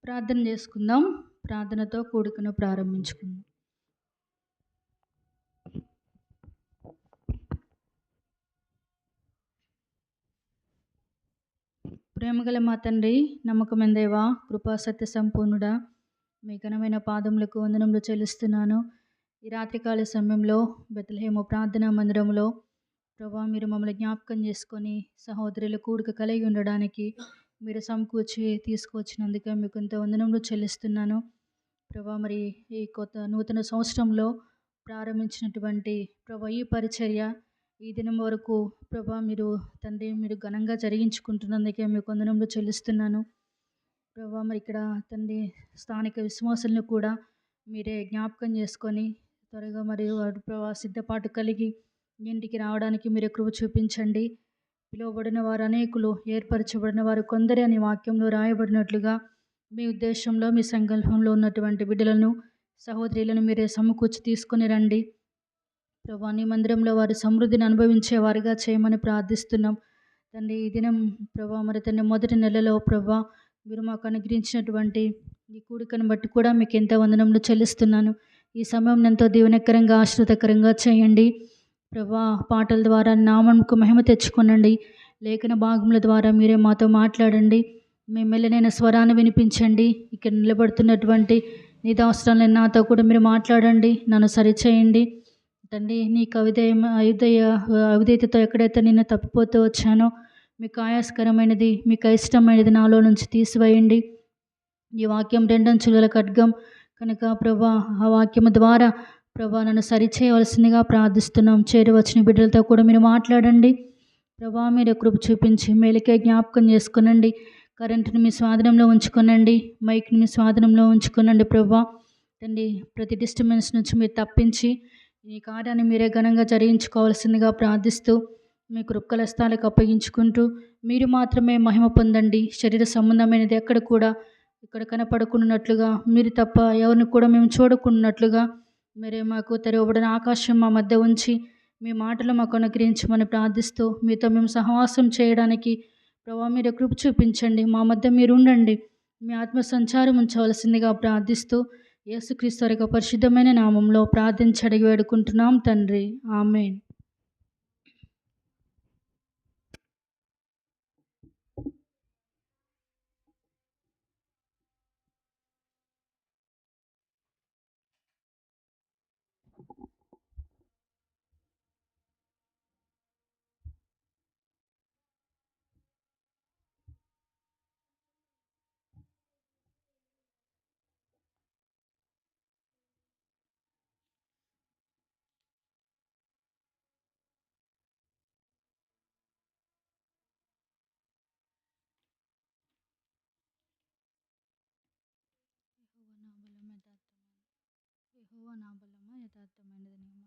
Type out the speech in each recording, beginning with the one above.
ప్రార్థన చేసుకుందాం. ప్రార్థనతో కూడికను ప్రారంభించుకుందాం. ప్రేమగల మా తండ్రి, నమ్మకమైన దేవా, కృపా సత్య సంపూర్ణుడా, మీ ఘనమైన పాదములకు వందనములు చెల్లిస్తున్నాను. ఈ రాత్రికాల సమయంలో బెత్లెహేము ప్రార్థనా మందిరంలో ప్రభా మీరు మమ్మల్ని జ్ఞాపకం చేసుకొని సహోదరుల కూడిక కలిగి ఉండడానికి మీరు సమకూర్చి తీసుకువచ్చినందుకే మీకు ఇంత వందనములు చెల్లిస్తున్నాను. ప్రభా మరి ఈ కొత్త నూతన సంవత్సరంలో ప్రారంభించినటువంటి ప్రభా ఈ పరిచర్య ఈ దినం వరకు ప్రభా మీరు తండ్రి మీరు ఘనంగా జరిగించుకుంటున్నందుకే మీకు వందనములు చెల్లిస్తున్నాను. ప్రభా మరి ఇక్కడ తండ్రి స్థానిక విశ్వాసులను కూడా మీరే జ్ఞాపకం చేసుకొని త్వరగా మరియు వారు ప్రభా సిద్ధపాటు కలిగి ఇంటికి రావడానికి మీరే కృప చూపించండి. పిలువబడిన వారు అనేకులు, ఏర్పరచబడిన వారు కొందరే అని వాక్యంలో రాయబడినట్లుగా మీ ఉద్దేశంలో మీ సంకల్పంలో ఉన్నటువంటి బిడ్డలను సహోదరులను మీరే సమకూర్చి తీసుకొని రండి. ప్రభా నీ మందిరంలో వారి సమృద్ధిని అనుభవించే వారిగా చేయమని ప్రార్థిస్తున్నాం తండ్రి. ఈ దినం ప్రభా మరి తండ్రి మొదటి నెలలో ప్రభా మీరు మాకు అనుగ్రహించినటువంటి ఈ కూడికను బట్టి కూడా మీకు ఎంత వందనములు చెల్లిస్తున్నాను. ఈ సమయం ఎంతో దీవెనకరంగా ఆశ్రితకరంగా చేయండి ప్రభా. పాటల ద్వారా నామముకు మహిమ తెచ్చుకొనండి. లేఖన భాగముల ద్వారా మీరే మాతో మాట్లాడండి. మీ మెల్లనైన స్వరాన్ని వినిపించండి. ఇక్కడ నిలబడుతున్నటువంటి నీ దాసురాలను నాతో కూడా మీరు మాట్లాడండి, నన్ను సరిచేయండి తండ్రి. నీకు అవిధేయతతో ఎక్కడైతే నిన్ను తప్పిపోతూ వచ్చానో మీకు ఆయాస్కరమైనది, మీకు ఇష్టమైనది నాలో నుంచి తీసివేయండి. ఈ వాక్యం రెండంచుల ఖడ్గం కనుక ప్రభా ఆ వాక్యము ద్వారా ప్రభా నన్ను సరిచేయవలసిందిగా ప్రార్థిస్తున్నాం. చేరి వచ్చిన బిడ్డలతో కూడా మీరు మాట్లాడండి ప్రభా. మీరు కృప చూపించి మేలుకే జ్ఞాపకం చేసుకునండి. కరెంటుని మీ స్వాధీనంలో ఉంచుకొనండి, మైక్ని మీ స్వాధీనంలో ఉంచుకొనండి ప్రభా తండ్రి. ప్రతి డిస్టర్బెన్స్ నుంచి మీరు తప్పించి ఈ కార్యాన్ని మీరే ఘనంగా జరిగించుకోవాల్సిందిగా ప్రార్థిస్తూ మీ కృపల స్థాలకు అప్పగించుకుంటూ మీరు మాత్రమే మహిమ పొందండి. శరీర సంబంధమైనది ఎక్కడ కూడా ఇక్కడ కనపడకున్నట్లుగా, మీరు తప్ప ఎవరిని కూడా మేము చూడకున్నట్లుగా మీరే మాకు తెరవబడిన ఆకాశం మా మధ్య ఉంచి మీ మాటలు మాకు అనుగ్రహించమని ప్రార్థిస్తూ మీతో మేము సహవాసం చేయడానికి ప్రభావ మీరు కృప చూపించండి. మా మధ్య మీరు ఉండండి, మీ ఆత్మ సంచారం ఉంచవలసిందిగా ప్రార్థిస్తూ యేసుక్రీస్తు వారి పరిశుద్ధమైన నామంలో ప్రార్థించి అడిగి వేడుకుంటున్నాం తండ్రి, ఆమేన్. యెహోవా నా బలము యథార్థమైనది నీ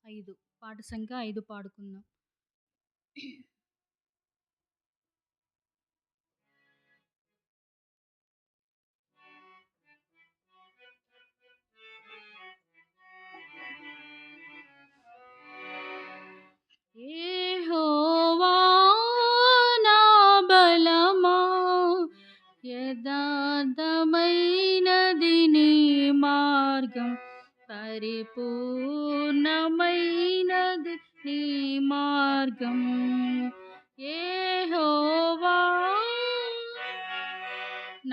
మార్గం. పాట సంఖ్య 5 పాడుకుందాం. యెహోవా నా బలమా యథార్థమైనది నీ మార్గం, పరిపూర్ణమైనది నీ మార్గం. యెహోవా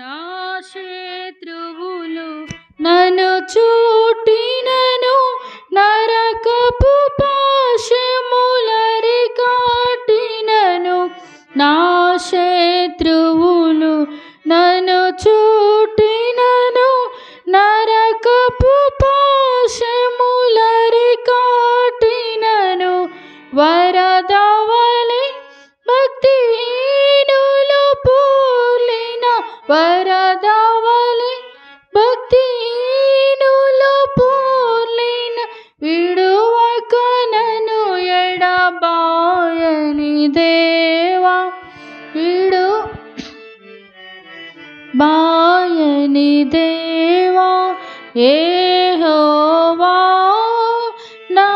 నా శత్రువులు నన్ను చూటినను, నరకపు పాశములరి కాటినను. నా శత్రువులు నన్ను చూటినను, నరకపు పాశములరి కాటినను. వరదవలె భక్తిహీనులు పూర్లిన, వరదవలె భక్తిహీనులు పూర్లిన, విడువక నన్ను ఎడబాయని దేవా, బాయని దేవా యెహోవా నా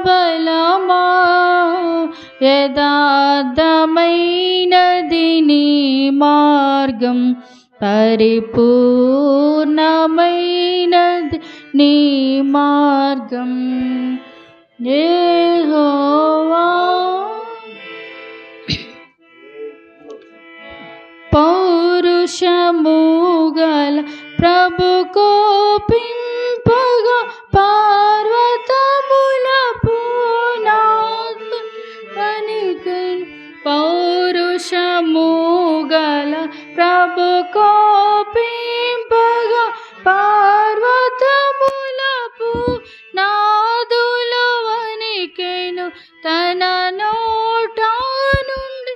బలమా, యథార్థమైనది నీ మార్గం, పరిపూర్ణమైనది నీ మార్గం. యెహోవా పౌరుషము గల ప్రభు కోపింపగా, పర్వతముల పునాదులనికై. పౌరుషము గల ప్రభు కోపింపగా, పర్వతముల పునాదులు వణికెను. తన నోట నుండి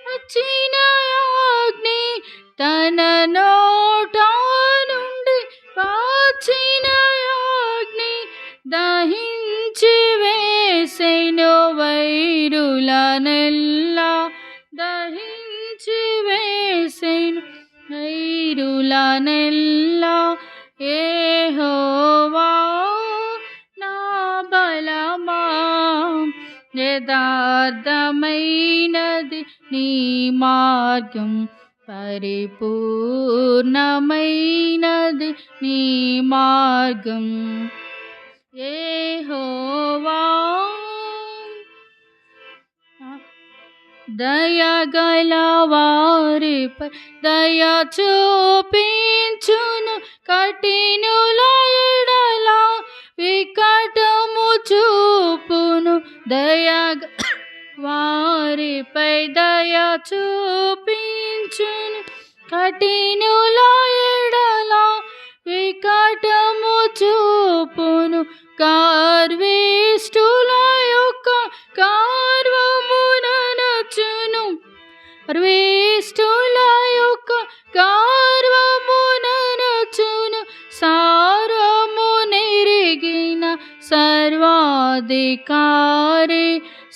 వచ్చిన అగ్ని, తన నోట నుండి వచ్చిన అగ్ని దహించి వేసెను వైరులనెల్లా, దహించి వేసెను వైరులనెల్లా. యెహోవా నా బలమా, యథార్థమైనది నీ మార్గం, పరిపూర్ణమైనది నీ మార్గం. యెహోవా దయగల వారిపై దయ చూపించును, కఠినుల ఎడల వికటము చూపును. వారిపై దయ చూపించును, కఠినుల ఎడల వికటము చూపును. గర్విష్ఠుల యొక్క గర్వముననచును, గర్విష్ఠుల యొక్క గర్వముననచును. సారము నెరిగిన సర్వాధికారి,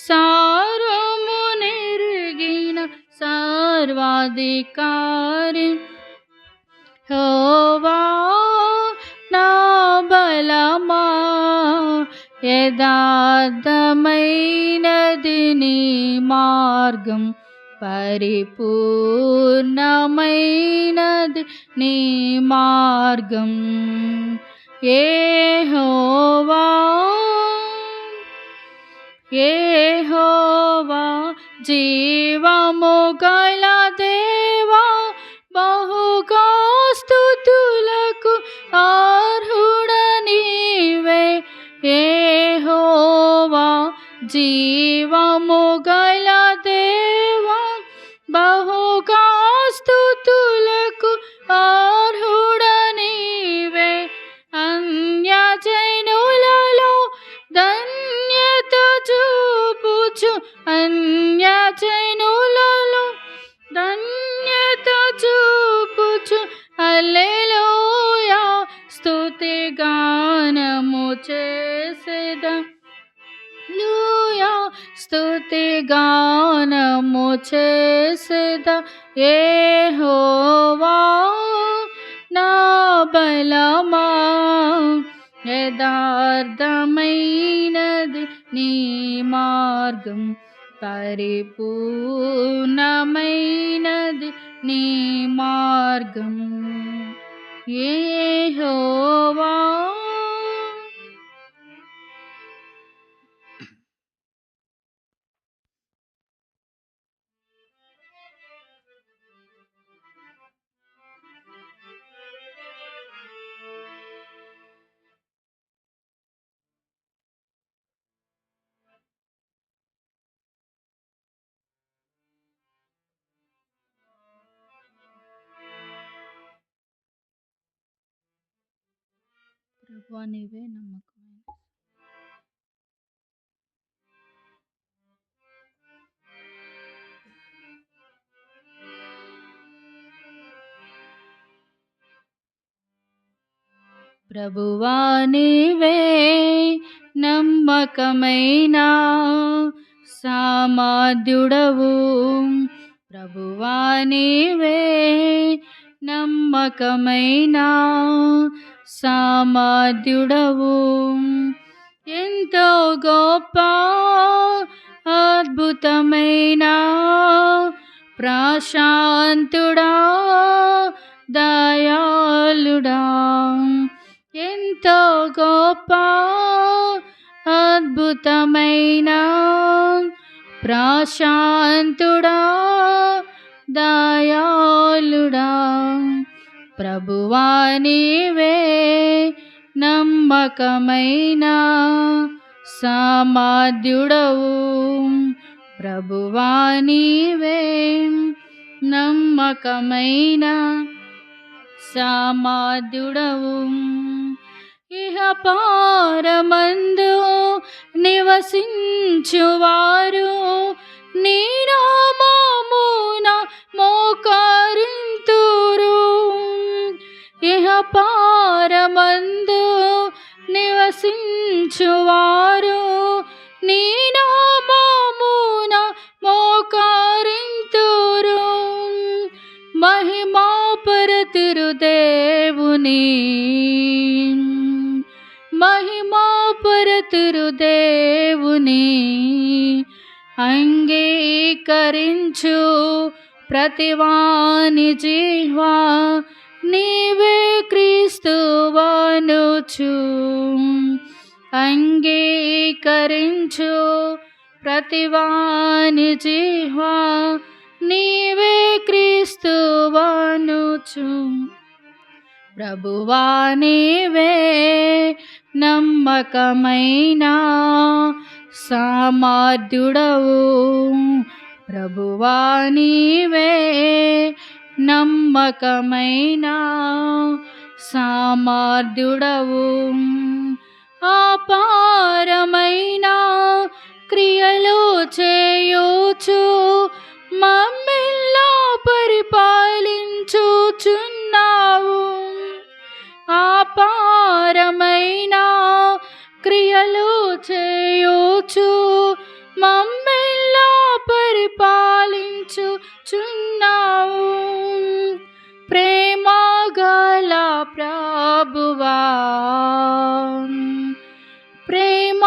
సారము నెరిగిన సర్వాధికారి. యెహోవా నా బలమా, యథార్థమైనది నీ మార్గం, పరిపూర్ణమైనది నీ మార్గం. యెహోవా యెహోవా జీవము గల దేవా, బహుగా స్తుతులకు అర్హుడ నీవే. యెహోవా జీవము గల దేవా, బహుగా స్తుతులకు అర్హుడ నీవే. అన్యజనులలో ధన్యత చూపుచు, అన్యజనులలో ధన్యత చూపుచు, హల్లెలూయా స్తుతి గానము చేసెదా, హల్లెలూయా స్తుతి గానము చేసెదా. యెహోవా నా బలమా, యథార్థమైనది నీ మార్గం, పరిపూర్ణమైనది నీ మార్గం. యెహోవా ప్రభువా నీవే నమ్మకమైన. ప్రభువా నీవే నమ్మకమైన సామర్థ్యుడవు, ప్రభువా నీవే నమ్మకమైన సామర్థ్యుడవు. ఎంతో గొప్ప అద్భుతమైన ప్రశాంతుడా దయాళుడా. ఎంతో గొప్ప అద్భుతమైన ప్రశాంతుడా దయాళుడా. ప్రభువా నీవే నమ్మకమైన సామర్థ్యుడవు. ప్రభువా నీవే నమ్మకమైన సామర్థ్యుడవు. ఇహ పారమందు నివసించువారు నీ నామమున మోకరింతురు. ఇహ పారమందు నివసించువారు నీ నామమున మోకరింతురు. మహిమా పరతురు దేవుని, మహిమా పరతురు దేవుని. అంగీకరించు ప్రతివాని జిహ్వా నీవే క్రీస్తువనుచు. అంగీకరించు ప్రతివాని జిహ్వా నీవే క్రీస్తువనుచు. ప్రభువా నీవే నమ్మకమైన సామర్థ్యుడవు. ప్రభువా నీవే నమ్మకమైన సామర్థ్యుడవు. అపారమైన క్రియలు చేయుచు మమ్మెల్లా పరిపాలించుచున్నావు. అపారమైన క్రియలు చేయుచు మమ్మెల్లా పరిపాలించుచున్నావు. ప్రేమ గల ప్రభువా, ప్రేమ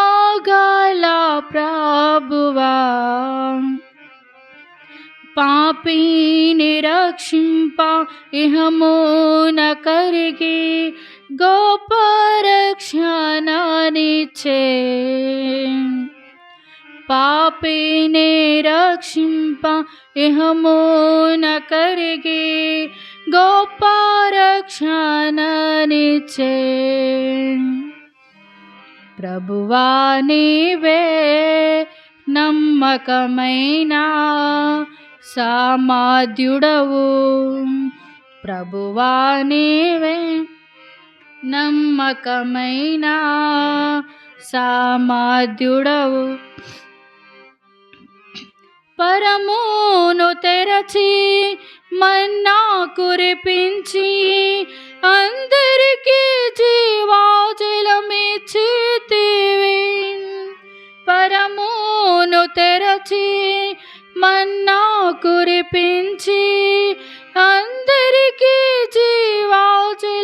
గల ప్రభువా. పాపిని రక్షింప ఇహమున కరిగి గొప్ప రక్షణనిచ్చే. పాపిని రక్షింప ఇహమున కరిగి గొప్ప రక్షణనిచ్చే. ప్రభువా నీవే నమ్మకమైన సామర్థ్యుడవు. ప్రభువా నీవే నమ్మకమైన సామర్థ్యుడవు. పరమును తెరచి మన్నా కురిపించి అందరికీ జీవజలమిచ్చితివి. పరమును తెరచి మన్నా కురిపించి అందరికీ జీవజలమిచ్చితివి.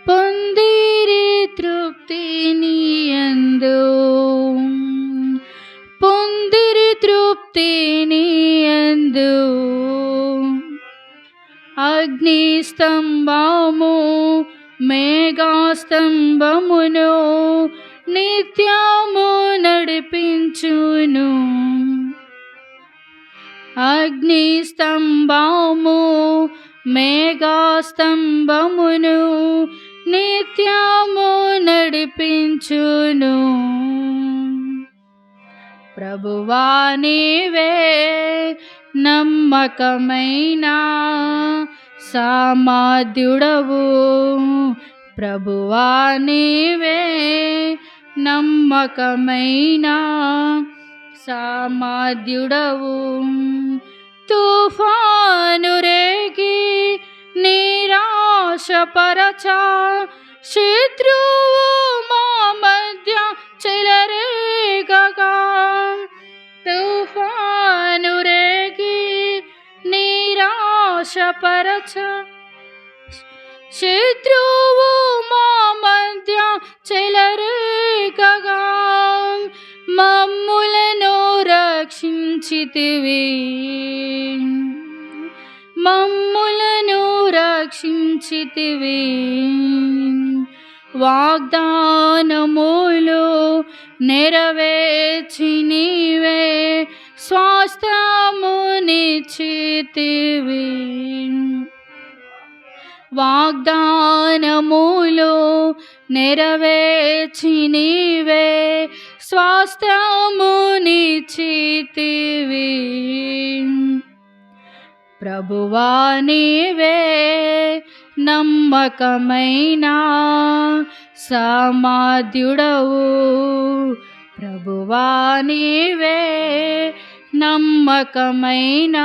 పొందిరి తృప్తిని యందు, పొందిరి తృప్తిని యందు. అగ్నిస్తంభము మేఘస్తంభమును నిత్యము నడిపించును. అగ్నిస్తంభము మేఘస్తంభమును నిత్యము నడిపించును. ప్రభువా నీవే నమ్మకమైన సామర్థ్యుడవు. ప్రభువా నీవే నమ్మకమైన సామర్థ్యుడవు. తుఫాను రేగి నిరాశపరచ శత్రువు మా మధ్య చెలరేగగా. తుఫాను రేగి నిరాశపరచ శత్రువు మా మధ్య చెలరేగగా మమ్ములను రక్షించితివి, మమ్ములను రక్షించితివి. వాగ్దానములు నెరవేర్చి నీవే స్వాస్థ్యమునిచ్చితివి, వాగ్దానములు నెరవేర్చి నీవే స్వాస్థ్యమునిచ్చితివి. ప్రభువా నీవే నమ్మకమైన సామర్థ్యుడవు, ప్రభువా నీవే నమ్మకమైన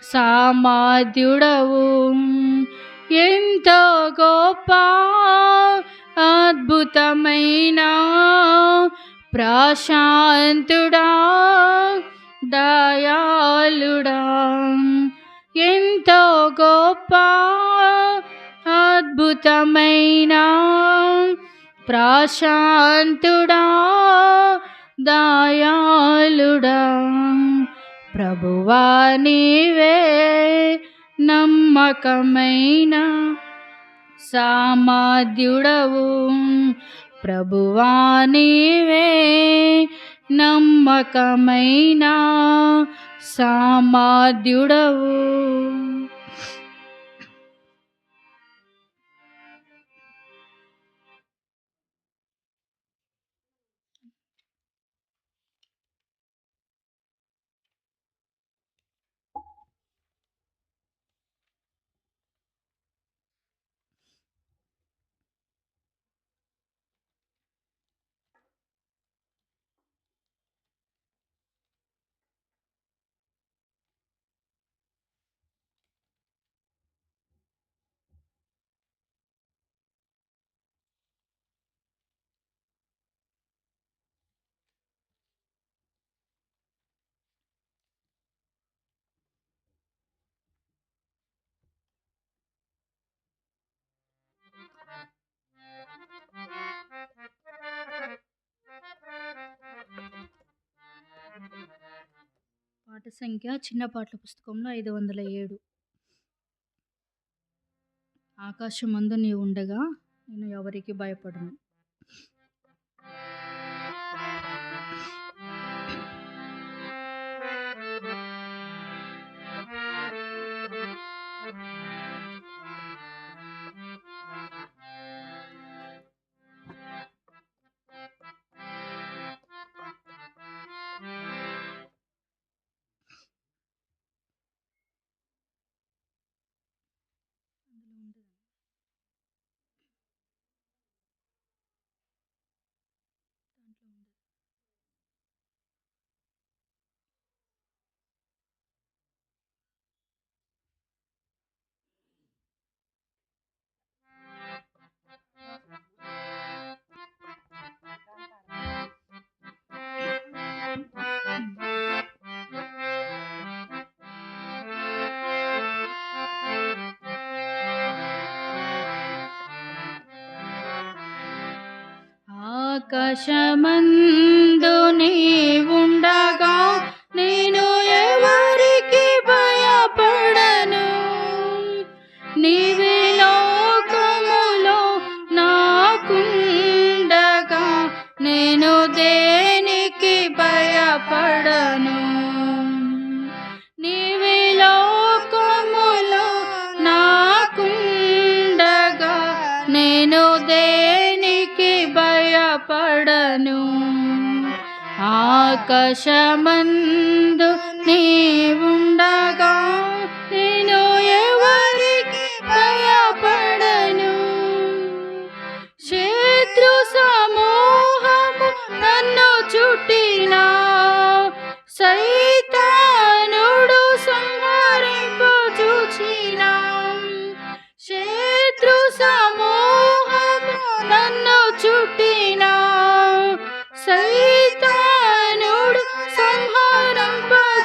సామర్థ్యుడవు. ఎంతో గొప్ప అద్భుతమైన ప్రశాంతుడా దయాళుడా, ఎంతో గొప్ప అద్భుతమైన ప్రశాంతుడా దయాళుడా, ప్రభువా నీవే నమ్మకమైన సామర్థ్యుడవు, ప్రభువా నీవే నమ్మకమైన సామర్థ్యుడవు. పాట సంఖ్య చిన్న పాటల పుస్తకంలో 507. ఆకాశమందు నీవు ఉండగా నేను ఎవరికి భయపడను. ఆకాశమందు నీవుండగా నేను ఎవరికి భయపడను. నీవే లోకములో నాకుండగా నేను దేనికి భయపడను. నీవే లోకములో నాకుండగా నేను దేనికి భయపడను. ఆకాశమందు నీవుండగా నేను ఎవరికి భయపడను. శత్రు సమూహము నన్ను చుట్టినా సైతానుడు సంహరింపజూచినా, శత్రు సమూహము నన్ను చుట్టినా సైతానుడు సంహరింపజూచినా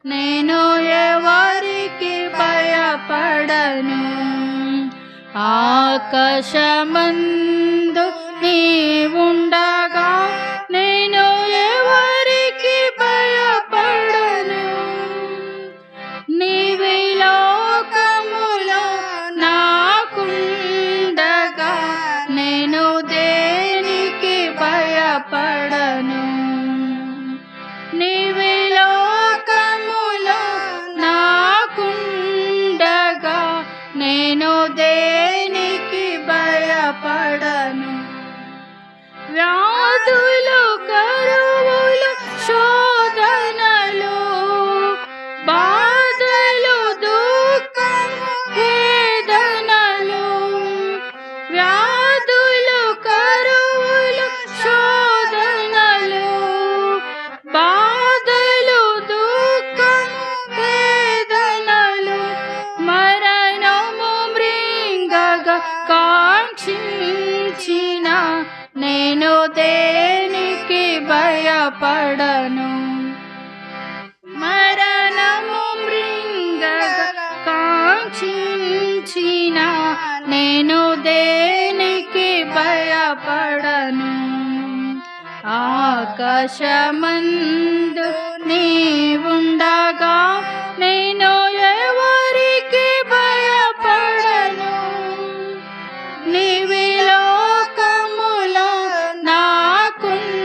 నేను ఎవరికి భయపడను. ఆకాశమందు నీవుండగా నేను ఎవరికి భయపడను. నీవే లోకములో నాకుండగా నేను దేనికి భయపడను. నీవే లోకములో నాకుండగా నేను దేనికి భయపడను. వ్యాధులు, కరువులు, శోధనలు, బాధలు, దుఃఖం, వేదనలు, వ్యాధులు, కరువులు, శోధనలు, బాధలు, దుఃఖం, వేదనలు, మరణము మృంగగా కాంక్షించిన నేను దేనికి భయపడను. మరణము మృంగగా కాంక్షించిన నేను దేనికి భయపడను. ఆకాశమందు నీవుండగా నేను ఎవరికి భయపడను. నీవే లోకములో నాకుండగా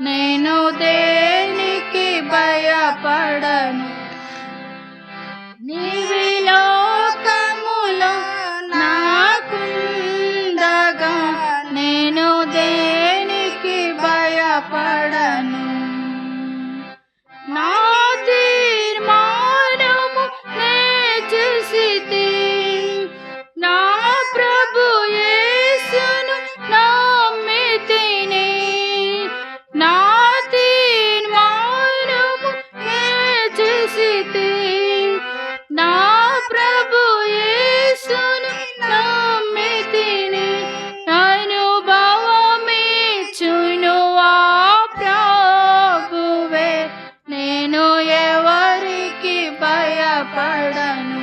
నేను దేనికి భయపడను. నీవే లోకములో నాకుండగా నేను దేనికి భయపడను. నా తీర్మానము నే చేసితి, నా ప్రభు యేసును నమ్మితిని. నా తీర్మానము నే చేసితి, నా ప్రభు యేసును నమ్మితిని. అనుభవమిచ్చును ఆ ప్రభువే నేను ఎవరికి భయపడను.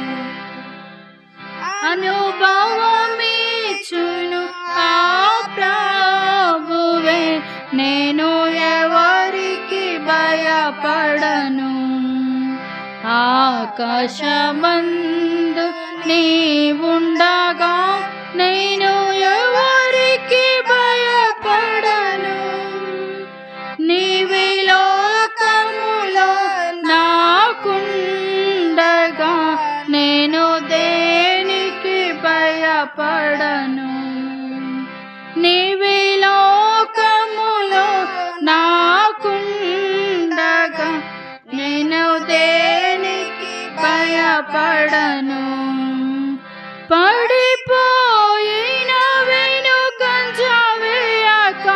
అనుభవమిచ్చును ఆ ప్రభువే నేను ఎవరికి భయపడను. ఆకాశమందు నీవుండగా నేను ఎవరికి భయపడను. నీవే లోకములో నాకుండగా నేను దేనికి భయపడను. నీవే లోకములో నాకుండగా నేను దేనికి భయపడను. పడిపోయిన వెనుకంజ వేయక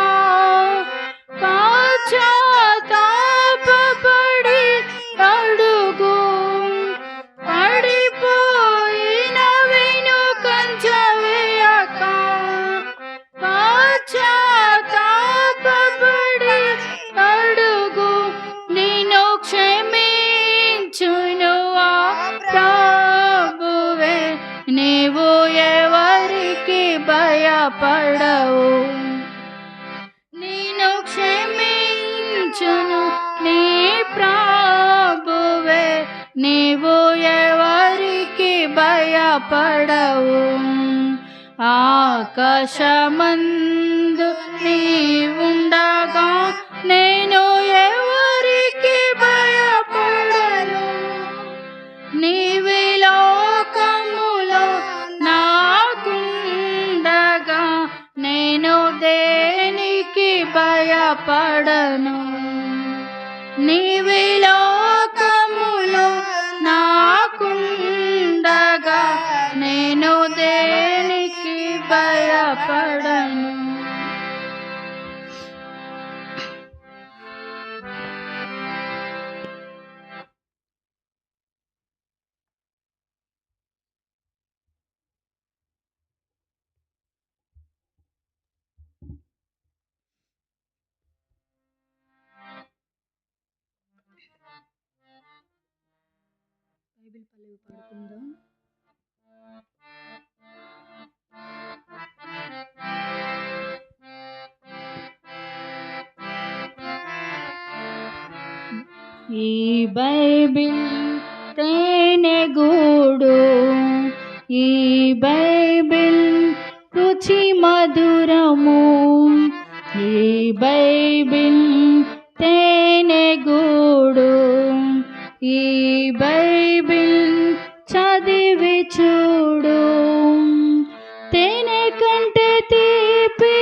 పశ్చాత్తాపపడి అడుగు. పడిపోయిన వెనుకంజ వేయక పశ్చాత్తాపపడి అడుగు. నిన్ను క్షమించును ఆ ప్రభువే నీవు ఎవరికి భయపడవు. నిన్ను క్షమించును నీ ప్రభువే నీవు ఎవరికి భయపడవు. ఆకాశమందు నీవుండగా నేను ఎవరికి భయపడను. నీవే లోకములో నాకుండగా నేను దేనికి భయపడను. నీవే లోకములో నాకుండగా నేను దేనికి భయపడను. బైబిల్ పల్లవి పాడుకుందాం. ఈ బైబిల్ తేనెగూడు, ఈ బైబిల్ రుచి మధురము, ఈ బైబిల్ తేనెగూడు, ఈ బైబిల్ చదివి చూడు. తేనె కంటే తీపి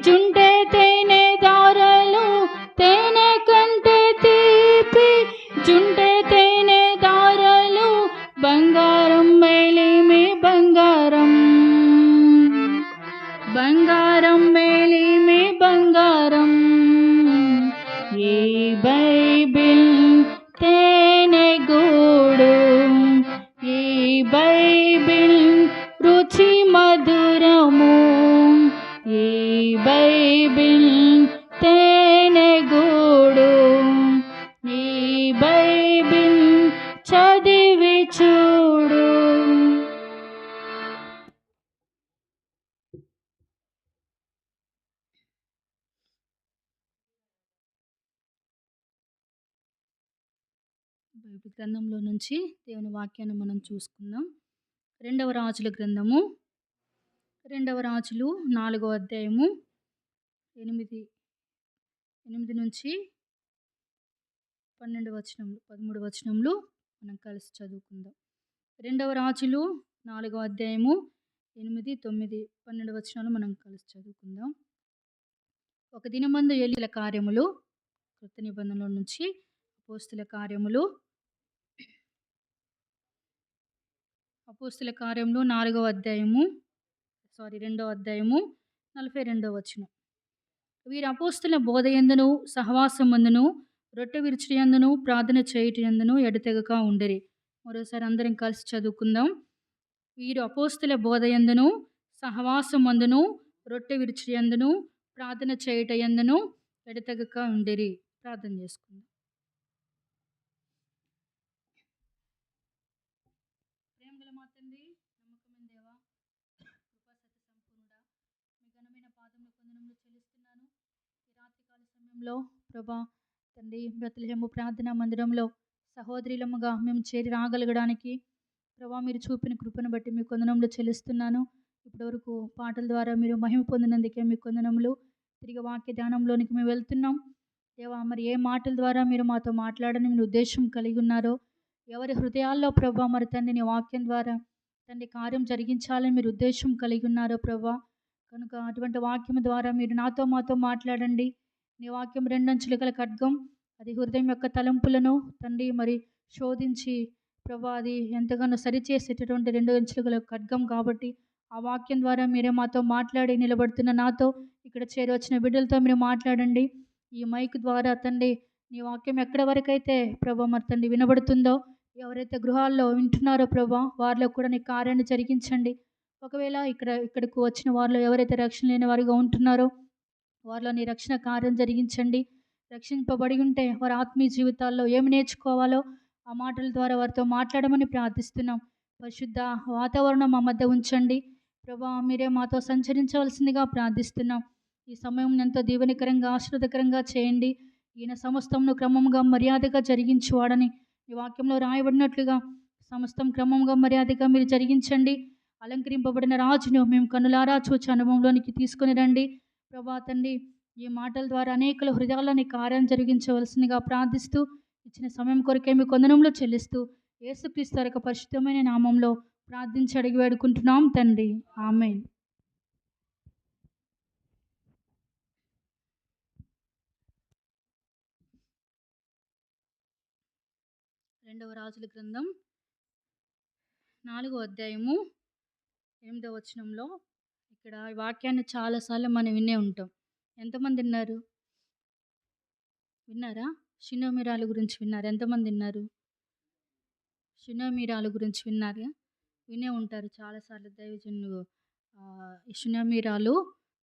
జుంటే తేనె దారలు, తేనె కంటే తీపి జుంటే తేనె దారలు, బంగారం మేలిమి బంగారం, బంగారం మేలిమి బంగారం. ఈ బైబిల్ తేనెగూడు, ఈ బైబిల్ రుచి మధురము, ఈ బైబిల్ తేనెగూడు, ఈ బైబిల్ చదివి చూడు. బైబిల్ గ్రంథంలో నుంచి దేవుని వాక్యాన్ని మనం చూసుకుందాం. 2వ రాజుల గ్రంథము, 2వ రాజులు 4వ అధ్యాయము 8 నుంచి 12 వచనములు 13 వచనములు మనం కలిసి చదువుకుందాం. 2వ రాజులు 4వ అధ్యాయము 8, 9, 12 వచనాలు మనం కలిసి చదువుకుందాం. ఒక దినమందు ఏలీల కార్యములు, కొత్త నిబంధనలో నుంచి అపోస్తుల కార్యములు 2వ అధ్యాయము 42వ వచనం. వీరు అపోస్తుల బోధయందును సహవాసమందును రొట్టె విరుచుటయందును ప్రార్థన చేయుటయందును ఎడతెగక ఉండిరి. మరోసారి అందరం కలిసి చదువుకుందాం. వీరు అపోస్తుల బోధయందును సహవాసమందును రొట్టె విరుచుటయందును ప్రార్థన చేయుటయందును ఎడతెగక ఉండిరి. ప్రార్థన చేసుకుందాం. ప్రేమగల మా తండ్రి, నమ్మకమైన దేవా, కృపా సత్య సంపూర్ణుడా, మీ ఘనమైన పాదముల వందనములు చెల్లిస్తున్నాను. ఈ రాత్రికాల సమయంలో ప్రభా తండ్రి, బెత్లెహేము ప్రార్థనా మందిరంలో సహోదరులముగా మేము చేరి రాగలగడానికి ప్రభా మీరు చూపిన కృపను బట్టి మీ వందనములు చెల్లిస్తున్నాను. ఇప్పటివరకు పాటల ద్వారా మీరు మహిమ పొందినందుకే మీ వందనములు. తిరిగి వాక్య ధ్యానంలోనికి మేము వెళ్తున్నాం. దేవా, మరి ఏ మాటల ద్వారా మీరు మాతో మాట్లాడని మీ ఉద్దేశం కలిగి ఉన్నారో, ఎవరి హృదయాల్లో ప్రభా మరి తండ్రి నీ వాక్యం ద్వారా తండ్రి కార్యం జరిగించాలని మీరు ఉద్దేశం కలిగి ఉన్నారో ప్రభా, కనుక అటువంటి వాక్యం ద్వారా మీరు నాతో మాతో మాట్లాడండి. నీ వాక్యం రెండంచులు గల ఖడ్గం, అది హృదయం యొక్క తలంపులను తండ్రి మరి శోధించి ప్రభా అది ఎంతగానో సరిచేసేటటువంటి 2 అంచులు గల ఖడ్గం కాబట్టి ఆ వాక్యం ద్వారా మీరే మాతో మాట్లాడి నిలబడుతున్న నాతో, ఇక్కడ చేరవచ్చిన బిడ్డలతో మీరు మాట్లాడండి. ఈ మైక్ ద్వారా తండ్రి నీ వాక్యం ఎక్కడ వరకైతే ప్రభా మరి తండ్రి వినబడుతుందో, ఎవరైతే గృహాల్లో వింటున్నారో ప్రభా వారిలో కూడా నీ కార్యాన్ని జరిగించండి. ఒకవేళ ఇక్కడకు వచ్చిన వారిలో ఎవరైతే రక్షణ లేని వారిగా ఉంటున్నారో వారిలో నీ రక్షణ కార్యం జరిగించండి. రక్షింపబడి ఉంటే వారి ఆత్మీయ జీవితాల్లో ఏమి నేర్చుకోవాలో ఆ మాటల ద్వారా వారితో మాట్లాడమని ప్రార్థిస్తున్నాం. పరిశుద్ధ వాతావరణం మా మధ్య ఉంచండి ప్రభా, మీరే మాతో సంచరించవలసిందిగా ప్రార్థిస్తున్నాం. ఈ సమయం ఎంతో దీవెనకరంగా ఆశీర్వాదకరంగా చేయండి. ఈయన సమస్తమును క్రమంగా మర్యాదగా జరిగించువాడని ఈ వాక్యంలో రాయబడినట్లుగా సమస్తం క్రమంగా మర్యాదగా మీరు జరిగించండి. అలంకరింపబడిన రాజును మేము కన్నులారా చూచి అనుభవంలోనికి తీసుకుని రండి ప్రభా తండ్రి. ఈ మాటల ద్వారా అనేకల హృదయాలని కార్యం జరిగించవలసిందిగా ప్రార్థిస్తూ ఇచ్చిన సమయం కొరకే మీ వందనములు చెల్లిస్తూ యేసుక్రీస్తు యొక్క పరిశుద్ధమైన నామంలో ప్రార్థించి అడిగి వేడుకుంటున్నాం తండ్రి, ఆమేన్. 2వ రాజుల గ్రంథం 4వ అధ్యాయము 8వ వచనంలో ఇక్కడ ఈ వాక్యాన్ని చాలాసార్లు మనం వినే ఉంటాం. ఎంతమంది విన్నారా? షినోమిరాల గురించి విన్నారు? ఎంతమంది విన్నారు? షినోమిరాల గురించి విన్నారా? వినే ఉంటారు చాలాసార్లు. దైవజనులు షినోమిరాలు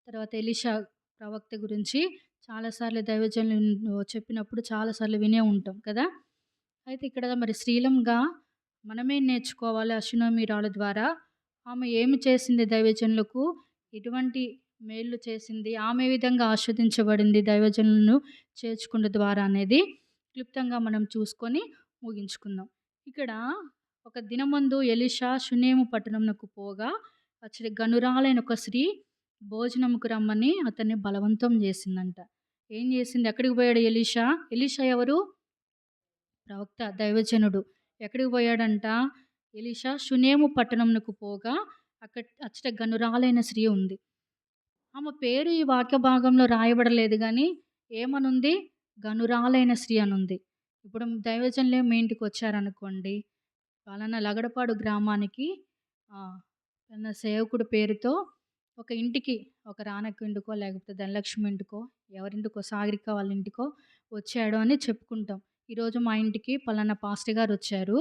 తర్వాత ఎలీషా ప్రవక్త గురించి చాలాసార్లు దైవజనులు చెప్పినప్పుడు చాలాసార్లు వినే ఉంటాం కదా. అయితే ఇక్కడ మరి శ్రీలంగా మనమేం నేర్చుకోవాలి అషునమీరాల ద్వారా? ఆమె ఏమి చేసింది దైవజనులకు? ఎటువంటి మేళ్ళు చేసింది? ఆమె ఏ విధంగా ఆస్వాదించబడింది దైవజనులను చేర్చుకున్న ద్వారా అనేది క్లుప్తంగా మనం చూసుకొని ముగించుకుందాం. ఇక్కడ ఒక దినమందు ఎలీషా షునేము పట్టణమునకు పోగా అచ్చట గనురాలైన ఒక స్త్రీ భోజనముకు రమ్మని అతన్ని బలవంతం చేసిందంట. ఏం చేసింది? ఎక్కడికి పోయాడు ఎలీషా? ఎలీషా ఎవరు? ప్రవక్త, దైవజనుడు. ఎక్కడికి పోయాడంట? ఎలీషా షునేము పట్టణమునకు పోగా అచ్చట గనురాలైన స్త్రీ ఉంది. ఆమె పేరు ఈ వాక్య భాగంలో రాయబడలేదు గానీ ఏమనుంది? గనురాలైన స్త్రీ అనుంది. ఇప్పుడు దైవజనులే మీ ఇంటికొచ్చారనుకోండి, పలానా లగడపాడు గ్రామానికి తన సేవకుడి పేరుతో ఒక ఇంటికి, ఒక రానక్క ఇంటికో, లేకపోతే ధనలక్ష్మి ఇంటికో, ఎవరింటికో, సాగరిక వాళ్ళ ఇంటికో వచ్చాడు అని చెప్పుకుంటాం. ఈరోజు మా ఇంటికి పలానా పాస్టర్ గారు వచ్చారు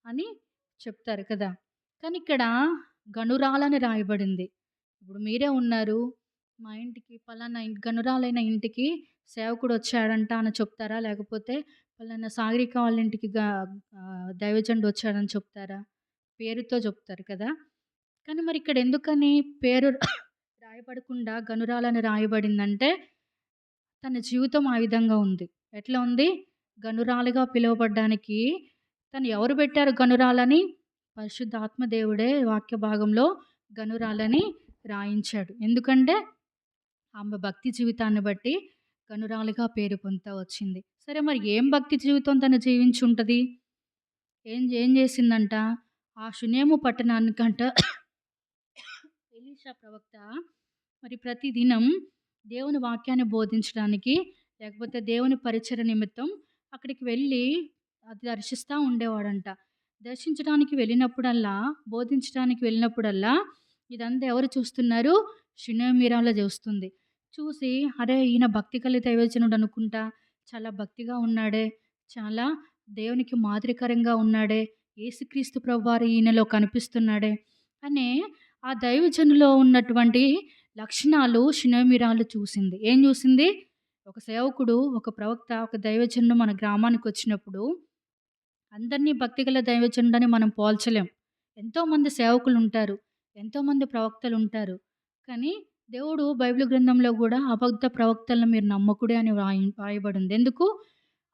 అని చెప్తారు కదా! కానీ ఇక్కడ గనురాలని రాయబడింది. ఇప్పుడు మీరే ఉన్నారు. మా ఇంటికి పలానా గనురాలైన ఇంటికి సేవకుడు వచ్చాడంట అని చెప్తారా? లేకపోతే పలానా సాగరిక వాళ్ళ ఇంటికి దైవజనుడు వచ్చాడని చెప్తారా? పేరుతో చెప్తారు కదా! కానీ మరి ఇక్కడ ఎందుకని పేరు రాయబడకుండా గనురాలని రాయబడిందంటే, తన జీవితం ఆ విధంగా ఉంది. ఎట్లా ఉంది? గనురాలుగా పిలువబడ్డానికి తను ఎవరు పెట్టారు గనురాలని? పరిశుద్ధాత్మ దేవుడే వాక్య భాగంలో గనురాలని రాయించాడు. ఎందుకంటే ఆమె భక్తి జీవితాన్ని బట్టి గనురాలుగా పేరు పొందుతా వచ్చింది. సరే, మరి ఏం భక్తి జీవితం తను జీవించుంటది? ఏం చేసిందంట? ఆ షునేము పట్టణానికంట ఎలీషా ప్రవక్త మరి ప్రతిదినం దేవుని వాక్యాన్ని బోధించడానికి, లేకపోతే దేవుని పరిచర్య నిమిత్తం అక్కడికి వెళ్ళి అది దర్శిస్తూ ఉండేవాడంట. దర్శించడానికి వెళ్ళినప్పుడల్లా, బోధించడానికి వెళ్ళినప్పుడల్లా ఇదంతా ఎవరు చూస్తున్నారు? షునేమీరాల చూస్తుంది. చూసి, అరే ఈయన భక్తి గల దైవజనుడు అనుకుంటా, చాలా భక్తిగా ఉన్నాడే, చాలా దేవునికి మాదిరికరంగా ఉన్నాడే, యేసుక్రీస్తు ప్రభువారు ఈయనలో కనిపిస్తున్నాడే అనే ఆ దైవజనులో ఉన్నటువంటి లక్షణాలు షునేమీరాలు చూసింది. ఏం చూసింది? ఒక సేవకుడు, ఒక ప్రవక్త, ఒక దైవజనుడు మన గ్రామానికి వచ్చినప్పుడు అందరినీ భక్తిగల దైవజనుడని మనం పోల్చలేం. ఎంతోమంది సేవకులుంటారు. ఎంతోమంది ప్రవక్తలుంటారు. కానీ దేవుడు బైబిల్ గ్రంథంలో గూడా అబద్ధ ప్రవక్తలను మీరు నమ్మకుడే అని రాయబడింది. ఎందుకు?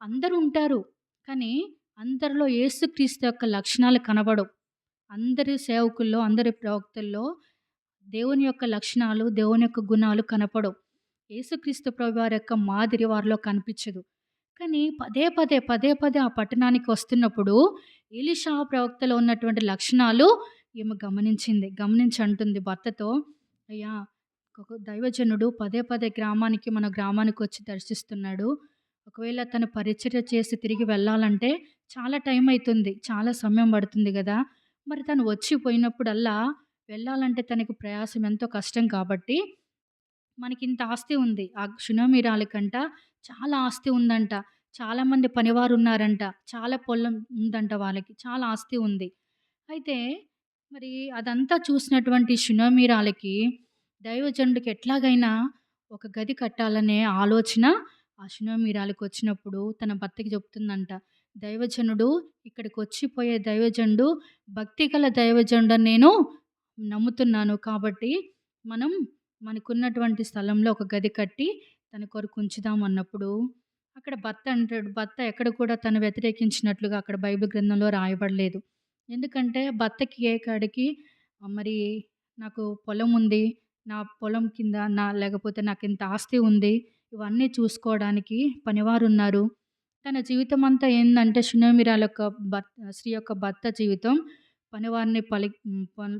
అందరూ ఉంటారు. కానీ అందరిలో యేసుక్రీస్తు యొక్క లక్షణాలు కనబడవు. అందరి సేవకుల్లో, అందరి ప్రవక్తల్లో దేవుని యొక్క లక్షణాలు, దేవుని యొక్క గుణాలు కనపడవు. యేసుక్రీస్తు ప్రభువారి యొక్క మాదిరి వారిలో కనిపించదు. కానీ పదే పదే ఆ పట్టణానికి వస్తున్నప్పుడు ఎలీషా ప్రవక్తలో ఉన్నటువంటి లక్షణాలు ఈమె గమనించింది. గమనించి అంటుంది భర్తతో, అయ్యా, ఒక దైవజనుడు పదే పదే మన గ్రామానికి వచ్చి దర్శిస్తున్నాడు. ఒకవేళ తను పరిచర్య చేసి తిరిగి వెళ్ళాలంటే చాలా టైం అయితుంది. చాలా సమయం పడుతుంది గదా! మరి తను వచ్చి పోయినప్పుడల్లా వెళ్ళాలంటే తనకి ప్రయాసం ఎంతో కష్టం కాబట్టి, మనకింత ఆస్తి ఉంది. ఆ షునేమీరాలికంట చాలా ఆస్తి ఉందంట. చాలామంది పనివారున్నారంట. చాలా పొలం ఉందంట వాళ్ళకి. చాలా ఆస్తి ఉంది. అయితే మరి అదంతా చూసినటువంటి షునేమీరాలికి దైవజనుడికి ఎట్లాగైనా ఒక గది కట్టాలనే ఆలోచన ఆ షునేమీరాలికొచ్చినప్పుడు తన భర్తకి చెప్తుందంట. దైవజనుడు ఇక్కడికొచ్చిపోయే దైవజనుడు భక్తిగల దైవజనుడని నేను నమ్ముతున్నాను. కాబట్టి మనం మనకున్నటువంటి స్థలంలో ఒక గది కట్టి తన కొరకు ఉంచుదాం అన్నప్పుడు అక్కడ భర్త అంటాడు. భర్త ఎక్కడ కూడా తను వ్యతిరేకించినట్లుగా అక్కడ బైబిల్ గ్రంథంలో రాయబడలేదు. ఎందుకంటే భర్తకి ఏ కాడికి మరి నాకు పొలం ఉంది. నా పొలం కింద లేకపోతే నాకింత ఆస్తి ఉంది. ఇవన్నీ చూసుకోవడానికి పనివారున్నారు. తన జీవితం అంతా ఏందంటే షునేమీరాల యొక్క స్త్రీ యొక్క భర్త జీవితం పనివారిని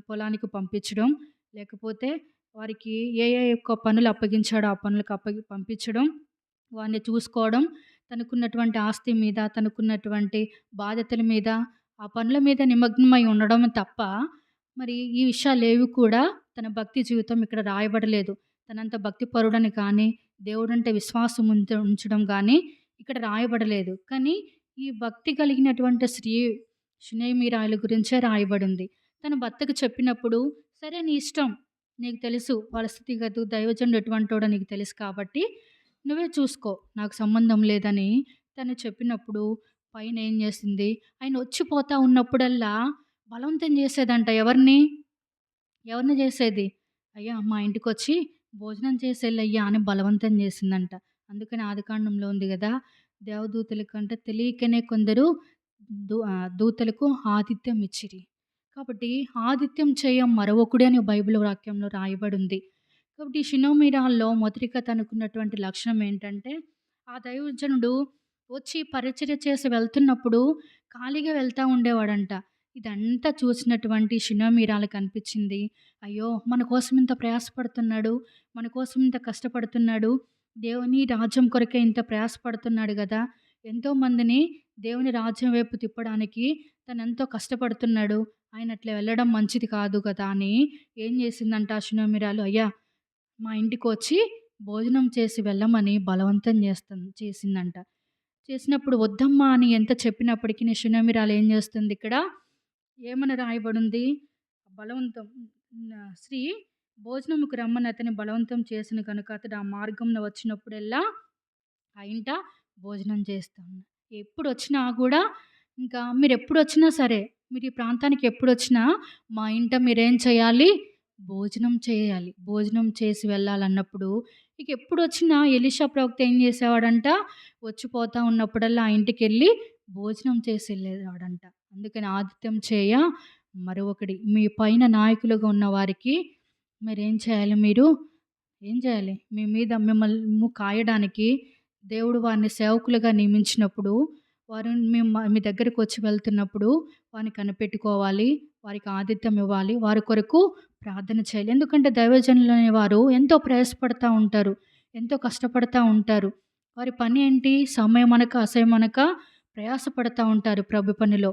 పొలానికి పంపించడం, లేకపోతే వారికి ఏ యొక్క పనులు అప్పగించాడో ఆ పనులకు పంపించడం, వారిని చూసుకోవడం, తనకున్నటువంటి ఆస్తి మీద, తనకున్నటువంటి బాధ్యతల మీద, ఆ పనుల మీద నిమగ్నమై ఉండడం తప్ప మరి ఈ విషయాలేవి కూడా తన భక్తి జీవితం ఇక్కడ రాయబడలేదు. తనంత భక్తిపరుడని కానీ, దేవుడంటే విశ్వాసం ఉంచడం కానీ ఇక్కడ రాయబడలేదు. కానీ ఈ భక్తి కలిగినటువంటి స్త్రీ షునేమీరాలు గురించే రాయబడింది. తన భర్తకు చెప్పినప్పుడు, సరే నీ ఇష్టం. నీకు తెలుసు వాళ్ళ స్థితిగతులు, దైవజనుడు ఎటువంటోడో నీకు తెలుసు కాబట్టి నువ్వే చూసుకో. నాకు సంబంధం లేదని తను చెప్పినప్పుడు పైన ఏం చేసింది, ఆయన వచ్చిపోతా ఉన్నప్పుడల్లా బలవంతం చేసేదంట ఎవరిని? ఎవరిని చేసేది? "అయ్యా! మా ఇంటికొచ్చి భోజనం చేసెళ్ళయ్యా" అని బలవంతం చేసిందంట. అందుకని ఆదికాండంలో ఉంది గదా! దేవదూతల కంటే తెలియకనే కొందరు దూతలకు ఆతిథ్యం ఇచ్చిరి. కాబట్టి ఆతిథ్యం చేయ మరొకడు అని బైబిల్ వాక్యంలో రాయబడుంది. కాబట్టి ఈ షినోమిరాల్లో మొదటిగా తనకున్నటువంటి లక్షణం ఏంటంటే, ఆ దైవజనుడు వచ్చి పరిచర్య చేసి వెళ్తున్నప్పుడు ఖాళీగా వెళ్తా ఉండేవాడంట. ఇదంతా చూసినటువంటి షినోమిరాలకనిపించింది. అయ్యో! మన కోసం ఇంత ప్రయాసపడుతున్నాడు. మన కోసం ఇంత కష్టపడుతున్నాడు. దేవుని రాజ్యం కొరకే ఇంత ప్రయాసపడుతున్నాడు గదా! ఎంతోమందిని దేవుని రాజ్యం వైపు తిప్పడానికి తనెంతో కష్టపడుతున్నాడు. ఆయన అట్లా వెళ్ళడం మంచిది కాదు గదా! అని ఏం చేసిందంట ఆ షినోమిరాలు, అయ్యా! మా ఇంటికొచ్చి భోజనం చేసి వెళ్ళమని బలవంతం చేసిందంట. చేసినప్పుడు వద్దమ్మా అని ఎంత చెప్పినప్పటికి షునేమిరాలు ఏం చేస్తుందిక్కడ, ఏమని రాయబడుంది? బలవంతం స్త్రీ భోజనముకు రమ్మని అతన్ని బలవంతం చేసిన కనుక అతడు ఆ మార్గంలో వచ్చినప్పుడెల్లా ఆ ఇంట భోజనం చేస్తాను. ఎప్పుడొచ్చినా గూడా ఇంకా మీరెప్పుడొచ్చినా సరే, మీరు ఈ ప్రాంతానికి ఎప్పుడొచ్చినా మా ఇంట మీరేం చేయాలి? భోజనం చేయాలి. భోజనం చేసి వెళ్ళాలన్నప్పుడు ఇక ఎప్పుడొచ్చినా ఎలీషా ప్రవక్త ఏం చేసేవాడంట? వచ్చిపోతా ఉన్నప్పుడల్లా ఆ ఇంటికెళ్ళి భోజనం చేసి ఎళ్ళేవాడంట. అందుకని ఆతిథ్యం చేయ మరొకడి మీ పైన నాయకులుగా ఉన్న వారికి మీరేం చేయాలి మీరు? ఏం చేయాలి? మీ మీద మిమ్మల్ని కాయడానికి దేవుడు వారిని సేవకులుగా నియమించినప్పుడు, వారు మీ దగ్గరకొచ్చి వెళ్తున్నప్పుడు వారిని కనిపెట్టుకోవాలి. వారికి ఆతిథ్యం ఇవ్వాలి. వారి కొరకు ప్రార్థన చేయాలి. ఎందుకంటే దైవజనులనే వారు ఎంతో ప్రయాసపడతా ఉంటారు. ఎంతో కష్టపడతా ఉంటారు. వారి పని ఏంటి? సమయమనక, అసమయమనక ప్రయాసపడతా ఉంటారు ప్రభు పనిలో.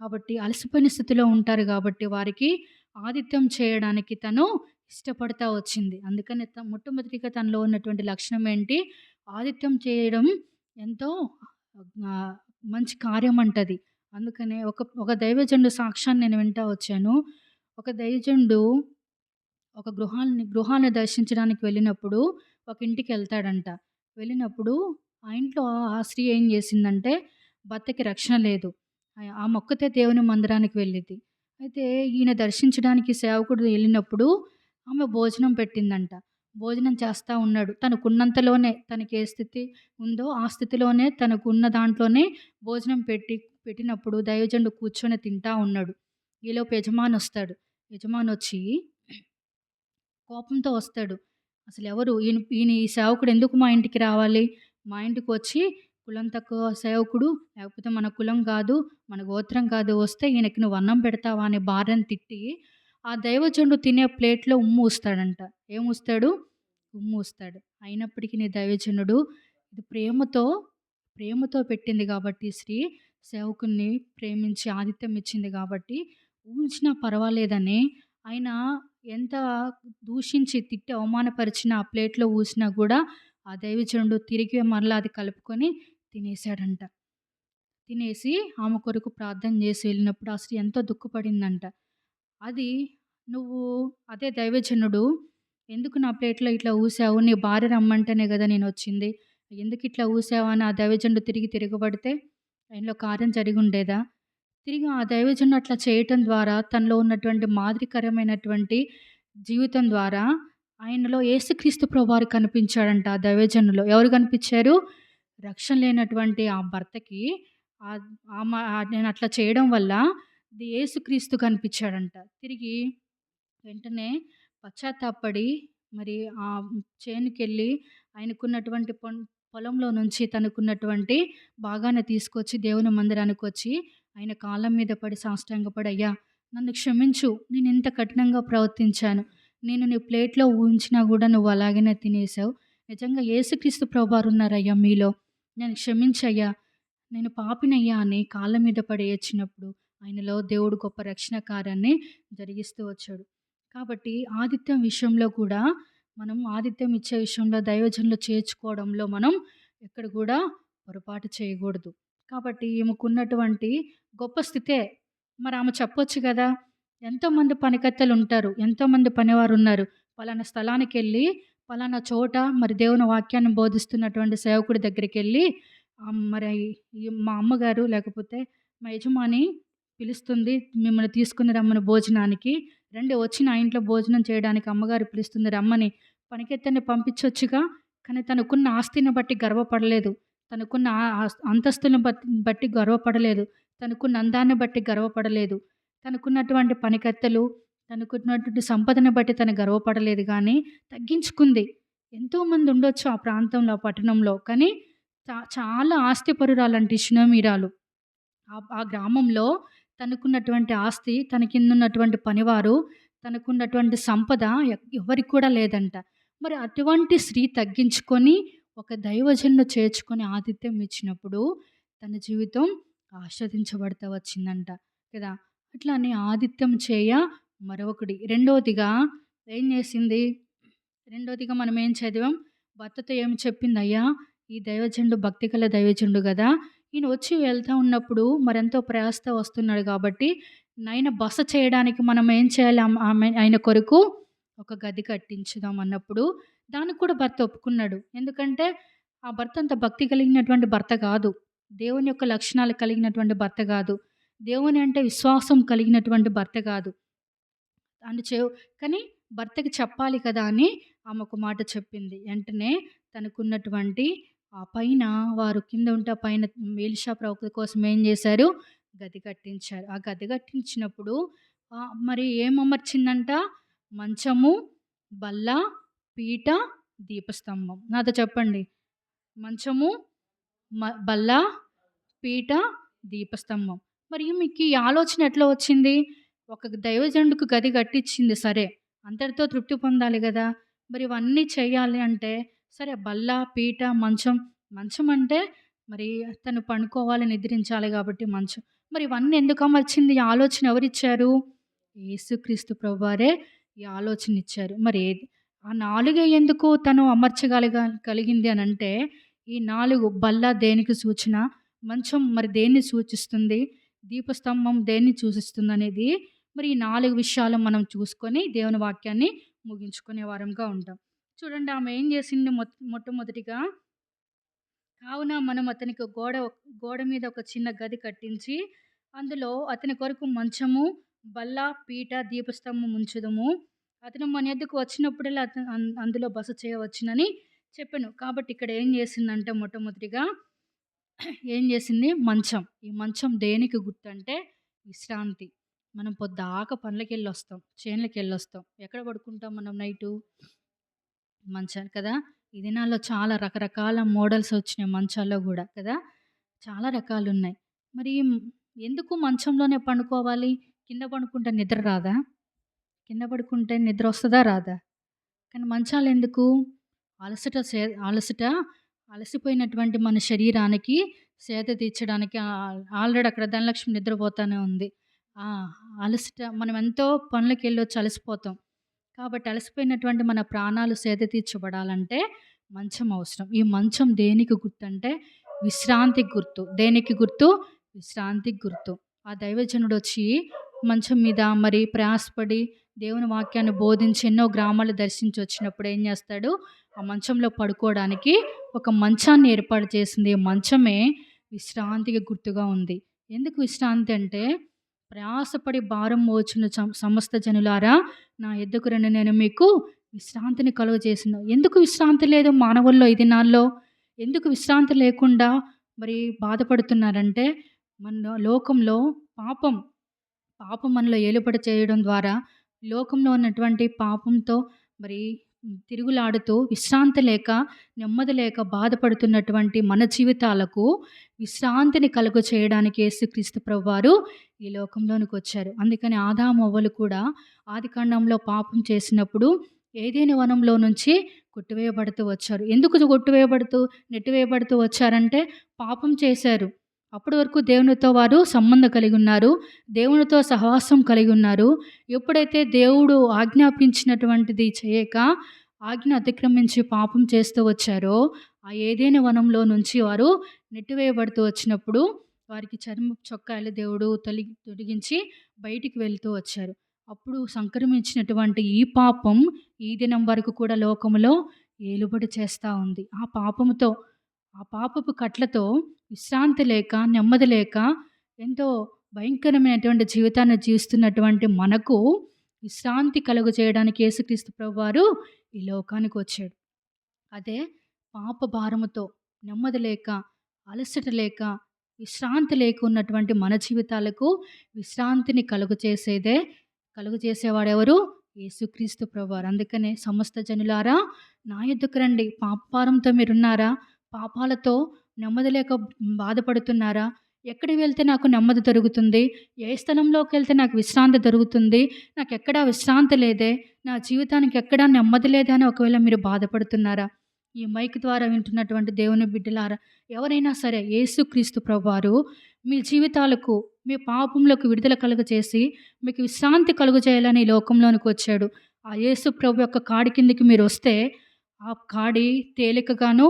కాబట్టి అలసిపోయిన స్థితిలో ఉంటారు గాబట్టి వారికి ఆతిథ్యం చేయడానికి తను ఇష్టపడతా వచ్చింది. అందుకని మొట్టమొదటిగా తనలో ఉన్నటువంటి లక్షణం ఏంటి? ఆతిథ్యం చేయడం ఎంతో ఆహ్, మంచి కార్యమంటది. అందుకనే ఒక దైవజనుడు సాక్ష్యాన్ని నేను వింటా వచ్చాను. ఒక దైవజనుడు ఒక గృహాన్ని దర్శించడానికి వెళ్ళినప్పుడు ఒక ఇంటికెళ్తాడంట. వెళ్ళినప్పుడు ఆ ఇంట్లో ఆ స్త్రీ ఏం చేసిందంటే భర్తకి రక్షణ లేదు. ఆమె ఒక్కతే దేవుని మందిరానికి వెళ్ళిద్ది. అయితే ఈయన దర్శించడానికి సేవకుడు ఎళ్ళినప్పుడు ఆమె భోజనం పెట్టిందంట. భోజనం చేస్తా ఉన్నాడు. తనకున్నంతలోనే తనకి ఏ స్థితి ఉందో ఆ స్థితిలోనే తనకున్న దాంట్లోనే భోజనం పెట్టినప్పుడు దైవజనుడు కూర్చొని తింటా ఉన్నాడు. ఈలోపు యజమానొస్తాడు. యజమానొచ్చి కోపంతో వస్తాడు. అసలెవరు ఈయన ఈ సేవకుడు ఎందుకు మా ఇంటికి రావాలి? మా ఇంటికొచ్చి కులం తక్కువ సేవకుడు, లేకపోతే మన కులం గాదు, మన గోత్రం కాదు వస్తే ఈయనకి నువ్వు అన్నం పెడతావా అని భార్యని తిట్టి, ఆ దైవజనుడు తినే ప్లేట్‌లో ఉమ్మూస్తాడంట. ఏమూస్తాడు? ఉమ్మూస్తాడు. అయినప్పటికి నీ దైవజనుడు ఇది ప్రేమతో పెట్టింది గాబట్టి స్త్రీ సేవకుడిని ప్రేమించి ఆతిథ్యం ఇచ్చింది గాబట్టి ఊంచినా పర్వాలేదని ఆయన ఎంత దూషించి, తిట్టి, అవమానపరిచిన ఆ ప్లేట్‌లో ఊసినా గూడా, ఆ దైవజనుడు తిరిగి మరలా అది కలుపుకొని తినేసాడంట. తినేసి ఆమె కొరకు ప్రార్థన జేసి వెళ్ళినప్పుడు ఆ స్త్రీ ఎంతో దుఃఖపడిందంట. అది నువ్వు అదే దైవజనుడు ఎందుకు నా ప్లేట్‌లో ఇట్లా ఊసావు? నీ భార్య రమ్మంటేనే గదా నేనొచ్చింది. ఎందుకిట్లా ఊసావు అని ఆ దైవజనుడు తిరగబడితే ఆయనలో కార్యం జరిగుండేదా? తిరిగి ఆ దైవజనుడు అట్లా చేయటం ద్వారా తనలో ఉన్నటువంటి మాదిరికరమైనటువంటి జీవితం ద్వారా ఆయనలో యేసుక్రీస్తు ప్రభువారు కనిపించాడంట ఆ దైవజనులో. ఎవరు కనిపించారు? రక్షణ లేనటువంటి ఆ భర్తకి నేను అట్లా చేయడం వల్ల యేసుక్రీస్తు కనిపించాడంట. తిరిగి వెంటనే పశ్చాత్తాపపడి మరి ఆ చేనుకెళ్ళి ఆయనకున్నటువంటి పొలంలో నుంచి తనకున్నటువంటి భాగాన్ని తీసుకొచ్చి దేవుని మందిరానికొచ్చి ఆయన కాళ్ళ మీద పడి సాష్టాంగపడి, "అయ్యా! నన్ను క్షమించు. నేనింత కఠినంగా ప్రవర్తించాను. నేను నీ ప్లేట్‌లో ఊంచినా గూడా నువ్వు అలాగనే తినేసావు. నిజంగా యేసుక్రీస్తు ప్రభువారున్నారయ్యా మీలో. నన్ను క్షమించయ్యా. నేను పాపినయ్యా" అని కాళ్ళ మీద పడి ఏడ్చినప్పుడు ఆయనలో దేవుడు గొప్ప రక్షణ కార్యాన్ని జరిగిస్తూ వచ్చాడు. కాబట్టి ఆతిథ్యం విషయంలో కూడా మనం ఆతిథ్యం ఇచ్చే విషయంలో దైవజనులు చేర్చుకోవడంలో మనం ఎక్కడ కూడా పొరపాటు చేయకూడదు. కాబట్టి ఈమెకున్నటువంటి గొప్ప స్థితే. మరి ఆమె చెప్పొచ్చు గదా! ఎంతోమంది పనికత్తెలుంటారు. ఎంతోమంది పనివారున్నారు. పలానా స్థలానికెళ్ళి, పలానా చోట మరి దేవుని వాక్యాన్ని బోధిస్తున్నటువంటి సేవకుడి దగ్గరికెళ్ళి మరి మా అమ్మగారు లేకపోతే మా యజమాని పిలుస్తుంది, మిమ్మల్ని తీసుకొని రమ్మని భోజనానికి. రండి వచ్చి నా ఇంట్లో భోజనం చేయడానికి అమ్మగారు పిలుస్తుంది రమ్మని పనికెత్తెని పంపించొచ్చుగా. కానీ తనకున్న ఆస్తిని బట్టి గర్వపడలేదు. తనకున్న అంతస్తుని బట్టి గర్వపడలేదు. తనకున్న అందాన్ని బట్టి గర్వపడలేదు. తనకున్నటువంటి పనికత్తెలు, తనకున్నటువంటి సంపదను బట్టి తను గర్వపడలేదు గానీ తగ్గించుకుంది. ఎంతోమంది ఉండొచ్చు ఆ ప్రాంతంలో, ఆ పట్టణంలో. కానీ చాలా ఆస్తిపరురాలంట ఈ షునేమీరాలు. ఆ గ్రామంలో తనకున్నటువంటి ఆస్తి, తన కిందున్నటువంటి పనివారు, తనకున్నటువంటి సంపద ఎవ్వరికి కూడా లేదంట. మరి అటువంటి స్త్రీ తగ్గించుకొని ఒక దైవజనుడు చేర్చుకొని ఆతిథ్యం ఇచ్చినప్పుడు తన జీవితం ఆస్వాదించబడతా వచ్చిందంట కదా! అట్లానే ఆతిథ్యం చేయ మరొకడి. రెండోదిగా ఏం చేసింది? రెండోదిగా మనం ఏం చదివాం? భర్తతో ఏమి చెప్పింది? అయ్యా, ఈ దైవజనుడు భక్తిగల దైవజనుడు గదా! ఈయన వచ్చి వెళ్తా ఉన్నప్పుడు మరెంతో ప్రయాసతో వస్తున్నాడు కాబట్టి, నాయన బస చేయడానికి మనం ఏం చేయాలి? ఆయన కొరకు ఒక గది కట్టించుదాం అన్నప్పుడు, దానికి కూడా భర్త ఒప్పుకున్నాడు. ఎందుకంటే, ఆ భర్త అంత భక్తి కలిగినటువంటి భర్త కాదు. దేవుని యొక్క లక్షణాలు కలిగినటువంటి భర్త కాదు. దేవుని అంటే విశ్వాసం కలిగినటువంటి భర్త కాదు. చెవు కానీ భర్తకి చెప్పాలి కదా అని ఆమె ఒక మాట చెప్పింది. వెంటనే తనకున్నటువంటి పైన వారు కింద ఉంటే ఆ పైన ఎలీషా ప్రవక్త కోసం ఏం చేశారు? గది కట్టించారు. ఆ గది కట్టించినప్పుడు మరి ఏం అమర్చిందంట? మంచము, బల్ల, పీట, దీపస్తంభం. నాతో చెప్పండి. మంచము, బల్ల, పీట, దీపస్తంభం. మరి మీకు ఈ ఆలోచన ఎట్లా వచ్చింది? ఒక దైవజనుడికి గది కట్టించింది సరే. అంతటితో తృప్తి పొందాలి గదా! మరి ఇవన్నీ చేయాలి అంటే సరే బల్ల, పీట, మంచం. మంచం అంటే మరి తను పడుకోవాలి, నిద్రించాలి గాబట్టి మంచం. మరి ఇవన్నీ ఎందుకు అమర్చింది? ఈ ఆలోచన ఎవరిచ్చారు? యేసుక్రీస్తు ప్రభువారే ఈ ఆలోచన ఇచ్చారు. మరి ఆ 4 ఎందుకు తను కలిగింది అనంటే, ఈ 4 బల్ల దేనికి సూచన? మంచం మరి దేన్ని సూచిస్తుంది? దీపస్తంభం దేన్ని సూచిస్తుందనేది మరి ఈ 4 విషయాలు మనం చూసుకొని దేవుని వాక్యాన్ని ముగించుకునే వారంగా ఉంటాం. చూడండి ఆమె ఏం చేసింది మొట్టమొదటిగా, కావున మనం అతనికి గోడ మీద ఒక చిన్న గది కట్టించి, అందులో అతని కొరకు మంచము, బల్ల, పీట, దీపస్తంభం ఉంచుదము. అతను మన యొద్దకు వచ్చినప్పుడల్లా అందులో బస చేయవచ్చునని చెప్పాను. కాబట్టి ఇక్కడ ఏం చేసిందంటే మొట్టమొదటిగా ఏం చేసింది? మంచం. ఈ మంచం దేనికి గుర్తంటే విశ్రాంతి. మనం పొద్దాక పనులకెళ్ళొస్తాం, చేనులకెళ్ళొస్తాం. ఎక్కడ పడుకుంటాం మనం నైటు? మంచాలు కదా! ఈ దినాల్లో చాలా రకరకాల మోడల్స్ వచ్చినాయి మంచాల్లో గూడా కదా! చాలా రకాలున్నాయి. మరి ఎందుకు మంచంలోనే పండుకోవాలి? కింద పడుకుంటే నిద్ర రాదా? కింద పడుకుంటే నిద్ర వస్తదా? రాదా? కానీ మంచాలెందుకు? అలసట అలసిపోయినటువంటి మన శరీరానికి సేద తీర్చడానికి ఆల్రెడీ అక్కడ ధనలక్ష్మి నిద్రపోతానే ఉంది. అలసట మనం ఎంతో పనులకెళ్ళొచ్చి అలసిపోతాం. కాబట్టి అలసిపోయినటువంటి మన ప్రాణాలు సేద తీర్చబడాలంటే మంచం అవసరం. ఈ మంచం దేనికి గుర్తంటే విశ్రాంతికి గుర్తు. దేనికి గుర్తు? విశ్రాంతికి గుర్తు. ఆ దైవజనుడొచ్చి మంచం మీద మరి ప్రయాసపడి దేవుని వాక్యాన్ని బోధించి ఎన్నో గ్రామాలు దర్శించి వచ్చినప్పుడు ఏం చేస్తాడు? ఆ మంచంలో పడుకోవడానికి ఒక మంచాన్ని ఏర్పాటు చేసింది. ఈ మంచమే విశ్రాంతికి గుర్తుగా ఉంది. ఎందుకు విశ్రాంతి అంటే, ప్రయాసపడి భారం మోచున్న సమస్త జనులారా నా యొద్దకు రండి, నేను మీకు విశ్రాంతిని కలుగజేసిన. ఎందుకు విశ్రాంతి లేదు మానవుల్లో ఈ దినాల్లో? ఎందుకు విశ్రాంతి లేకుండా మరి బాధపడుతున్నారంటే, మన లోకంలో పాపం మనలో ఏలుబడి చేయడం ద్వారా లోకంలో ఉన్నటువంటి పాపంతో మరి తిరుగులాడుతూ విశ్రాంతి లేక, నెమ్మది లేక బాధపడుతున్నటువంటి మన జీవితాలకు విశ్రాంతిని కలుగ చేయడానికి యేసుక్రీస్తు ప్రభువారు ఈ లోకంలోనికి వచ్చారు. అందుకని ఆదాము అవ్వలు కూడా ఆదికాండంలో పాపం చేసినప్పుడు ఏదెను వనంలో నుంచి కొట్టివేయబడుతూ వచ్చారు. ఎందుకు నెట్టివేయబడుతూ వచ్చారంటే పాపం చేశారు. అప్పటి వరకు దేవునితో వారు సంబంధం కలిగి ఉన్నారు. దేవునితో సహవాసం కలిగి ఉన్నారు. ఎప్పుడైతే దేవుడు ఆజ్ఞాపించినటువంటిది చేయక ఆజ్ఞ అతిక్రమించి పాపం చేస్తూ వచ్చారో, ఆ ఏదెను వనంలో నుంచి వారు నెట్టివేయబడుతూ వచ్చినప్పుడు వారికి చర్మపు చొక్కాలు దేవుడు తొలగించి బయటికి వెళ్తూ వచ్చారు. అప్పుడు సంక్రమించినటువంటి ఈ పాపం ఈ దినం వరకు కూడా లోకములో ఏలుబడి చేస్తూ ఉంది. ఆ పాపముతో ఆ పాపపు కట్లతో విశ్రాంతి లేక, నెమ్మది లేక ఎంతో భయంకరమైనటువంటి జీవితాన్ని జీవిస్తున్నటువంటి మనకు విశ్రాంతి కలుగజేయడానికి యేసుక్రీస్తు ప్రభువారు ఈ లోకానికొచ్చాడు. అదే పాప భారముతో నెమ్మది లేక, అలసట లేక, విశ్రాంతి లేక ఉన్నటువంటి మన జీవితాలకు విశ్రాంతిని కలుగజేసేవాడెవరు? యేసుక్రీస్తు ప్రభువారు. అందుకనే సమస్త జనులారా నా యొద్దకు రండి. పాపభారంతో మీరున్నారా? పాపాలతో నెమ్మది లేక బాధపడుతున్నారా? ఎక్కడికి వెళ్తే నాకు నెమ్మది దొరుకుతుంది? ఏ స్థలంలోకి వెళ్తే నాకు విశ్రాంతి దొరుకుతుంది? నాకెక్కడా విశ్రాంతి లేదే, నా జీవితానికి ఎక్కడా నెమ్మది లేదే అని ఒకవేళ మీరు బాధపడుతున్నారా? ఈ మైక్ ద్వారా వింటున్నటువంటి దేవుని బిడ్డలారా, ఎవరైనా సరే యేసుక్రీస్తు ప్రభువారు మీ జీవితాలకు, మీ పాపములకు విడుదల కలుగజేసి మీకు విశ్రాంతి కలుగజేయాలని ఈ లోకంలోనికి వచ్చాడు. ఆ యేసు ప్రభు యొక్క కాడి కిందకి మీరు వస్తే ఆ కాడి తేలికగాను,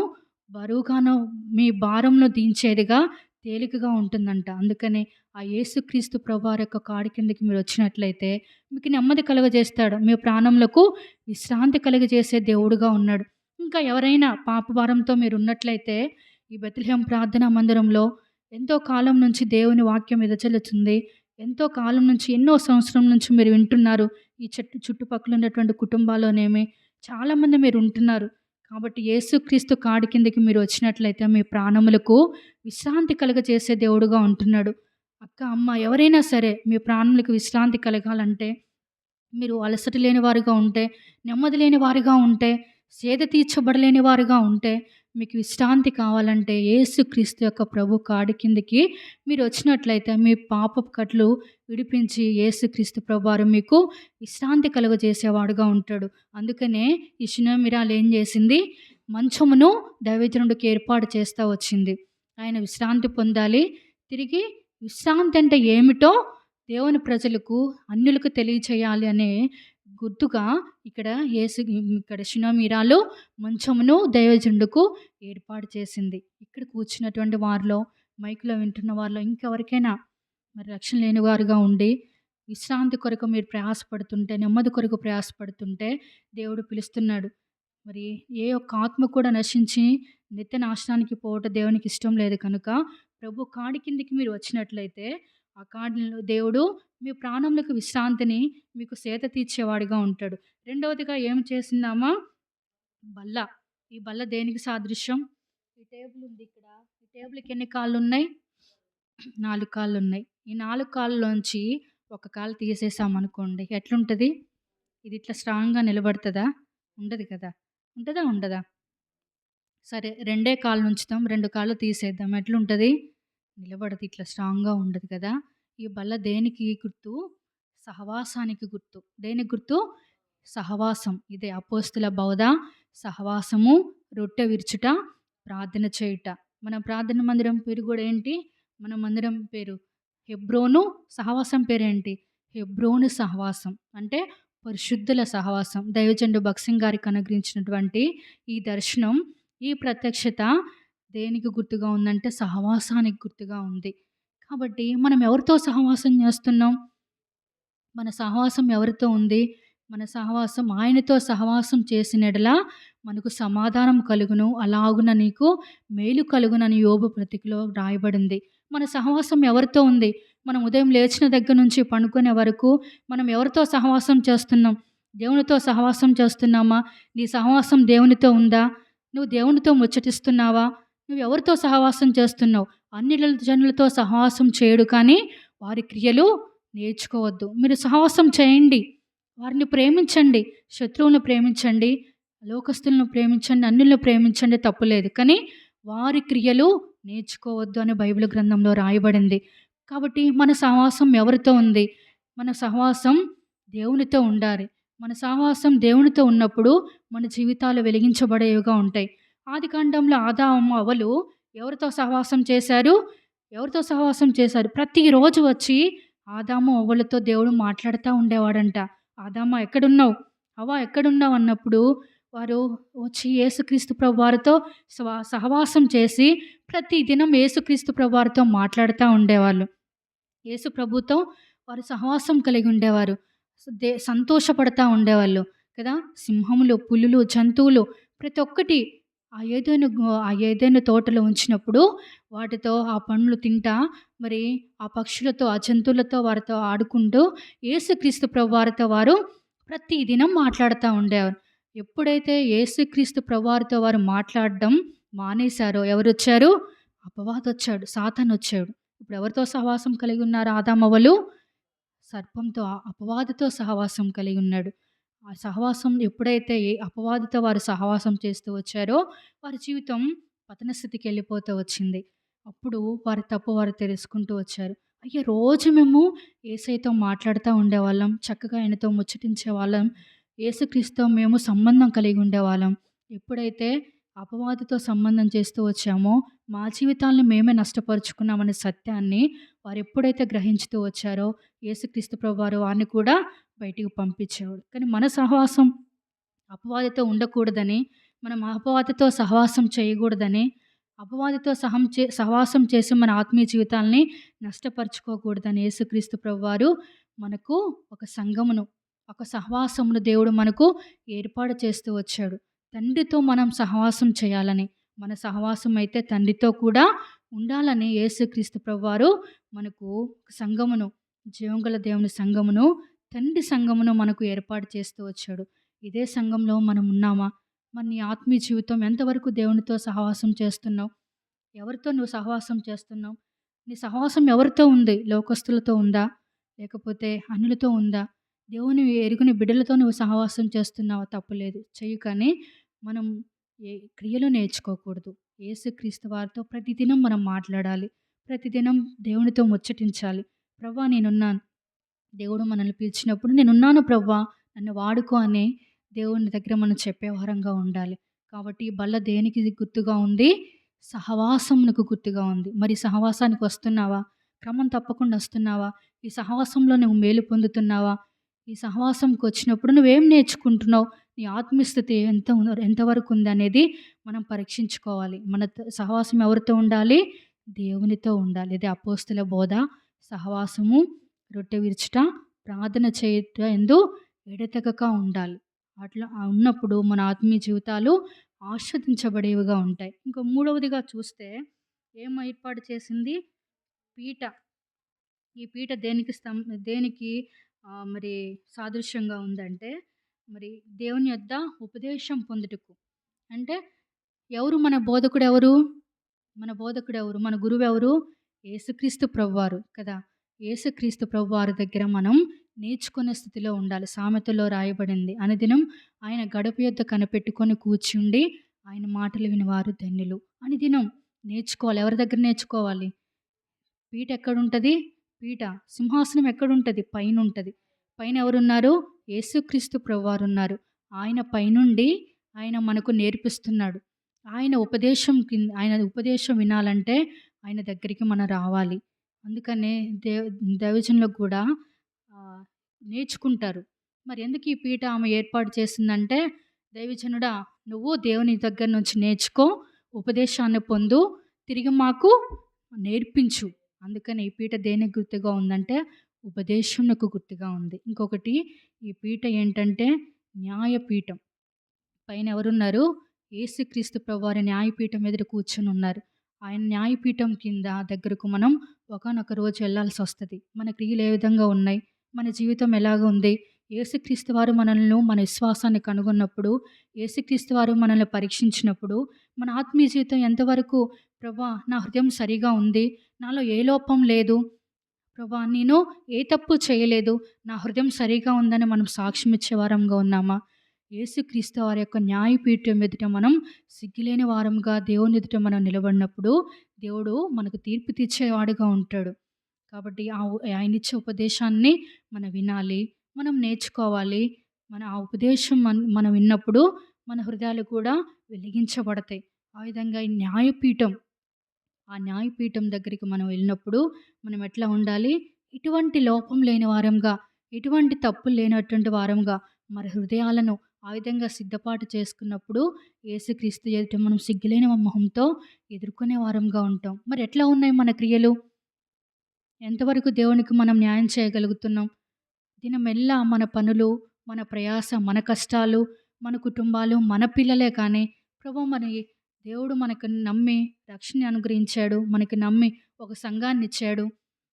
బరువుగాను మీ భారంను దించేదిగా తేలికగా ఉంటుందంట. అందుకనే ఆ యేసుక్రీస్తు ప్రభువారి యొక్క కాడి కిందకి మీరు వచ్చినట్లయితే మీకు నెమ్మది కలుగజేస్తాడు. మీ ప్రాణములకు విశ్రాంతి కలుగజేసే దేవుడుగా ఉన్నాడు. ఇంకా ఎవరైనా పాపభారంతో మీరు ఉన్నట్లయితే ఈ బెత్లెహేం ప్రార్థనా మందిరంలో ఎంతో కాలం నుంచి దేవుని వాక్యం ఎదజల్లుతుంది. ఎంతో కాలం నుంచి, ఎన్నో సంవత్సరం నుంచి మీరు వింటున్నారు. ఈ చుట్టుపక్కల ఉన్నటువంటి కుటుంబాల్లోనేమి చాలామంది మీరు ఉంటున్నారు. కాబట్టి యేసుక్రీస్తు కాడి కిందకి మీరు వచ్చినట్లయితే మీ ప్రాణములకు విశ్రాంతి కలుగజేసే దేవుడుగా ఉంటున్నాడు. అక్క, అమ్మ, ఎవరైనా సరే మీ ప్రాణములకు విశ్రాంతి కలగాలంటే, మీరు అలసట లేని వారుగా ఉంటే, నెమ్మది లేని వారుగా ఉంటే, సేద తీర్చబడలేని వారుగా ఉంటే, మీకు విశ్రాంతి కావాలంటే యేసుక్రీస్తు యొక్క ప్రభు కాడి కిందకి మీరు వచ్చినట్లయితే మీ పాపపు కట్లు విడిపించి యేసుక్రీస్తు ప్రభువారు మీకు విశ్రాంతి కలుగజేసేవాడుగా ఉంటాడు. అందుకనే ఈ షునేమిరాలు ఏం చేసింది? మంచమును దైవజనుడికి ఏర్పాటు చేస్తూ వచ్చింది. ఆయన విశ్రాంతి పొందాలి. తిరిగి విశ్రాంతి అంటే ఏమిటో దేవుని ప్రజలకు, అన్యులకు తెలియచేయాలి అనే గుర్తుగా ఇక్కడ షునేమిరాలు మంచమును దైవజనుడుకు ఏర్పాటు చేసింది. ఇక్కడ కూర్చున్నటువంటి వారిలో, మైక్లో వింటున్న వారిలో ఇంకెవరికైనా మరి రక్షణ లేని వారుగా ఉండి విశ్రాంతి కొరకు మీరు ప్రయాసపడుతుంటే, నెమ్మది కొరకు ప్రయాసపడుతుంటే దేవుడు పిలుస్తున్నాడు. మరి ఏ ఒక్క ఆత్మ కూడా నశించి నిత్య నాశనానికి పోవటం దేవునికి ఇష్టం లేదు కనుక ప్రభు కాడి కిందికి మీరు వచ్చినట్లయితే ఆ కాడిలో దేవుడు మీ ప్రాణములకు విశ్రాంతిని మీకు సేద తీర్చేవాడిగా ఉంటాడు. రెండవదిగా ఏం చేసిందామా? బల్ల. ఈ బల్ల దేనికి సాదృశ్యం? ఈ టేబుల్ ఉంది ఇక్కడ. ఈ టేబుల్కి ఎన్ని కాళ్ళు ఉన్నాయి? 4 కాళ్ళు ఉన్నాయి. ఈ 4 కాళ్ళలోంచి ఒక కాలు తీసేసామనుకోండి, ఎట్లుంటుంది? ఇది ఇట్లా స్ట్రాంగ్గా నిలబడుతుందా? ఉండదు కదా. ఉంటుందా? ఉండదా? సరే, 2 కాళ్ళు ఉంచుతాం, 2 కాళ్ళు తీసేద్దాం, ఎట్లుంటుంది? నిలబడదు, ఇట్లా స్ట్రాంగ్గా ఉండదు కదా. ఈ బల్ల దేనికి గుర్తు? సహవాసానికి గుర్తు. దేనికి గుర్తు? సహవాసం. ఇదే అపోస్తుల బోధ, సహవాసము, రొట్టె విరుచుట, ప్రార్థన చేయుట. మన ప్రార్థన మందిరం పేరు కూడా ఏంటి? మన మందిరం పేరు హెబ్రోను. సహవాసం పేరేంటి? హెబ్రోను సహవాసం. అంటే పరిశుద్ధుల సహవాసం. దైవజనుడు భక్సింగ్ గారికి అనుగ్రహించినటువంటి ఈ దర్శనం, ఈ ప్రత్యక్షత దేనికి గుర్తుగా ఉందంటే సహవాసానికి గుర్తుగా ఉంది. కాబట్టి మనం ఎవరితో సహవాసం చేస్తున్నాం? మన సహవాసం ఎవరితో ఉంది? మన సహవాసం ఆయనతో సహవాసం చేసిన యెడల మనకు సమాధానం కలుగును, అలాగున నీకు మేలు కలుగునని యోబు పత్రికలో రాయబడింది. మన సహవాసం ఎవరితో ఉంది? మనం ఉదయం లేచిన దగ్గర నుంచి పడుకునే వరకు మనం ఎవరితో సహవాసం చేస్తున్నాం? దేవునితో సహవాసం చేస్తున్నామా? నీ సహవాసం దేవునితో ఉందా? నువ్వు దేవునితో ముచ్చటిస్తున్నావా? నువ్వు ఎవరితో సహవాసం చేస్తున్నావు? అన్ని జనులతో సహవాసం చేయడు కానీ వారి క్రియలు నేర్చుకోవద్దు. మీరు సహవాసం చేయండి, వారిని ప్రేమించండి, శత్రువులను ప్రేమించండి, లోకస్తులను ప్రేమించండి, అన్యులను ప్రేమించండి, తప్పులేదు. కానీ వారి క్రియలు నేర్చుకోవద్దు అని బైబిల్ గ్రంథంలో రాయబడింది. కాబట్టి మన సహవాసం ఎవరితో ఉంది? మన సహవాసం దేవునితో ఉండాలి. మన సహవాసం దేవునితో ఉన్నప్పుడు మన జీవితాలు వెలిగించబడేవిగా ఉంటాయి. ఆదికాండంలో ఆదాము అవ్వలు ఎవరితో సహవాసం చేశారు? ఎవరితో సహవాసం చేశారు? ప్రతిరోజు వచ్చి ఆదాము అవ్వలతో దేవుడు మాట్లాడుతూ ఉండేవాడంట. ఆదామా ఎక్కడున్నావు, అవ్వ ఎక్కడున్నావు అన్నప్పుడు వారు వచ్చి యేసుక్రీస్తు ప్రభు వారితో సహవాసం చేసి ప్రతి దినం యేసుక్రీస్తు ప్రభు వారితో మాట్లాడుతూ ఉండేవాళ్ళు. యేసు ప్రభుతో వారు సహవాసం కలిగి ఉండేవారు. సంతోషపడతా ఉండేవాళ్ళు కదా. సింహములు, పులులు, జంతువులు ప్రతి ఒక్కటి ఆ ఏదెను తోటలో ఉంచినప్పుడు వాటితో ఆ పండ్లు తింటా మరి ఆ పక్షులతో, ఆ జంతువులతో వారితో ఆడుకుంటూ యేసుక్రీస్తు ప్రభువారితో వారు ప్రతి దినం మాట్లాడుతా ఉండేవారు. ఎప్పుడైతే యేసుక్రీస్తు ప్రభువారితో వారు మాట్లాడడం మానేశారో ఎవరొచ్చారు? అపవాదొచ్చాడు. సాతానొచ్చాడు. ఇప్పుడు ఎవరితో సహవాసం కలిగి ఉన్నారు ఆదామవ్వలు? సర్పంతో, అపవాదితో సహవాసం కలిగి ఉన్నాడు. ఆ సహవాసం ఎప్పుడైతే ఏ అపవాదితో వారు సహవాసం చేస్తూ వచ్చారో, వారి జీవితం పతన స్థితికెళ్ళిపోతూ వచ్చింది. అప్పుడు వారి తప్పు వారు తెలుసుకుంటూ వచ్చారు. అయ్యో! రోజు మేము యేసయ్యతో మాట్లాడుతా ఉండేవాళ్ళం. చక్కగా ఆయనతో ముచ్చటించేవాళ్ళం. యేసుక్రీస్తుతో మేము సంబంధం కలిగి ఉండేవాళ్ళం. ఎప్పుడైతే అపవాదితో సంబంధం చేస్తూ వచ్చామో, మా జీవితాలను మేమే నష్టపరుచుకున్నామనే సత్యాన్ని వారెప్పుడైతే గ్రహించుతూ వచ్చారో, యేసుక్రీస్తు ప్రభువారు వారిని కూడా బయటికి పంపించేవాడు. కానీ మన సహవాసం అపవాదితో ఉండకూడదని, మనం అపవాదితో సహవాసం చేయకూడదని, అపవాదితో సహవాసం చేసి మన ఆత్మీయ జీవితాల్ని నష్టపరుచుకోకూడదని యేసుక్రీస్తు ప్రభువారు మనకు ఒక సంఘమును, ఒక సహవాసమును దేవుడు మనకు ఏర్పాటు చేస్తూ వచ్చాడు. తండ్రితో మనం సహవాసం చేయాలని, మన సహవాసం అయితే తండ్రితో కూడా ఉండాలని యేసుక్రీస్తు ప్రభువారు మనకు సంఘమును, జీవంగల దేవుని సంఘమును, తండ్రి సంఘమును మనకు ఏర్పాటు చేస్తూ వచ్చాడు. ఇదే సంఘంలో మనం ఉన్నామా? మరి నీ ఆత్మీయ జీవితం ఎంతవరకు దేవునితో సహవాసం చేస్తున్నావు? ఎవరితో నువ్వు సహవాసం చేస్తున్నావు? నీ సహవాసం ఎవరితో ఉంది? లోకస్తులతో ఉందా? లేకపోతే అన్యులతో ఉందా? దేవుని ఎరుగని బిడ్డలతో నువ్వు సహవాసం చేస్తున్నావా? తప్పులేదు. చెయ్యి, కానీ మనం ఏ క్రియలు నేర్చుకోకూడదు. యేసుక్రీస్తు వారితో ప్రతిదినం మనం మాట్లాడాలి. ప్రతిదినం దేవునితో ముచ్చటించాలి. ప్రభా నేనున్నాను. దేవుడు మనల్ని పిలిచినప్పుడు నేనున్నాను ప్రవ్వా, నన్ను వాడుకో అని దేవుని దగ్గర మనం చెప్పేవారంగా ఉండాలి. కాబట్టి ఈ బల్ల దేనికి గుర్తుగా ఉంది? సహవాసమునకు గుర్తుగా ఉంది. మరి సహవాసానికి వస్తున్నావా? క్రమం తప్పకుండా వస్తున్నావా? ఈ సహవాసంలో నువ్వు మేలు పొందుతున్నావా? ఈ సహవాసంకి వచ్చినప్పుడు నువ్వేం నేర్చుకుంటున్నావు? నీ ఆత్మీయస్థితి ఎంతవరకు ఉందనేది మనం పరీక్షించుకోవాలి. మన సహవాసం ఎవరితో ఉండాలి? దేవునితో ఉండాలి. ఇది అపోస్తల బోధ. సహవాసము, రొట్టె విరుచుట, ప్రార్థన చేయుట యందు ఎడతెగక ఉండాలి. అట్లా ఉన్నప్పుడు మన ఆత్మీయ జీవితాలు ఆస్వాదించబడేవిగా ఉంటాయి. ఇంకా మూడవదిగా చూస్తే ఏం ఏర్పాటు చేసింది? పీట. ఈ పీట దేనికి మరి సాదృశ్యంగా ఉందంటే, మరి దేవుని యొద్ద ఉపదేశం పొందుటకు. అంటే ఎవరు మన బోధకుడెవరు? మన బోధకుడెవరు? మన గురువెవరు? యేసుక్రీస్తు ప్రభువారు కదా! యేసుక్రీస్తు ప్రభువారి దగ్గర మనం నేర్చుకునే స్థితిలో ఉండాలి. సామెతలో రాయబడింది. అనుదినం ఆయన గడప యొద్ద కనిపెట్టుకొని కూర్చుండి, ఆయన మాటలు వినివారు ధన్యులు. అనుదినం నేర్చుకోవాలి. ఎవరి దగ్గర నేర్చుకోవాలి? పీట ఎక్కడుంటది? పీట, సింహాసనం ఎక్కడుంటది? పైనుంటది. పైన ఎవరున్నారు? యేసుక్రీస్తు ప్రభువారున్నారు. ఆయన పైనుండి ఆయన మనకు నేర్పిస్తున్నాడు. ఆయన ఉపదేశం వినాలంటే ఆయన దగ్గరికి మనం రావాలి. అందుకనే దైవజనులకు కూడా నేర్చుకుంటారు. మరి ఎందుకు ఈ పీట ఆమె ఏర్పాటు చేసిందంటే, దైవజనుడా నువ్వు దేవుని దగ్గర నుంచి నేర్చుకో, ఉపదేశాన్ని పొందు, తిరిగి మాకు నేర్పించు. అందుకని ఈ పీట దేనికి గుర్తుగా ఉందంటే, ఉపదేశమునకు గుర్తుగా ఉంది. ఇంకొకటి, ఈ పీట ఏంటంటే న్యాయపీఠం. పైన ఎవరున్నారు? యేసుక్రీస్తు ప్రభువారు న్యాయపీఠం ఎదుట కూర్చొనున్నారు. ఆయన న్యాయపీఠం కింద దగ్గరకు మనం ఒకానొక రోజు వెళ్ళాల్సొస్తది. మన క్రియలు ఏ విధంగా ఉన్నాయి? మన జీవితం ఎలాగ ఉంది? యేసుక్రీస్తు వారు మన విశ్వాసాన్ని కనుగొన్నప్పుడు, యేసుక్రీస్తు వారు మనల్ని పరీక్షించినప్పుడు, మన ఆత్మీయ జీవితం ఎంతవరకు ప్రభా నా హృదయం సరిగా ఉంది, నాలో ఏ లోపం లేదు, ప్రభా నేను ఏ తప్పు చేయలేదు, నా హృదయం సరిగా ఉందని మనం సాక్ష్యం ఇచ్చే వారంగా ఉన్నామా? యేసుక్రీస్తు వారి యొక్క న్యాయపీఠం ఎదుట మనం సిగ్గులేని వారంగా దేవుని ఎదుట మనం నిలబడినప్పుడు దేవుడు మనకు తీర్పు తీర్చేవాడుగా ఉంటాడు. కాబట్టి ఆయన ఇచ్చే ఉపదేశాన్ని మనం వినాలి, మనం నేర్చుకోవాలి. ఆ ఉపదేశం మనం విన్నప్పుడు మన హృదయాలు కూడా వెలిగించబడతాయి. ఆ విధంగా ఆ న్యాయపీఠం దగ్గరికి మనం వెళ్ళినప్పుడు మనం ఎట్లా ఉండాలి? ఎటువంటి లోపం లేని వారంగా, ఎటువంటి తప్పులు లేనటువంటి వారంగా మన హృదయాలను ఆ విధంగా సిద్ధపాటు చేసుకున్నప్పుడు యేసుక్రీస్తు ఎదుట మనం సిగ్గులేని మొహంతో ఎదుర్కొనే వారంగా ఉంటాం. మరి ఎట్లా ఉన్నాయి మన క్రియలు? ఎంతవరకు దేవునికి మనం న్యాయం చేయగలుగుతున్నాం? దినమెల్లా మన పనులు, మన ప్రయాస, మన కష్టాలు, మన కుటుంబాలు, మన పిల్లలే కానీ ప్రభు దేవుడు మనకు నమ్మి రక్షణ అనుగ్రహించాడు. మనకి నమ్మి ఒక సంఘాన్నిచ్చాడు.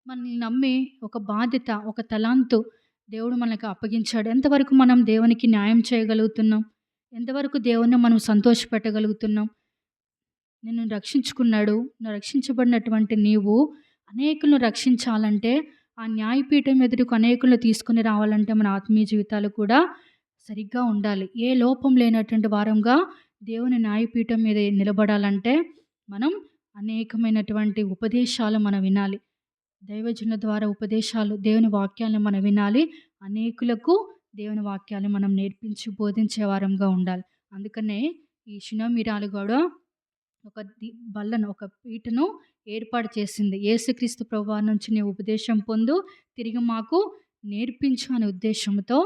మనల్ని నమ్మి ఒక బాధ్యత, ఒక తలాంతు దేవుడు మనకు అప్పగించాడు. ఎంతవరకు మనం దేవునికి న్యాయం చేయగలుగుతున్నాం? ఎంతవరకు దేవుడిని మనం సంతోషపెట్టగలుగుతున్నాం? నిన్ను రక్షించుకున్నాడు. రక్షించబడినటువంటి నీవు అనేకులను రక్షించాలంటే, ఆ న్యాయపీఠం ఎదుటకు అనేకులను తీసుకొని రావాలంటే మన ఆత్మీయ జీవితాలు కూడా సరిగ్గా ఉండాలి. ఏ లోపం లేనటువంటి వారంగా దేవుని న్యాయపీఠం మీద నిలబడాలంటే మనం అనేకమైనటువంటి ఉపదేశాలు మనం వినాలి. దైవజనుల ద్వారా ఉపదేశాలు, దేవుని వాక్యాలను మనం వినాలి. అనేకులకు దేవుని వాక్యాలు మనం నేర్పించి బోధించే వారంగా ఉండాలి. అందుకనే ఈ షునేమిరాలు కూడా ఒక బల్లను, ఒక పీటను ఏర్పాటు చేసింది. యేసుక్రీస్తు ప్రభువారి నుంచి నీ ఉపదేశం పొందు, తిరిగి మాకు నేర్పించు అనే ఉద్దేశంతో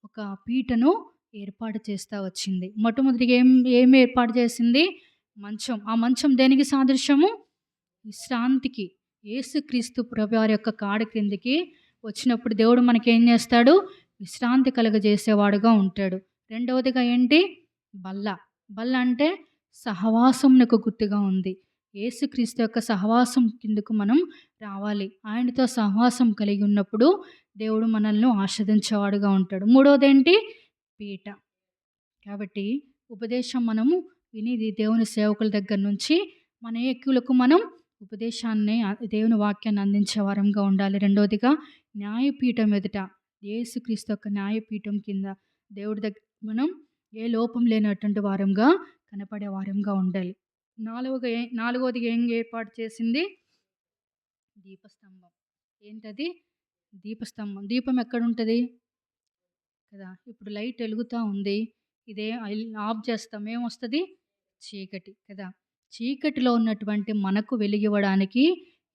ఒక పీటను ఏర్పాటు చేస్తా వచ్చింది. మొట్టమొదటిగా ఏం ఏర్పాటు చేసింది? మంచం. ఆ మంచం దేనికి సాదృశ్యము? విశ్రాంతికి. యేసుక్రీస్తు ప్రభువారి యొక్క కాడి క్రిందికి వచ్చినప్పుడు దేవుడు మనకేం చేస్తాడు? విశ్రాంతి కలుగజేసేవాడుగా ఉంటాడు. రెండవదిగా ఏంటి? బల్ల. బల్ల అంటే సహవాసమునకు గుర్తుగా ఉంది. యేసుక్రీస్తు యొక్క సహవాసం కిందకు మనం రావాలి. ఆయనతో సహవాసం కలిగి ఉన్నప్పుడు దేవుడు మనల్ని ఆస్వాదించేవాడుగా ఉంటాడు. మూడవదేంటి? పీట. కాబట్టి ఉపదేశం మనము విని దేవుని సేవకుల దగ్గర నుంచి మన అనేకులకు మనం ఉపదేశాన్ని, దేవుని వాక్యాన్ని అందించే వారంగా ఉండాలి. రెండవదిగా న్యాయపీఠం ఎదుట, యేసుక్రీస్తు యొక్క న్యాయపీఠం కింద దేవుడి దగ్గర మనం ఏ లోపం లేనటువంటి వారంగా కనపడే వారంగా ఉండాలి. నాలుగవదిగా ఏం ఏర్పాటు చేసింది? దీపస్తంభం. ఏంటది? దీపస్తంభం. దీపం ఎక్కడుంటుంది కదా? ఇప్పుడు లైట్ వెలుగుతూ ఉంది. ఇదే ఆఫ్ చేస్తాం, ఏమొస్తుంది? చీకటి కదా. చీకటిలో ఉన్నటువంటి మనకు వెలిగివ్వడానికి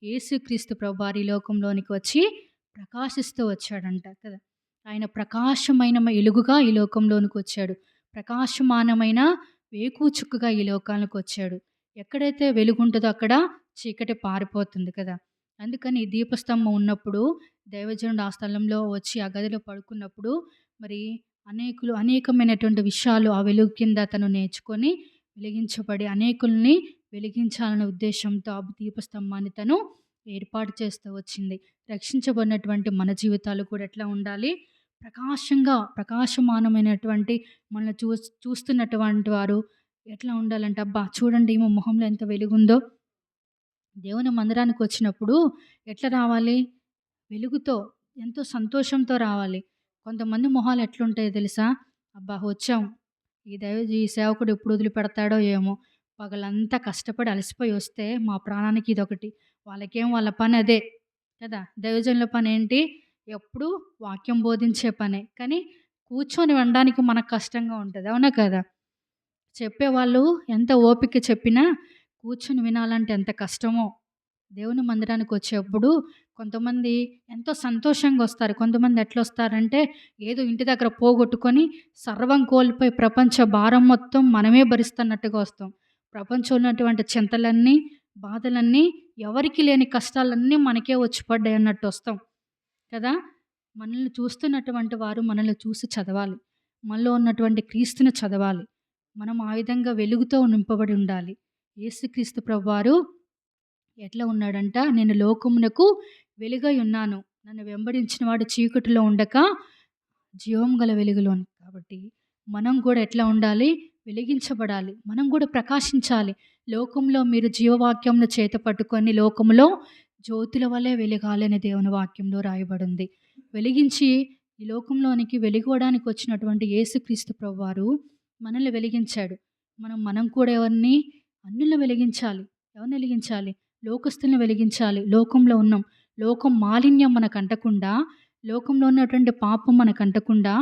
యేసుక్రీస్తు ప్రభువారు ఈ లోకంలోనికి వచ్చి ప్రకాశిస్తూ వచ్చాడంట కదా. ఆయన ప్రకాశమైన ఎలుగుగా ఈ లోకంలోనికి వచ్చాడు. ప్రకాశమానమైన వేకుచుక్కగా ఈ లోకానికి వచ్చాడు. ఎక్కడైతే వెలుగుంటుందో అక్కడ చీకటి పారిపోతుంది కదా. అందుకని దీపస్తంభం ఉన్నప్పుడు దైవజనుడు ఆ స్థలంలో వచ్చి ఆ గదిలో పడుకున్నప్పుడు మరి అనేకమైనటువంటి విషయాలు ఆ వెలుగు కింద తను నేర్చుకొని వెలిగించబడి అనేకుల్ని వెలిగించాలనే ఉద్దేశంతో ఆ దీపస్తంభాన్ని తను ఏర్పాటు చేస్తూ వచ్చింది. రక్షించబడినటువంటి మన జీవితాలు కూడా ఎట్లా ఉండాలి? ప్రకాశంగా, ప్రకాశమానమైనటువంటి మనల్ని చూస్తున్నటువంటి వారు ఎట్లా ఉండాలంటే, అబ్బా చూడండి ఈమె మొహంలో ఎంత వెలుగుందో. దేవుని మందిరానికి వచ్చినప్పుడు ఎట్లా రావాలి? వెలుగుతో, ఎంతో సంతోషంతో రావాలి. కొంతమంది మొహాలు ఎట్లుంటాయో తెలుసా? అబ్బా వచ్చాం, ఈ సేవకుడు ఎప్పుడు వదిలిపెడతాడో ఏమో, పగలంతా కష్టపడి అలసిపోయి వస్తే మా ప్రాణానికి ఇదొకటి. వాళ్ళ పని అదే కదా. దైవజనుల పని ఏంటి? ఎప్పుడు వాక్యం బోధించే పనే. కానీ కూర్చొని వినడానికి మనకు కష్టంగా ఉంటుంది, అవునా కదా. చెప్పేవాళ్ళు ఎంత ఓపిక చెప్పినా కూర్చొని వినాలంటే ఎంత కష్టమో. దేవుని మందిరానికి వచ్చేప్పుడు కొంతమంది ఎంతో సంతోషంగా వస్తారు. కొంతమంది ఎట్లా వస్తారంటే ఏదో ఇంటి దగ్గర పోగొట్టుకొని సర్వం కోల్పోయి ప్రపంచ భారం మొత్తం మనమే భరిస్తున్నట్టుగా వస్తాం. ప్రపంచంలో ఉన్నటువంటి చింతలన్నీ, బాధలన్నీ, ఎవరికి లేని కష్టాలన్నీ మనకే వచ్చి పడ్డాయి అన్నట్టు వస్తాం కదా. మనల్ని చూస్తున్నటువంటి వారు మనల్ని చూసి చదవాలి. మనలో ఉన్నటువంటి క్రీస్తుని చదవాలి. మనం ఆ విధంగా వెలుగుతో నింపబడి ఉండాలి. యేసుక్రీస్తు ప్రభువారు ఎట్లా ఉన్నాడంట? నేను లోకమునకు వెలుగై ఉన్నాను, నన్ను వెంబడించిన వాడు చీకటిలో ఉండక జీవం గల వెలుగులోని. కాబట్టి మనం కూడా ఎట్లా ఉండాలి? వెలిగించబడాలి. మనం కూడా ప్రకాశించాలి. లోకంలో మీరు జీవవాక్యంను చేత పట్టుకొని లోకంలో జ్యోతుల వలె వెలగాలి అని దేవుని వాక్యంలో రాయబడింది. వెలిగించి ఈ లోకంలోనికి వెలుగడానికి వచ్చినటువంటి యేసుక్రీస్తు ప్రభువారు మనల్ని వెలిగించాడు. మనం కూడా ఎవరిని? అన్యులను వెలిగించాలి. ఎవరిని వెలిగించాలి? లోకస్తుల్ని వెలిగించాలి. లోకంలో ఉన్నాం. లోకం మాలిన్యం మనకు అంటకుండా, లోకంలో ఉన్నటువంటి పాపం మనకు అంటకుండా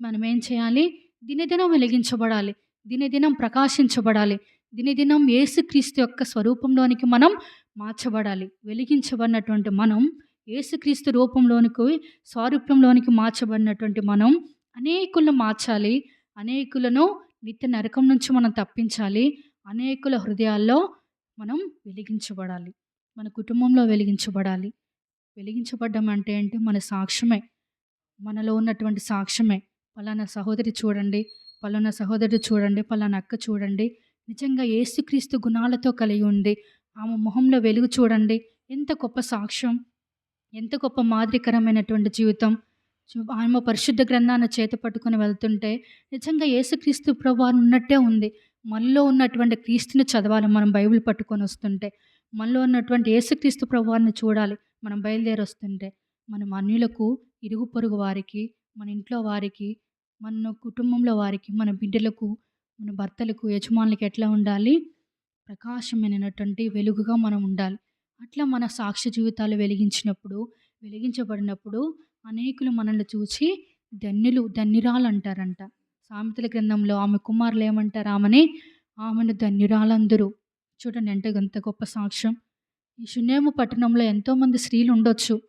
మనం ఏం చేయాలి? దినదినం వెలిగించబడాలి. దినదినం ప్రకాశించబడాలి. దినదినం యేసుక్రీస్తు యొక్క స్వరూపంలోనికి మనం మార్చబడాలి. వెలిగించబడినటువంటి మనం యేసుక్రీస్తు రూపంలోనికి, స్వరూపంలోనికి మార్చబడినటువంటి మనం అనేకులను మార్చాలి. అనేకులను నిత్య నరకం నుంచి మనం తప్పించాలి. అనేకుల హృదయాల్లో మనం వెలిగించబడాలి. మన కుటుంబంలో వెలిగించబడాలి. వెలిగించబడ్డం అంటే ఏంటి? మన సాక్ష్యమే. మనలో ఉన్నటువంటి సాక్ష్యమే. పలానా సహోదరి చూడండి, పలానా సహోదరుడు చూడండి, పలానా అక్క చూడండి, నిజంగా యేసుక్రీస్తు గుణాలతో కలిగి ఉంది. ఆమె మొహంలో వెలుగు చూడండి. ఎంత గొప్ప సాక్ష్యం. ఎంత గొప్ప మాదిరికరమైనటువంటి జీవితం. ఆమె పరిశుద్ధ గ్రంథాన్ని చేత పట్టుకొని వెళ్తుంటే నిజంగా యేసుక్రీస్తు ప్రభువారు ఉన్నట్టే ఉంది. మనలో ఉన్నటువంటి క్రీస్తుని చదవాలి మనం బైబిల్ పట్టుకొని వస్తుంటే. మనలో ఉన్నటువంటి యేసుక్రీస్తు ప్రభువారిని చూడాలి మనం బయలుదేరి వస్తుంటే. మనం అన్యులకు, ఇరుగు పొరుగు వారికి, మన ఇంట్లో వారికి, మన కుటుంబంలో వారికి, మన బిడ్డలకు, మన భర్తలకు, యజమానులకి ఎట్లా ఉండాలి? ప్రకాశమైనటువంటి వెలుగుగా మనం ఉండాలి. అట్లా మన సాక్ష్య జీవితాలు వెలిగించబడినప్పుడు అనేకులు మనల్ని చూసి ధన్యులు, ధన్యురాలంటారంట. సామెతల గ్రంథంలో ఆమె కుమారులు ఏమంటారు ఆమెను ధన్యురాలందురు. చూడండి ఎంత గొప్ప సాక్ష్యం. ఈ షునేము పట్టణంలో ఎంతోమంది స్త్రీలు ఉండొచ్చు.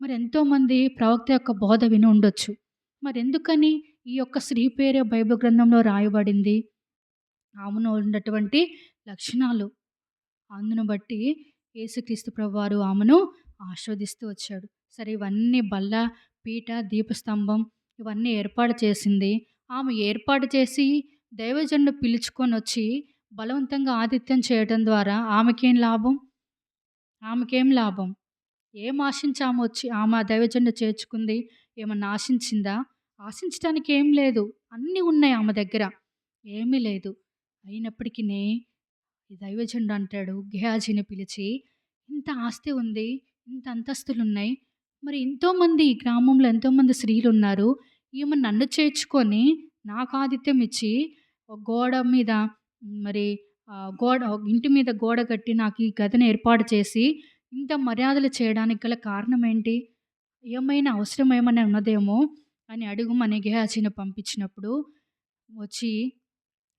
మరి ఎంతోమంది ప్రవక్త యొక్క బోధ విని ఉండొచ్చు. మరెందుకని ఈ యొక్క స్త్రీ పేరే బైబిల్ గ్రంథంలో రాయబడింది? ఆమెలో ఉన్నటువంటి లక్షణాలు. అందును బట్టి యేసుక్రీస్తు ప్రభువారు ఆమెను ఆశీర్వదిస్తూ వచ్చాడు. సరే ఇవన్నీ బల్ల, పీట, దీపస్తంభం ఇవన్నీ ఏర్పాటు చేసింది. ఆమె ఏర్పాటు చేసి దైవజనుడు పిలుచుకొనొచ్చి బలవంతంగా ఆతిథ్యం చేయడం ద్వారా ఆమెకేం లాభం? ఆమెకేం లాభం? ఏం ఆశించి ఆమె ఆ దైవజనుడు చేర్చుకుంది? ఏమన్నా ఆశించిందా? ఆశించటానికి ఏం లేదు. అన్నీ ఉన్నాయి ఆమె దగ్గర. ఏమీ లేదు. అయినప్పటికినీ ఈ దైవజనుడు అంటాడు గేహాజీని పిలిచి, "ఇంత ఆస్తి ఉంది, ఇంత అంతస్తులున్నాయి. మరి ఎంతోమంది ఈ గ్రామంలో ఎంతోమంది స్త్రీలున్నారు. ఈమె నన్ను చేర్చుకొని నాకు ఆతిథ్యం ఇచ్చి ఒక గోడ మీద మరి ఇంటి మీద గోడ కట్టి నాకు ఈ గదిని ఏర్పాటు చేసి ఇంత మర్యాదలు చేయడానికి గల కారణం ఏంటి? ఏమైనా అవసరం ఏమైనా ఉన్నదేమో" అని అడుగుమని గేహాజీని పంపించినప్పుడు వచ్చి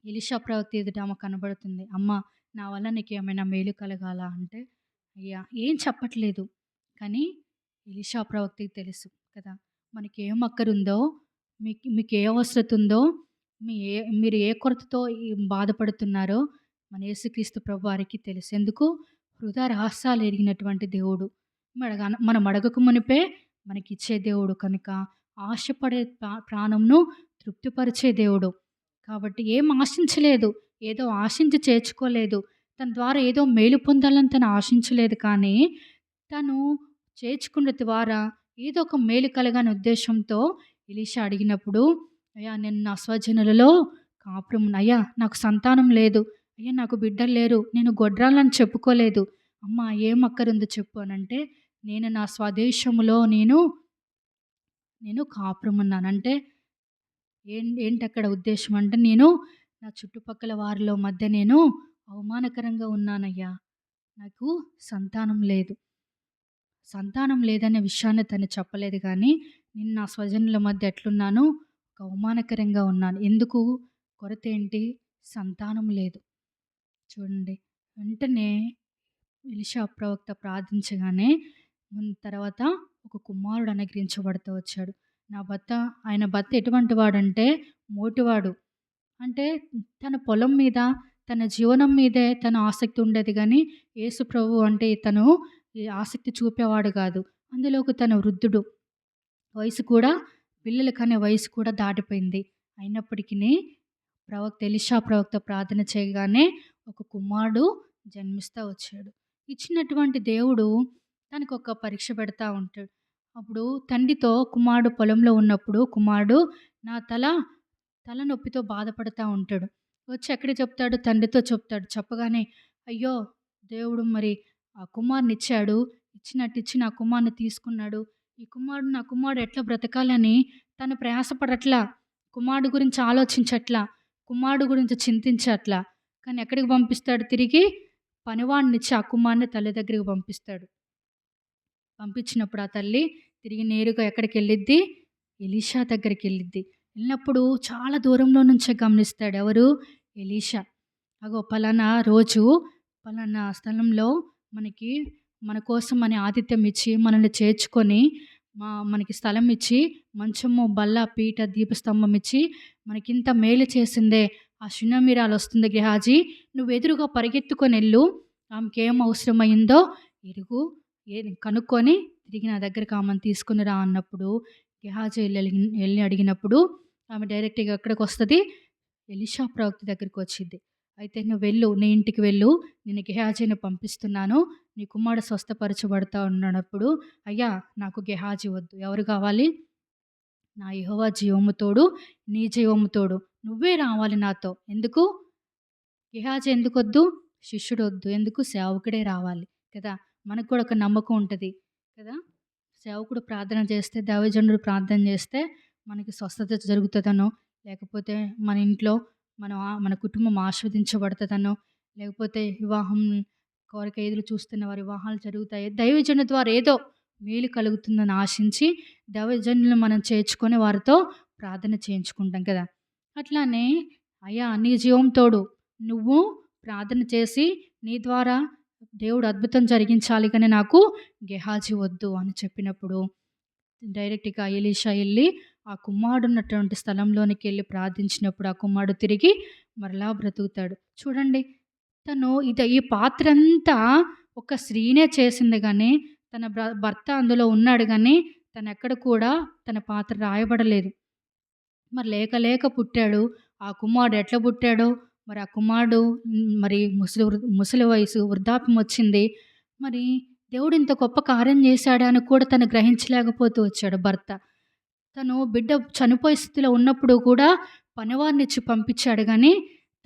ఎలీషా ప్రవక్త ఎదుట ఆమె కనబడుతుంది. "అమ్మ, నా వల్ల నీకేమైనా మేలు కలగాలా?" అంటే, "అయ్యా ఏం చెప్పట్లేదు." కానీ ఎలీషా ప్రవక్తకి తెలుసు కదా! మనకేం అక్కరుందో, మీకు ఏ అవసరత ఉందో, మీరు ఏ కొరతతో బాధపడుతున్నారో మన యేసుక్రీస్తు ప్రభువారికి తెలుసు. ఎందుకు? హృదయ రహస్యాలు ఎరిగినటువంటి దేవుడు. మనం అడగక మునిపే మనకిచ్చే దేవుడు కనుక ఆశపడే ప్రాణంను తృప్తిపరిచే దేవుడు. కాబట్టి ఏం ఆశించలేదు. ఏదో ఆశించి చేర్చుకోలేదు. తన ద్వారా ఏదో మేలు పొందాలని తను ఆశించలేదు. కానీ తను చేర్చుకున్న ద్వారా ఏదో ఒక మేలు కలగని ఉద్దేశంతో ఎలీషా అడిగినప్పుడు, "అయ్యా నేను నా స్వజనులలో కాపురం అయ్యా నాకు సంతానం లేదు. అయ్యా నాకు బిడ్డలు లేరు. నేను గొడ్రాలని చెప్పుకోలేదు. అమ్మ ఏం అక్కరుందో చెప్పు" అనంటే, "నేను నా స్వదేశములో నేను కాపురం ఉన్నాను." అంటే ఏంటక్కడ ఉద్దేశం అంటే, నేను నా చుట్టుపక్కల వారిలో మధ్య నేను అవమానకరంగా ఉన్నానయ్యా. నాకు సంతానం లేదు. సంతానం లేదనే విషయాన్ని తను చెప్పలేదు గానీ, నేను నా స్వజనుల మధ్య ఎట్లున్నాను? ఒక అవమానకరంగా ఉన్నాను. ఎందుకు? కొరతేంటి? సంతానం లేదు. చూడండి. వెంటనే ఎలీషా ప్రవక్త ప్రార్థించగానే తర్వాత ఒక కుమారుడు అనుగ్రహించబడుతూ వచ్చాడు. ఆయన భర్త ఎటువంటి వాడంటే మోటివాడు. అంటే తన పొలం మీద, తన జీవనం మీదే తను ఆసక్తి ఉండేది గానీ, యేసు ప్రభువు అంటే తను ఈ ఆసక్తి చూపేవాడు గాదు. అందులోకి తను వృద్ధుడు. వయసు కూడా పిల్లలు కనే వయసు కూడా దాటిపోయింది. అయినప్పటికినీ ఎలీషా ప్రవక్త ప్రార్థన చేయగానే ఒక కుమారుడు జన్మిస్తా వచ్చాడు. ఇచ్చినటువంటి దేవుడు తనకొక పరీక్ష పెడతా ఉంటాడు. అప్పుడు తండ్రితో కుమారుడు పొలంలో ఉన్నప్పుడు కుమారుడు నా తలనొప్పితో బాధపడతా ఉంటాడు. వచ్చి ఎక్కడికి చెప్తాడు? తండ్రితో చెప్తాడు. చెప్పగానే అయ్యో! దేవుడు మరి ఆ కుమారునిచ్చాడు. ఇచ్చినట్టిచ్చి నా కుమారుని తీసుకున్నాడు. నా కుమారుడు ఎట్లా బ్రతకాలని తను ప్రయాసపడట్లా. కుమారుడు గురించి ఆలోచించట్లా. కుమారుడు గురించి చింతించట్లా. కానీ ఎక్కడికి పంపిస్తాడు తిరిగి? పనివాడినిచ్చి ఆ కుమారుని తల్లి దగ్గరికి పంపిస్తాడు. పంపించినప్పుడు ఆ తల్లి తిరిగి నేరుగా ఎక్కడికెళ్ళిద్ది? ఎలీషా దగ్గరికెళ్ళిద్ది. వెళ్ళినప్పుడు చాలా దూరంలో నుంచే గమనిస్తాడు. ఎవరు? ఎలీషా. అగో పలానా రోజు పలానా స్థలంలో మన కోసం అని ఆతిథ్యం ఇచ్చి మనల్ని చేర్చుకొని మనకి స్థలం ఇచ్చి మంచము, బల్ల, పీట, దీపస్తంభం ఇచ్చి మనకింత మేలు చేసిందే ఆ షునేమీరాలు వస్తుంది గెహాజీ, నువ్వు ఎదురుగా పరిగెత్తుకొని వెళ్ళు, ఆమెకేం అవసరమైందో కనుక్కొని తిరిగి నా దగ్గరికి ఆమెను తీసుకుని రా అన్నప్పుడు గెహాజీ వెళ్ళి అడిగినప్పుడు ఆమె డైరెక్ట్‌గా ఎక్కడికి వస్తది? ఎలీషా ప్రవక్త దగ్గరికి వచ్చిద్ది. అయితే నువ్వు వెళ్ళు, నీ ఇంటికి వెళ్ళు. నేను గెహాజీని పంపిస్తున్నాను. నీ కుమారుడు స్వస్థపరచబడతా ఉన్నప్పుడు, అయ్యా నాకు గెహాజీ వద్దు. ఎవరు కావాలి? నా యెహోవా జీవము తోడు, నీ జీవము తోడు. నువ్వే రావాలి నాతో. ఎందుకు? గెహాజీ ఎందుకొద్దు? శిష్యుడొద్దు. ఎందుకు? సేవకుడే రావాలి కదా! మనకు కూడా ఒక నమ్మకం ఉంటది కదా! సేవకుడు ప్రార్థన చేస్తే, దైవజనుడు ప్రార్థన చేస్తే మనకి స్వస్థత జరుగుతదనో, లేకపోతే మన ఇంట్లో మన కుటుంబం ఆశీర్వదించబడతదనో, లేకపోతే వివాహం కొరకై ఎదురు చూస్తున్న వారి వివాహాలు జరుగుతాయి. దైవజనుల ద్వారా ఏదో మేలు కలుగుతుందని ఆశించి, దైవజనులను మనం చేర్చుకొని వారితో ప్రార్థన చేయించుకుంటాం కదా! అట్లానే అయ్యా నీ జీవం తోడు. నువ్వు ప్రార్థన చేసి నీ ద్వారా దేవుడు అద్భుతం జరిగించాలి గాని నాకు గెహాజీ వద్దు అని చెప్పినప్పుడు డైరెక్ట్‌గా ఎలీషా ఎళ్లి ఆ కుమారుడున్నటువంటి స్థలంలోనికెళ్ళి ప్రార్థించినప్పుడు ఆ కుమారుడు తిరిగి మరలా బ్రతుకుతాడు. చూడండి ఈ పాత్రంతా ఒక స్త్రీనే చేసింది గానీ తన భర్త అందులో ఉన్నాడు గానీ తనెక్కడ కూడా తన పాత్ర రాయబడలేదు. మరి లేక లేక పుట్టాడు. ఆ కుమారుడు ఎట్లా పుట్టాడో మరి ఆ కుమారుడు మరి ముసలి వయసు వృద్ధాప్యం వచ్చింది. మరి దేవుడు ఇంత గొప్ప కార్యం చేశాడా అని కూడా తను గ్రహించలేకపోతూ వచ్చాడు భర్త. తను బిడ్డ చనిపోయే స్థితిలో ఉన్నప్పుడు కూడా పనివారినిచ్చి పంపించాడు గానీ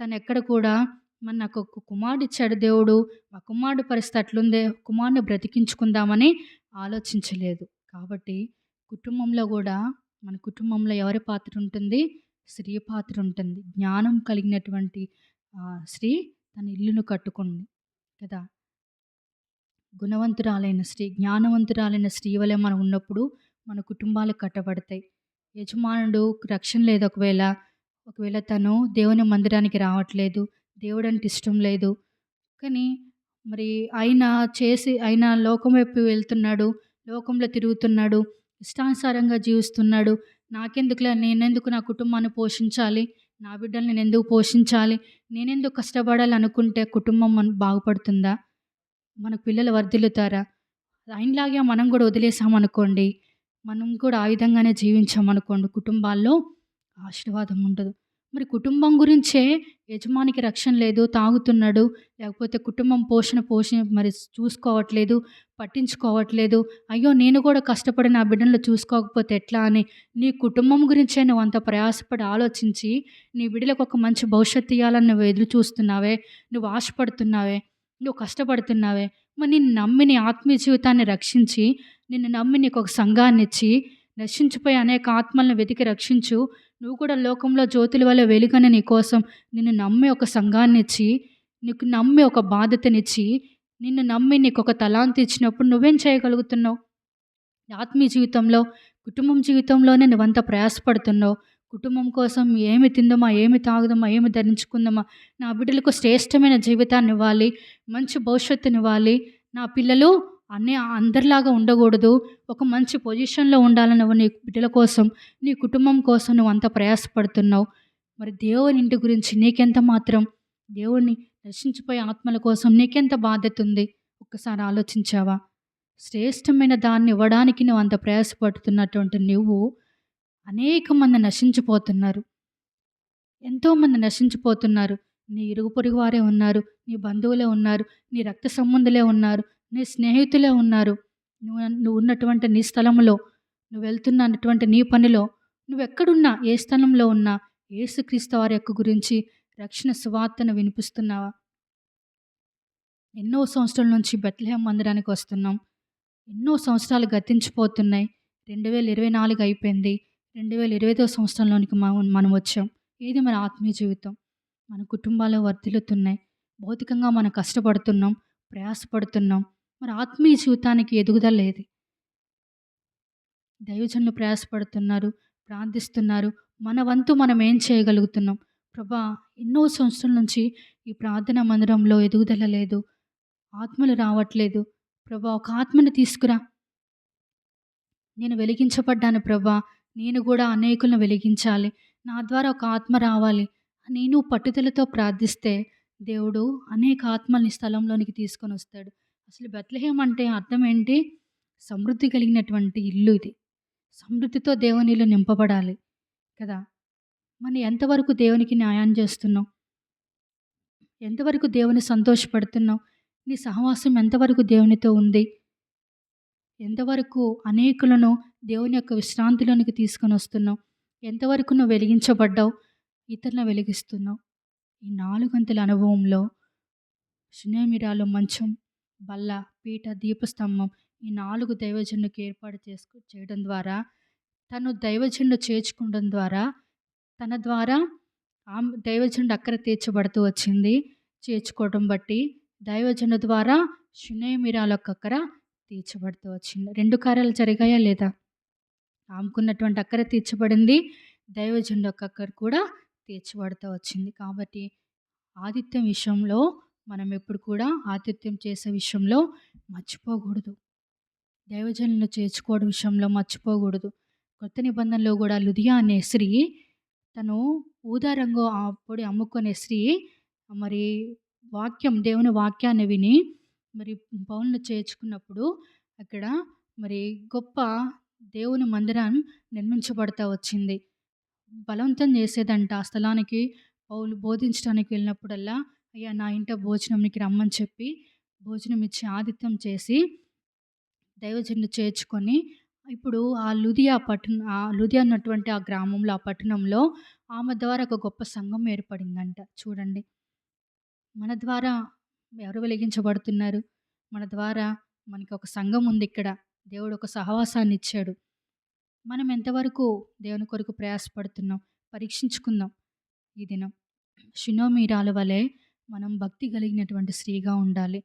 తనెక్కడ కూడా మరి నాకొక కుమారుడిచ్చాడు దేవుడు. ఆ కుమారుడి పరిస్థితి అట్లుందే, కుమారుడిని బ్రతికించుకుందామని ఆలోచించలేదు. కాబట్టి కుటుంబంలో గూడా మన కుటుంబంలో ఎవరి పాత్ర ఉంటుంది? స్త్రీ పాత్ర ఉంటుంది. జ్ఞానం కలిగినటువంటి స్త్రీ తన ఇల్లును కట్టుకుంది కదా! గుణవంతురాలైన స్త్రీ, జ్ఞానవంతురాలైన స్త్రీ వలె మనం ఉన్నప్పుడు మన కుటుంబాలు కట్టబడతాయి. యజమానుడు రక్షణ లేదు ఒకవేళ తను దేవుని మందిరానికి రావట్లేదు. దేవుడంటే ఇష్టం లేదు. కానీ మరి ఆయన లోకం వైపు వెళ్తున్నాడు. లోకంలో తిరుగుతున్నాడు. ఇష్టానుసారంగా జీవిస్తున్నాడు. నాకెందుకులే నేనెందుకు నా కుటుంబాన్ని పోషించాలి? నా బిడ్డల్ని నేనెందుకు పోషించాలి? నేనెందుకు కష్టపడాలి అనుకుంటే కుటుంబం బాగుపడుతుందా? మన పిల్లలు వర్ధిల్లుతారా? ఆయనలాగే మనం గూడా వదిలేసామనుకోండి, మనం కూడా ఆ విధంగానే జీవించామనుకోండి కుటుంబాల్లో ఆశీర్వాదం ఉండదు. మరి కుటుంబం గురించే యజమానికి రక్షణ లేదు, తాగుతున్నాడు, లేకపోతే కుటుంబం మరి చూసుకోవట్లేదు, పట్టించుకోవట్లేదు. అయ్యో! నేను కూడా కష్టపడి నా బిడ్డలను చూసుకోకపోతే ఎట్లా అని నీ కుటుంబం గురించే నువ్వంత ప్రయాసపడి ఆలోచించి, నీ బిడ్డలకు ఒక మంచి భవిష్యత్తు ఇయ్యాలని నువ్వు ఎదురు చూస్తున్నావే, నువ్వు ఆశపడుతున్నావే, నువ్వు కష్టపడుతున్నావే. మరి నిన్ను నమ్మి నీ ఆత్మీయ జీవితాన్ని రక్షించి, నిన్ను నమ్మి నీకొక సంఘాన్నిచ్చి, నశించిపోయే అనేక ఆత్మలను వెతికి రక్షించు. నువ్వు కూడా లోకంలో జ్యోతుల వలె వెలుగని నీకోసం నిన్ను నమ్మి ఒక సంఘాన్నిచ్చి, నీకు నమ్మి ఒక బాధ్యతనిచ్చి, నిన్ను నమ్మి నీకొక తలాంతు ఇచ్చినప్పుడు నువ్వేం చేయగలుగుతున్నావు? ఆత్మీయ జీవితంలో, కుటుంబం జీవితంలోనే నువ్వంత ప్రయాసపడుతున్నావు. కుటుంబం కోసం ఏమి తిందామా, ఏమి తాగుదామా, ఏమి ధరించుకుందామా, నా బిడ్డలకు శ్రేష్టమైన జీవితాన్నివ్వాలి, మంచి భవిష్యత్తునివ్వాలి, నా పిల్లలు అందరిలాగా ఉండకూడదు, ఒక మంచి పొజిషన్‌లో ఉండాలని నువ్వు నీ బిడ్డల కోసం, నీ కుటుంబం కోసం నువ్వంత ప్రయాసపడుతున్నావు. మరి దేవుని ఇంటి గురించి నీకెంత మాత్రం, దేవుడిని నశించిపోయే ఆత్మల కోసం నీకెంత బాధ్యతుంది? ఒక్కసారి ఆలోచించావా? శ్రేష్టమైన దాన్ని ఇవ్వడానికి నువ్వు అంత ప్రయాసపడుతున్నటువంటి నువ్వు అనేక మంది నశించిపోతున్నారు. ఎంతోమంది నశించిపోతున్నారు. నీ ఇరుగు పొరుగు వారే ఉన్నారు. నీ బంధువులే ఉన్నారు. నీ రక్త సంబంధులే ఉన్నారు. నీ స్నేహితులే ఉన్నారు. నువ్వు ఉన్నటువంటి నీ స్థలంలో, నువ్వు వెళ్తున్నటువంటి నీ పనిలో, నువ్వెక్కడున్నా, ఏ స్థలంలో ఉన్నా యేసుక్రీస్తు వారి యొక్క గురించి రక్షణ సువార్తను వినిపిస్తున్నావా? ఎన్నో సంవత్సరాల నుంచి బెత్లెహేం మందిరానికి వస్తున్నాం. ఎన్నో సంవత్సరాలు గతించిపోతున్నాయి. 2024 అయిపోయింది. 2025వ సంవత్సరంలోనికి మనం వచ్చాం. ఏది మన ఆత్మీయ జీవితం? మన కుటుంబాలు వర్ధిల్లుతున్నాయి. భౌతికంగా మనం కష్టపడుతున్నాం, ప్రయాసపడుతున్నాం. మరి ఆత్మీయ జీవితానికి ఎదుగుదల ఏది? దైవజనులు ప్రయాసపడుతున్నారు, ప్రార్థిస్తున్నారు. మన వంతు మనం ఏం చేయగలుగుతున్నాం? ప్రభా, ఎన్నో సంవత్సరాల నుంచి ఈ ప్రార్థనా మందిరంలో ఎదుగుదల లేదు. ఆత్మలు రావట్లేదు. ప్రభా, ఒక ఆత్మని తీసుకురా. నేను వెలిగించబడ్డాను ప్రభా. నేను కూడా అనేకులను వెలిగించాలి. నా ద్వారా ఒక ఆత్మ రావాలి. నేను పట్టుదలతో ప్రార్థిస్తే దేవుడు అనేక ఆత్మల్ని స్థలంలోనికి తీసుకొనొస్తాడు. అసలు బెత్లెహేం అంటే అర్థం ఏంటి? సమృద్ధి కలిగినటువంటి ఇల్లు ఇది. సమృద్ధితో దేవుని ఇల్లు నింపబడాలి కదా! మనం ఎంతవరకు దేవునికి న్యాయం చేస్తున్నాం? ఎంతవరకు దేవుని సంతోషపెడుతున్నావు? నీ సహవాసం ఎంతవరకు దేవునితో ఉంది? ఎంతవరకు అనేకులను దేవుని యొక్క విశ్రాంతిలోనికి తీసుకొనొస్తున్నావు? ఎంతవరకు నువ్వు వెలిగించబడ్డావు? ఇతరులను వెలిగిస్తున్నావు. ఈ 4 అంచెల అనుభవంలో షునేమిరాలో మంచం, బల్ల, పీట, దీపస్తంభం ఈ 4 దైవజనులకు ఏర్పాటు చేయడం ద్వారా, తను దైవజనుడు చేర్చుకోవడం ద్వారా, తన ద్వారా దైవజనుడు అక్కర తీర్చబడుతూ వచ్చింది. చేర్చుకోవడం బట్టి దైవజనుడు ద్వారా షునేమిరాలొక అక్కర తీర్చబడుతూ వచ్చింది. 2 కార్యాలు జరిగాయా లేదా? ఆమెకున్నటువంటి అక్కర తీర్చబడింది. దైవజనుడు యొక్క అక్కర కూడా తీర్చబడుతూ వచ్చింది. కాబట్టి ఆతిథ్యం విషయంలో మనం ఎప్పుడు కూడా ఆతిథ్యం చేసే విషయంలో మర్చిపోకూడదు. దైవజనులను చేర్చుకోవడం విషయంలో మర్చిపోకూడదు. కొత్త నిబంధనలో కూడా లుదియా అనే స్త్రీ, తను ఊదా రంగు ఆ పొడి అమ్ముకునే స్త్రీ మరి దేవుని వాక్యాన్ని విని మరి పౌలును చేర్చుకున్నప్పుడు అక్కడ మరి గొప్ప దేవుని మందిరం నిర్మించబడతా వచ్చింది. బలవంతం చేసేదంట ఆ స్థలానికి పౌలు బోధించడానికి వెళ్ళినప్పుడల్లా, అయ్యా నా ఇంట భోజనంనికి రమ్మని చెప్పి భోజనం ఇచ్చి ఆతిథ్యం చేసి దైవజనులు చేర్చుకొని, ఇప్పుడు ఆ లుదియా అన్నటువంటి ఆ గ్రామంలో, ఆ పట్టణంలో ఆమె ద్వారా ఒక గొప్ప సంఘం ఏర్పడిందంట. చూడండి, మన ద్వారా ఎవరు వెలిగించబడుతున్నారు? మన ద్వారా మనకి ఒక సంఘం ఉంది ఇక్కడ. దేవుడు ఒక సహవాసాన్ని ఇచ్చాడు. మనం ఎంతవరకు దేవుని కొరకు ప్రయాసపడుతున్నాం? పరీక్షించుకుందాం ఈ దినం. షునేమీరాల వలె మనం భక్తి కలిగినటువంటి స్త్రీగా ఉండాలి.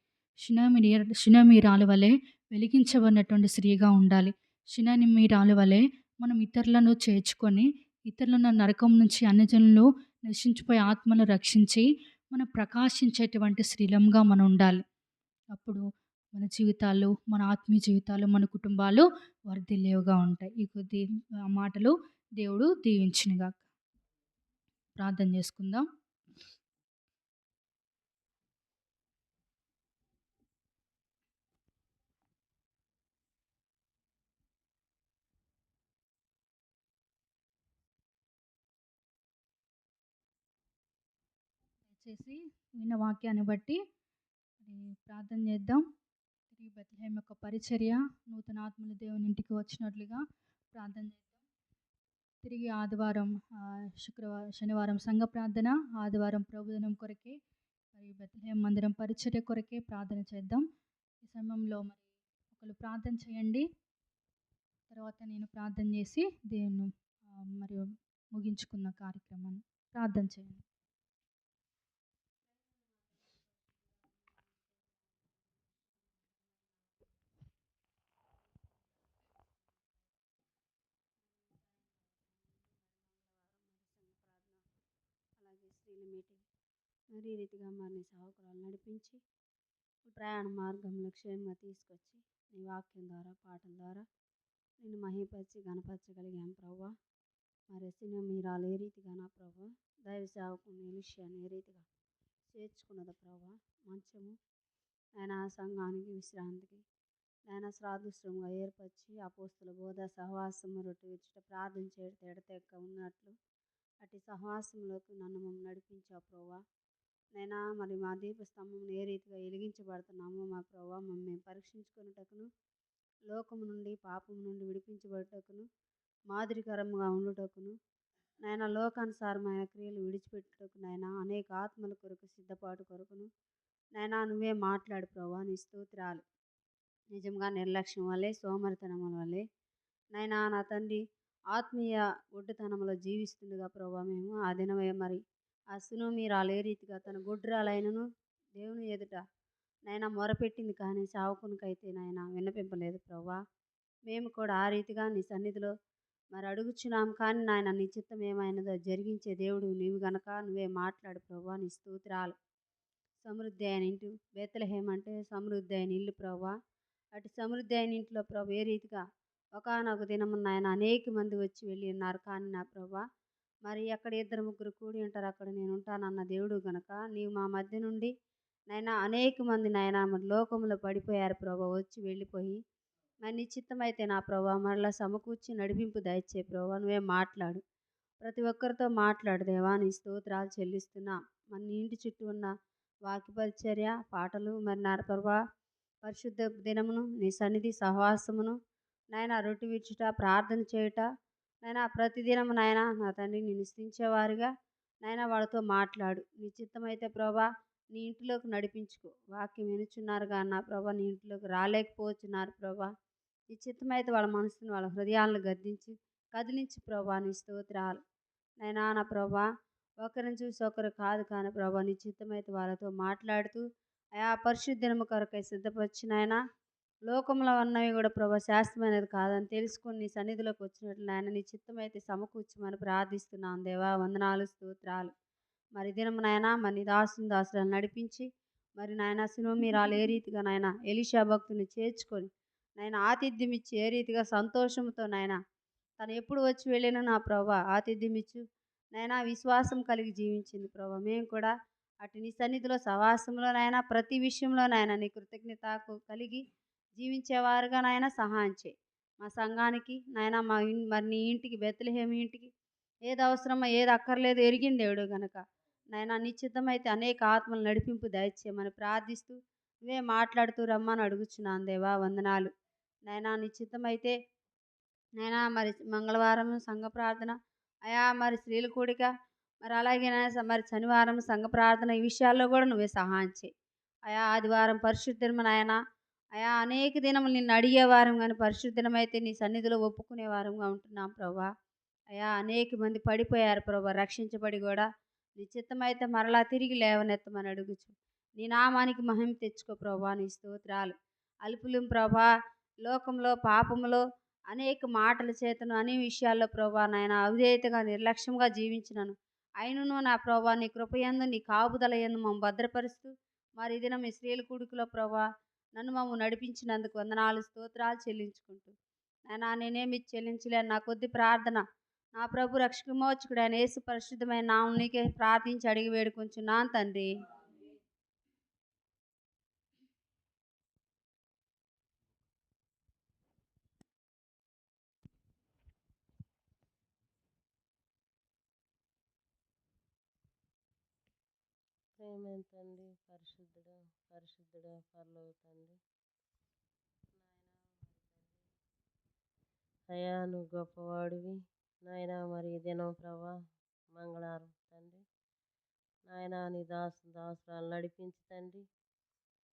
షునేమీరాల వలె వెలిగించబడినటువంటి స్త్రీగా ఉండాలి. షునేమీరాల వలె మనం ఇతరులను చేర్చుకొని, ఇతరులను నరకం నుంచి అన్యజనులు నశించిపోయే ఆత్మను రక్షించి, మనం ప్రకాశించేటువంటి స్త్రీలంగా మనం ఉండాలి. అప్పుడు మన జీవితాలు, మన ఆత్మీయ జీవితాలు, మన కుటుంబాలు వర్ధిల్లేవిగా ఉంటాయి. ఈ కొద్ది మాటలు దేవుడు దీవించునుగాక. ప్రార్థన చేసుకుందాం. దయచేసి విన్న వాక్యాన్ని బట్టి ప్రార్థన చేద్దాం. తిరిగి బెత్లెహేం యొక్క పరిచర్య, నూతన ఆత్మలు దేవుని ఇంటికి వచ్చినట్లుగా ప్రార్థన చేద్దాం. తిరిగి ఆదివారం, శనివారం సంఘ ప్రార్థన, ఆదివారం ప్రభుదినం కొరకే మరి బెత్లెహేం మందిరం పరిచర్య కొరకే ప్రార్థన చేద్దాం. ఈ సమయంలో మరి ఒకరు ప్రార్థన చేయండి. తర్వాత నేను ప్రార్థన చేసి దేవుని మరియు ముగించుకున్న కార్యక్రమాన్ని ప్రార్థన చేయండి. అలాగే స్త్రీల మీటింగ్ మరి ఈ రీతిగా మరి సేవకురాలు నడిపించి ప్రయాణ మార్గంలో క్షేమంగా తీసుకొచ్చి నీ వాక్యం ద్వారా, పాటల ద్వారా నేను మహిపరిచి గణపరచగలిగాను ప్రభా. మరి షునేమీరాలు ఏ రీతిగా నా ప్రభా దైవ సేవకుని ఎలీషాని ఏ రీతిగా చేర్చుకున్నది ప్రభా. మంచము ఆయన సంఘానికి విశ్రాంతికి ఆయన శ్రాద్ధశ్రమంగా ఏర్పరిచి అపోస్తుల బోధ సహవాసము రొట్టె విచ్చుట ప్రార్థన చేయడం ఎడతెక్క ఉన్నట్లు అటు సహవాసంలోకి నన్ను మమ్మల్ని నడిపించావు ప్రభా. నైనా మరి మా దీపస్తంభం ఏ రీతిగా వెలిగించబడుతున్నామో మా ప్రభా మమ్మల్ని పరీక్షించుకున్నటకును, లోకము నుండి పాపము నుండి విడిపించబడటకును, మాదిరికరంగా ఉండుటకును, నాయన లోకానుసారమైన క్రియలు విడిచిపెట్టుటకు నాయన అనేక ఆత్మల కొరకు సిద్ధపాటు కొరకును నాయన నువ్వే మాట్లాడు ప్రభా. నీ స్తోత్రాలు. నిజంగా నిర్లక్ష్యం వల్లే, సోమరితనం వల్లే నాయనా నా తండ్రి ఆత్మీయ ఒడ్డుతనంలో జీవిస్తుండగా ప్రభా మేము ఆ దినమే మరి ఆ షునేమీరాలు ఏ రీతిగా తన గొడ్రాలైనను దేవుని ఎదుట నాయన మొరపెట్టింది, కానీ సావుకునికైతే నాయన విన్నపింపలేదు ప్రభా. మేము కూడా ఆ రీతిగా నీ సన్నిధిలో మరి అడుగుచున్నాం, కానీ నాయన నీ చిత్తం ఏమైనదో జరిగించే దేవుడు నీవు గనక నువ్వే మాట్లాడు ప్రభా. నీ స్తోత్రాలు. సమృద్ధి అయిన ఇంటి బెత్లెహేం అంటే సమృద్ధి అయిన ఇల్లు ప్రభా. అటు సమృద్ధి అయిన ఇంట్లో ప్రభు ఏ రీతిగా ఒకానొక దినమున నాయన అనేక మంది వచ్చి వెళ్ళి ఉన్నారు, కానీ నా ప్రభా మరి ఎక్కడ 2-3 కూడి ఉంటారు అక్కడ నేను ఉంటానన్న దేవుడు గనక నీవు మా మధ్య నుండి నాయన అనేక మంది నాయన మరి లోకంలో పడిపోయారు ప్రభా, వచ్చి వెళ్ళిపోయి మరి నీ చిత్తమైతే నా ప్రభా మరలా సమకూర్చి నడిపింపు దయచే ప్రభా. నువ్వే మాట్లాడు, ప్రతి ఒక్కరితో మాట్లాడు దేవా. నీ స్తోత్రాలు చెల్లిస్తున్నా. మన నీ ఇంటి చుట్టూ ఉన్న వాక్య పరిచర్య పాటలు మరి నా ప్రభా పరిశుద్ధ దినమును నీ సన్నిధి సహవాసమును నాయన రొట్టె విరుచుట ప్రార్థన చేయుట నాయన ప్రతిదినము నాయన నా తండ్రి నిన్ను స్థించేవారుగా నాయన వాళ్ళతో మాట్లాడు నీ చిత్తమైతే ప్రభా నీ ఇంటిలోకి నడిపించుకో వాక్యం వినుచున్నారుగా నా ప్రభా నీ ఇంటిలోకి రాలేకపోతున్నారు ప్రభా నీ చిత్తమైతే వాళ్ళ మనసును వాళ్ళ హృదయాలను గద్దించి కదిలించి ప్రభా నీ స్తోత్రాలు నైనా నా ప్రభా ఒకరిని చూసి ఒకరు కాదు కానీ ప్రభా నీ చిత్తమైతే వాళ్ళతో మాట్లాడుతూ ఆయా పరిశుద్ధనము కొరకై సిద్ధపరిచిన ఆయన లోకంలో ఉన్నవి కూడా ప్రభా శాస్త్రమైనది కాదని తెలుసుకొని నీ సన్నిధిలోకి వచ్చినట్లు నాయన నీ చిత్తమైతే సమకూర్చమని ప్రార్థిస్తున్నాం దేవా వందనాలు స్తోత్రాలు మరి దినం నాయన మరి నీ దాసులను నడిపించి మరి నాయన సినోమీరాలు ఏ రీతిగా నాయన ఎలీషా భక్తుని చేర్చుకొని నాయన ఆతిథ్యం ఇచ్చి ఏ రీతిగా సంతోషంతో నాయన తను ఎప్పుడు వచ్చి వెళ్ళినా నా ప్రభా ఆతిథ్యం ఇచ్చు నైనా విశ్వాసం కలిగి జీవించింది ప్రభా మేము కూడా అటు నీ సన్నిధిలో సవాసంలో నాయన ప్రతి విషయంలో నాయన నీ కృతజ్ఞత కలిగి జీవించేవారుగా నాయన సహాయం చేయి మా సంఘానికి నాయన మరి నీ ఇంటికి బెత్లెహేము ఇంటికి ఏది అవసరమో ఏది అక్కర్లేదు ఎరిగింది దేవుడు గనక నాయన నిశ్చితమైతే అనేక ఆత్మలు నడిపింపు దయచేయమని ప్రార్థిస్తూ నువ్వే మాట్లాడుతూ రమ్మని అడుగుచున్నాను దేవా వందనాలు నాయన నిశ్చితమైతే నైనా మరి మంగళవారం సంఘ ప్రార్థన అయా మరి స్త్రీల కూడిక మరి అలాగే మరి శనివారం సంఘ ప్రార్థన ఈ విషయాల్లో కూడా నువ్వే సహాయం చేయి అయా ఆదివారం పరిశుద్ధమ నాయన అయా అనేక దినములు నిన్ను అడిగేవారం కానీ పరిశుద్ధమైతే నీ సన్నిధిలో ఒప్పుకునేవారంగా ఉంటున్నాం ప్రభా అయా అనేక మంది పడిపోయారు ప్రభా రక్షించబడి కూడా నీ చిత్తమైతే మరలా తిరిగి లేవనెత్తమని అడుగుచు నీ నామానికి మహిమ తెచ్చుకో ప్రభా నీ స్తోత్రాలు అల్పులం ప్రభా లోకంలో పాపములో అనేక మాటల చేతను అనే విషయాల్లో ప్రభా నాయన అవిధేయతగా నిర్లక్ష్యంగా జీవించినను అయినను నా ప్రభా నీ కృపయందు నీ కాపుదల యందు మమ్మల్ని భద్రపరుస్తూ మరి ఇది మీ స్త్రీల కూడికలో ప్రభా నన్ను మమ్మల్ని నడిపించినందుకు వందనాలు స్తోత్రాలు చెల్లించుకుంటూ నాయన నేనేమి చెల్లించలేను నా కొద్ది ప్రార్థన నా ప్రభు రక్షకమోచకుడు ఆయన యేసు పరిశుద్ధమైన నామం నీకే ప్రార్థించి అడిగి వేడుకొంచున్నాను తండ్రి. ప్రేమైన తండ్రి పరిశుద్ధుడా పరిశుద్ధుడా పరలోక తండ్రి అయ్యా నువ్వు గొప్పవాడివి నాయన మరి ఈ దినం ప్రభా మంగళవారం తండ్రి నాయన నీ దాసురాలు నడిపించి తండ్రి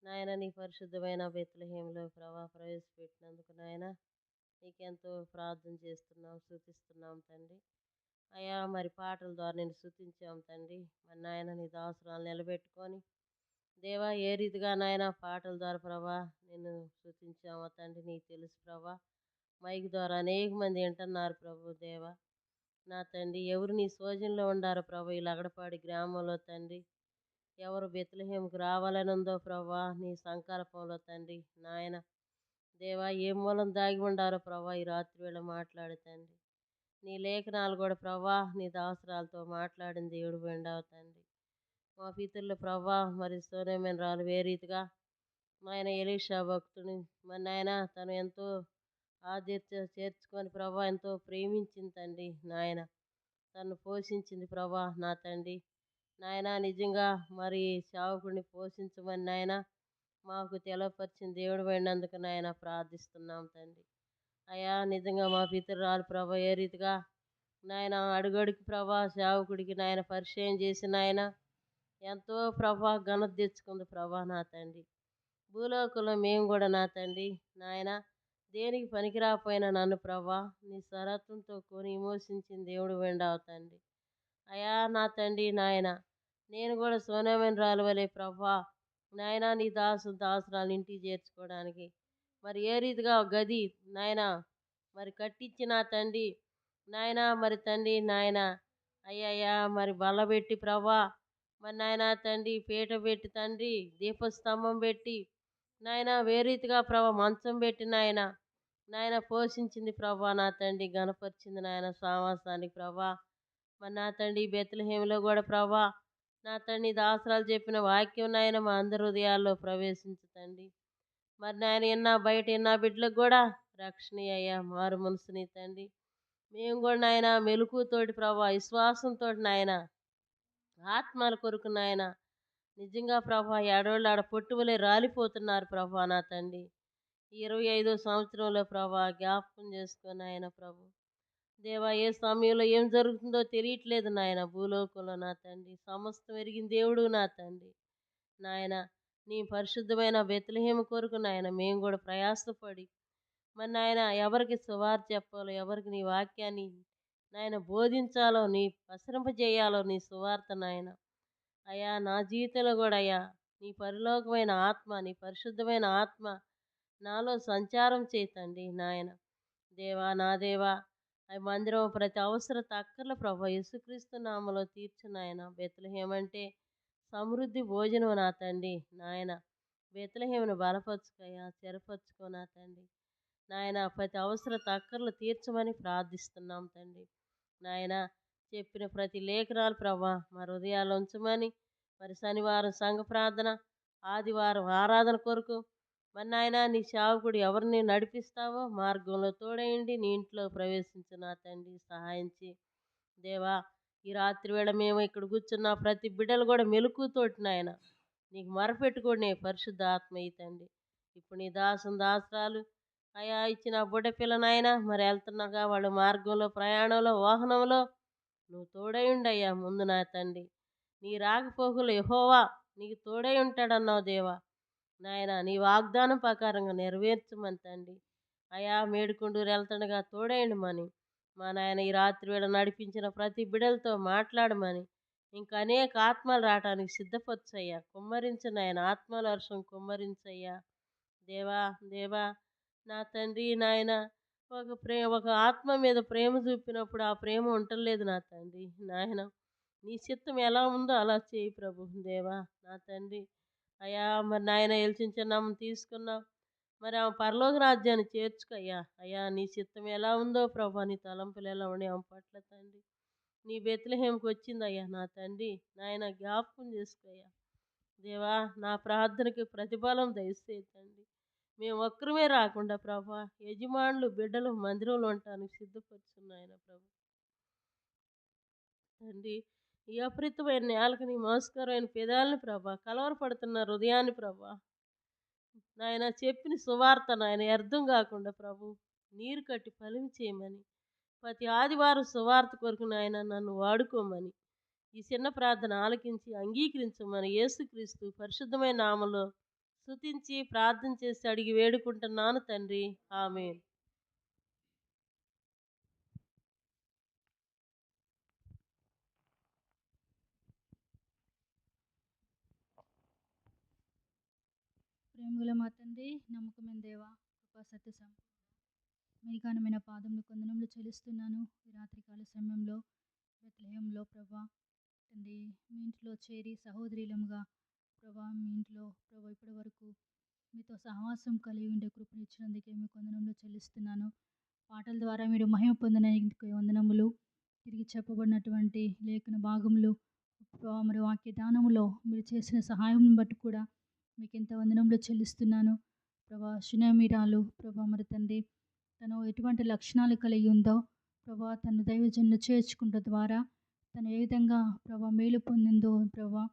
నాయన నీ పరిశుద్ధమైన బెత్లెహేములో ప్రభా ప్రవేశపెట్టినందుకు నాయన నీకెంతో ప్రార్థన చేస్తున్నాం స్తుతిస్తున్నాం తండ్రి అయ్యా మరి పాటల ద్వారా నేను స్తుతించాం తండ్రి మరి నాయన నీ దాసురాలు నిలబెట్టుకొని దేవా ఏ రీతిగా నాయన పాటల ద్వారా ప్రభా నేను స్తుతించామో తండ్రి నీకు తెలుసు ప్రభా మైక్ ద్వారా అనేక మంది వింటున్నారు ప్రభు దేవా నా తండ్రి ఎవరు నీ సోజంలో ఉండారో ప్రభు ఈ లగడపాడి గ్రామంలో తండ్రి ఎవరు బెత్లెహేముకు రావాలని ఉందో ప్రభా నీ సంకల్పంలో తండ్రి నాయన దేవా ఏ మూలం దాగి ఉండారో ప్రభా ఈ రాత్రి వేళ మాట్లాడు తండ్రి నీ లేఖనాలు కూడా ప్రభా నీ దాసరాలతో మాట్లాడిన దేవుడు వెండావు తండ్రి మా పితరులు ప్రభా మరి సోనేమైన రాలు ఏ రీతిగా నాయన ఎలీషా భక్తుని మరి నాయన తను ఎంతో చేర్చుకొని ప్రభా ఎంతో ప్రేమించింది తండ్రి నాయన తను పోషించింది ప్రభా నా తండ్రి నాయన నిజంగా మరి సేవకుడిని పోషించమని నాయన మాకు తెలవపరిచిన దేవుడు అయినందుకు నాయన ప్రార్థిస్తున్నాం తండ్రి అయ్యా నిజంగా మా పితరురాలు ప్రభా ఏ రీతిగా నాయన అడుగడుగు ప్రభా సేవకుడికి నాయన పరిచయం చేసి నాయన ఎంతో ప్రభా ఘనత తెచ్చుకుంది ప్రభా నా తండ్రి భూలోకంలో మేము కూడా నా తండ్రి నాయన దేనికి పనికిరాకపోయినా నన్ను ప్రభా నీ సరత్వంతో కొని విమోచించిన దేవుడు వెండావు తండ్రి అయా నా తండ్రి నాయన నేను కూడా సోనేమైన రాలు వలె ప్రభా నాయన నీ దాసురాలు ఇంటికి చేర్చుకోవడానికి మరి ఏ రీతిగా గది నాయన మరి కట్టించి నా తండ్రి నాయన మరి తండ్రి నాయన అయ్యయ్యా మరి బల్లబెట్టి ప్రభా మరి నాయన తండ్రి పీట పెట్టి తండ్రి దీపస్తంభం పెట్టి నాయన ఏ రీతిగా ప్రభా మంచం పెట్టి నాయన పోషించింది ప్రభా నా తండ్రి గణపరిచింది నాయన సావాసానికి ప్రభా మరి నా తండ్రి బెత్లెహేములో కూడా ప్రభా నా తండ్రి దాసరాలు చెప్పిన వాక్యం నాయన మా అందరి హృదయాల్లో ప్రవేశించుతండి మరి నాయన ఎన్నా బయట ఎన్నా బిడ్డలకు కూడా రక్షణ అయ్యా మారు మనసుని తండ్రి మేము కూడా నాయన మెలకుతోటి ప్రభా విశ్వాసంతో నాయన ఆత్మల కొరకు నాయన నిజంగా ప్రభా ఏడోళ్ళు ఆడ పొట్టువలే రాలిపోతున్నారు ప్రభా నా తండ్రి. ఈ 25వ సంవత్సరంలో ప్రభా జ్ఞాపకం చేసుకొని ఆయన ప్రభు దేవా ఏ సమయంలో ఏం జరుగుతుందో తెలియట్లేదు నాయన భూలోకంలో నా తండ్రి. సమస్తం ఎరిగిన దేవుడు నా తండ్రి. నాయన నీ పరిశుద్ధమైన బెత్లెహేము కొరకు నాయన మేము కూడా ప్రయాసపడి మరి నాయన ఎవరికి సువార్త చెప్పాలో ఎవరికి నీ వాక్యాన్ని నాయన బోధించాలో నీ ప్రసరింపజేయాలో నీ సువార్త నాయన అయ్యా నా జీవితంలో కూడా అయ్యా నీ పరిలోకమైన ఆత్మ నీ పరిశుద్ధమైన ఆత్మ నాలో సంచారం చేతండి నాయన దేవా నా దేవా అవి మందిరం ప్రతి అవసరత అక్కర్ల ప్రభా యేసుక్రీస్తు నామలో తీర్చు నాయన బెత్లెహేమంటే సమృద్ధి భోజనం నా తండ్రి నాయన బెత్లెహేమును బలపరుచుకయ్యా స్థిరపరచుకో నా తండ్రి నాయన ప్రతి అవసరత అక్కర్లు తీర్చమని ప్రార్థిస్తున్నాం తండ్రి నాయన చెప్పిన ప్రతి లేఖనాలు ప్రభా మా హృదయాలు ఉంచమని మరి శనివారం సంఘ ప్రార్థన ఆదివారం ఆరాధన కొరకు మరి నాయన నీ సేవకుడు ఎవరిని నడిపిస్తావో మార్గంలో తోడేయండి నీ ఇంట్లో ప్రవేశించు నా తండ్రి సహాయించి దేవా ఈ రాత్రి వేళ మేము ఇక్కడ కూర్చున్న ప్రతి బిడ్డలు కూడా మెలకుతోటి నాయన నీకు మొరపెట్టుకోండి పరిశుద్ధ ఆత్మ ఈ తండ్రి ఇప్పుడు నీ దాసురాలు అయా ఇచ్చిన బుడ్డ పిల్లనైనా మరి వెళ్తున్నాగా వాళ్ళ మార్గంలో ప్రయాణంలో వాహనంలో నువ్వు తోడై ఉండయ్యా ముందు నా తండ్రి నీ రాకపోకలు యెహోవా నీకు తోడై ఉంటాడన్నావు దేవా నాయన నీ వాగ్దానం ప్రకారంగా నెరవేర్చమని తండ్రి అయా మేడుకుండూరు వెళ్తుండగా తోడేయండి మని మా నాయన ఈ రాత్రి వేళ నడిపించిన ప్రతి బిడలతో మాట్లాడమని ఇంకా అనేక ఆత్మలు రావడానికి సిద్ధపరచయ్యా కుమ్మరించు నాయన ఆత్మల వర్షం కుమ్మరించయ్యా దేవా దేవా నా తండ్రి నాయన ఒక ఆత్మ మీద ప్రేమ చూపినప్పుడు ఆ ప్రేమ ఉండలేదు నా తండ్రి నాయన నీ చిత్తం ఎలా ఉందో అలా చేయి ప్రభు దేవా నా తండ్రి అయ్యా మరి నాయన ఎల్చించున్నాము తీసుకున్నావు మరి ఆమె పరలోక రాజ్యాన్ని చేర్చుకయ్యా అయ్యా నీ చిత్తం ఎలా ఉందో ప్రభా నీ తలంపులు ఎలా ఉండే ఆమె పట్ల తండ్రి నీ బెత్లెహేముకి వచ్చిందయ్యా నా తండ్రి నాయన జ్ఞాపకం చేసుకోయ్యా దేవా నా ప్రార్థనకి ప్రతిఫలం దయచేయి తండ్రి మేము ఒక్కరమే రాకుండా ప్రభా యజమానులు బిడ్డలు మందిరంలో ఉండటానికి సిద్ధపరుచున్నాయన ప్రభు తండ్రి ఈ అపరితమైన నేలకు నీ మోసకరమైన పెదాలని ప్రభా కలవరపడుతున్న హృదయాన్ని ప్రభా నాయన చెప్పిన సువార్త నాయన అర్థం కాకుండా ప్రభు నీరు కట్టి ఫలం చేయమని ప్రతి ఆదివారం సువార్త కొరకు నాయన నన్ను వాడుకోమని ఈ చిన్న ప్రార్థన ఆలకించి అంగీకరించమని యేసుక్రీస్తు పరిశుద్ధమైన నామలో స్తుతించి ప్రార్థన చేసి అడిగి వేడుకుంటున్నాను తండ్రి ఆమేన్. ప్రేమగల మా తండ్రి నమ్మకమైన దేవా కృపా సత్య సంపూర్ణ మీ ఘనమైన పాదములు కొందనములు చెల్లిస్తున్నాను ఈ రాత్రికాల సమయంలో బెత్లెహేంలో ప్రభా తండ్రి మీ ఇంట్లో చేరి సహోదరులముగా ప్రభా మీ ఇంట్లో ప్రభా ఇప్పటి వరకు మీతో సహవాసం కలిగి ఉండే కృపనిచ్చినందుకే మీ కొందనంలో చెల్లిస్తున్నాను పాటల ద్వారా మీరు మహిమ పొందడానికి వందనములు తిరిగి చెప్పబడినటువంటి లేఖన భాగములు ప్రభా మరి వాక్య దానములో మీరు చేసిన సహాయం బట్టి కూడా మీకు ఎంత వందనములు చెల్లిస్తున్నాను ప్రభా శునేమిరాలు ప్రభా మరి తండ్రి తను ఎటువంటి లక్షణాలు కలిగి ఉందో ప్రభా తన దైవజనులు చేర్చుకుంట ద్వారా తను ఏ విధంగా ప్రభా మేలు పొందిందో ప్రభా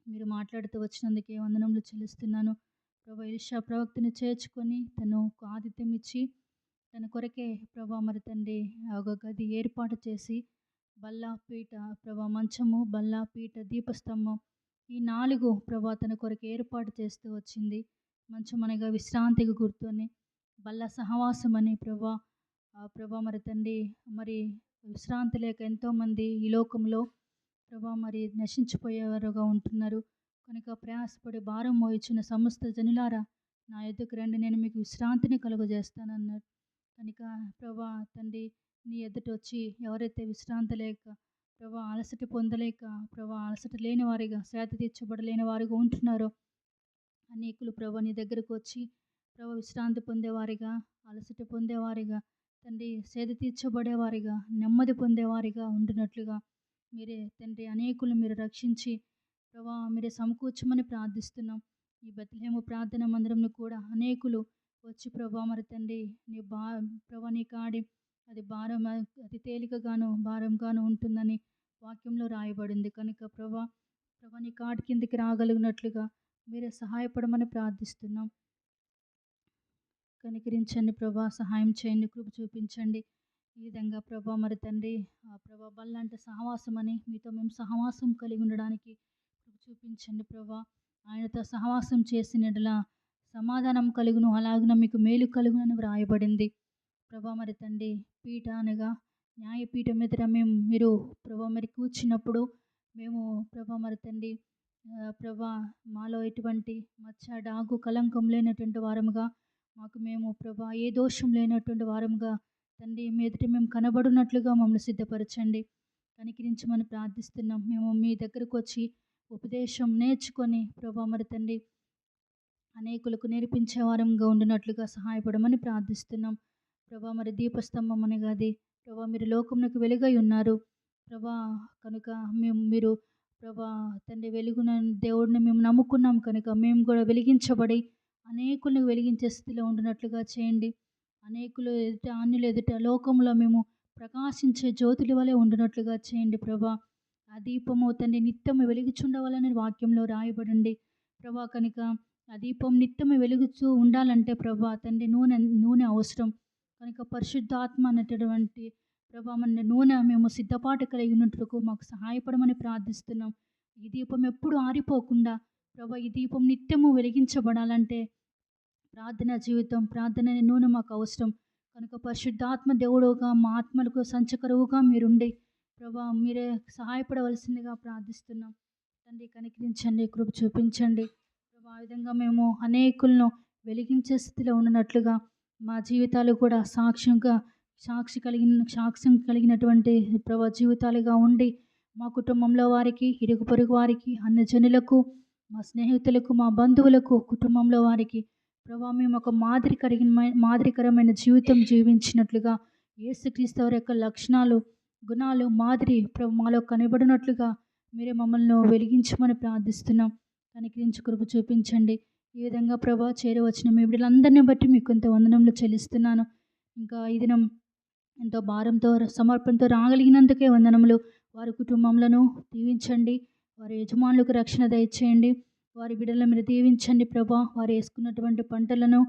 మీరు మాట్లాడుతూ వచ్చినందుకే వందనములు చెల్లిస్తున్నాను ప్రభా ఎలీషా ప్రవక్తను చేర్చుకొని తను ఆతిథ్యం ఇచ్చి తన కొరకే ప్రభా మరి తండ్రి ఒక గది ఏర్పాటు చేసి బల్ల పీట ప్రభా మంచము బల్ల పీట దీపస్తంభం ఈ 4 ప్రభా తన కొరకు ఏర్పాటు చేస్తూ వచ్చింది మంచం అనగా విశ్రాంతికి గుర్తుని బల్ల సహవాసం అని ప్రభా ప్రభా మరి తండ్రి మరి విశ్రాంతి లేక ఎంతోమంది ఈ లోకంలో ప్రభా మరి నశించిపోయేవారుగా ఉంటున్నారు కనుక ప్రయాసపడి భారం మోయించిన సమస్త జనులారా నా ఎదుకు రండి నేను మీకు విశ్రాంతిని కలుగజేస్తానన్నారు కనుక ప్రభా తండ్రి నీ ఎదుట వచ్చి ఎవరైతే విశ్రాంతి లేక ప్రభా అలసట పొందలేక ప్రభా అలసట లేని వారిగా సేద తీర్చబడలేని వారిగా ఉంటున్నారో అనేకులు ప్రభా నీ దగ్గరకు వచ్చి ప్రభా విశ్రాంతి పొందేవారిగా అలసట పొందేవారిగా తండ్రి సేద తీర్చబడేవారిగా నెమ్మది పొందేవారిగా ఉంటున్నట్లుగా మీరే తండ్రి అనేకులు మీరు రక్షించి ప్రభా మీరే సమకూర్చమని ప్రార్థిస్తున్నాం ఈ బెత్లెహేము ప్రార్థన మందిరంలో కూడా అనేకులు వచ్చి ప్రభా మరి తండ్రి నీ ప్రభా నీ కాడి అది భారం అతి తేలికగాను భారంగాను ఉంటుందని వాక్యంలో రాయబడింది కనుక ప్రభా ప్రభా నీ కాటి కిందికి రాగలిగినట్లుగా మీరే సహాయపడమని ప్రార్థిస్తున్నాం. కనికరించండి ప్రభా, సహాయం చేయండి, కృప చూపించండి. ఈ విధంగా ప్రభా మరి తండ్రి ప్రభా బల్లంటే సహవాసం అని మీతో మేము సహవాసం కలిగి ఉండడానికి కృప చూపించండి ప్రభా. ఆయనతో సహవాసం చేసినట్లా సమాధానం కలుగును, అలాగున మీకు మేలు కలుగునని వ్రాయబడింది ప్రభా. మరి తండ్రి పీఠ అనగా న్యాయపీఠం ఎదుట మీరు ప్రభా మరి కూర్చున్నప్పుడు మేము ప్రభా మరి తండ్రి ప్రభా మాలో ఎటువంటి మచ్చ డాగు కలంకం లేనటువంటి వారముగా మేము ప్రభా ఏ దోషం లేనటువంటి వారముగా తండ్రి మీ ఎదుట మేము కనబడినట్లుగా మమ్మల్ని సిద్ధపరచండి, కనికరించమని ప్రార్థిస్తున్నాం. మేము మీ దగ్గరకు వచ్చి ఉపదేశం నేర్చుకొని ప్రభా మరి తండ్రి అనేకులకు నేర్పించే వారంగా ఉండినట్లుగా సహాయపడమని ప్రార్థిస్తున్నాం ప్రభా. మరి దీపస్తంభం అనగాది ప్రభా మీరు లోకమునకు వెలుగై ఉన్నారు ప్రభా, కనుక మీరు ప్రభా తండ్రి వెలుగున దేవుడిని మేము నమ్ముకున్నాం కనుక మేము కూడా వెలిగించబడి అనేకులను వెలిగించే స్థితిలో ఉండినట్లుగా చేయండి. అనేకులు ఎదుట అన్యుల ఎదుట లోకంలో మేము ప్రకాశించే జ్యోతుల వలె ఉండినట్లుగా చేయండి ప్రభా. ఆ దీపము తండ్రి నిత్యము వెలుగుచుండవాలని వాక్యంలో రాయబడండి ప్రభా. కనుక ఆ దీపం నిత్యము వెలుగుతూ ఉండాలంటే ప్రభా తండ్రి నూనె అవసరం కనుక పరిశుద్ధాత్మ అనేటటువంటి ప్రభా మన నూనె మేము సిద్ధపాటు కలిగి ఉన్నట్టుకు మాకు సహాయపడమని ప్రార్థిస్తున్నాం. ఈ దీపం ఎప్పుడు ఆరిపోకుండా ప్రభా ఈ దీపం నిత్యము వెలిగించబడాలంటే ప్రార్థన జీవితం, ప్రార్థన నూనె మాకు అవసరం కనుక పరిశుద్ధాత్మ దేవుడుగా మా ఆత్మలకు సంచకరువుగా మీరుండి ప్రభా మీరే సహాయపడవలసిందిగా ప్రార్థిస్తున్నాం తండ్రి. కనికరించండి, కృప చూపించండి ప్రభా. ఆ విధంగా మేము అనేకులను వెలిగించే స్థితిలో ఉన్నట్లుగా మా జీవితాలు కూడా సాక్ష్యం కలిగినటువంటి ప్రభా జీవితాలుగా ఉండి మా కుటుంబంలో వారికి, ఇరుగు పొరుగు వారికి, అన్ని జనులకు, మా స్నేహితులకు, మా బంధువులకు, కుటుంబంలో వారికి ప్రభా మేము ఒక మాదిరికరమైన జీవితం జీవించినట్లుగా యేసుక్రీస్తు వారి యొక్క లక్షణాలు, గుణాలు, మాదిరి ప్రభు మాలో కనబడినట్లుగా మీరే మమ్మల్ని వెలిగించమని ప్రార్థిస్తున్నాం. కనికరించి కృప చూపించండి. ఈ విధంగా ప్రభా చేరవచ్చిన మీ బిడ్డలందరినీ బట్టి మీకు కొంత వందనములు చెల్లిస్తున్నాను. ఇంకా ఈ దినం ఎంతో భారంతో సమర్పణతో రాగలిగినందుకే వందనములు. వారి కుటుంబంలో దీవించండి, వారి యజమానులకు రక్షణ దయచేయండి, వారి బిడ్డలను మీరు దీవించండి ప్రభా. వారు వేసుకున్నటువంటి పంటలను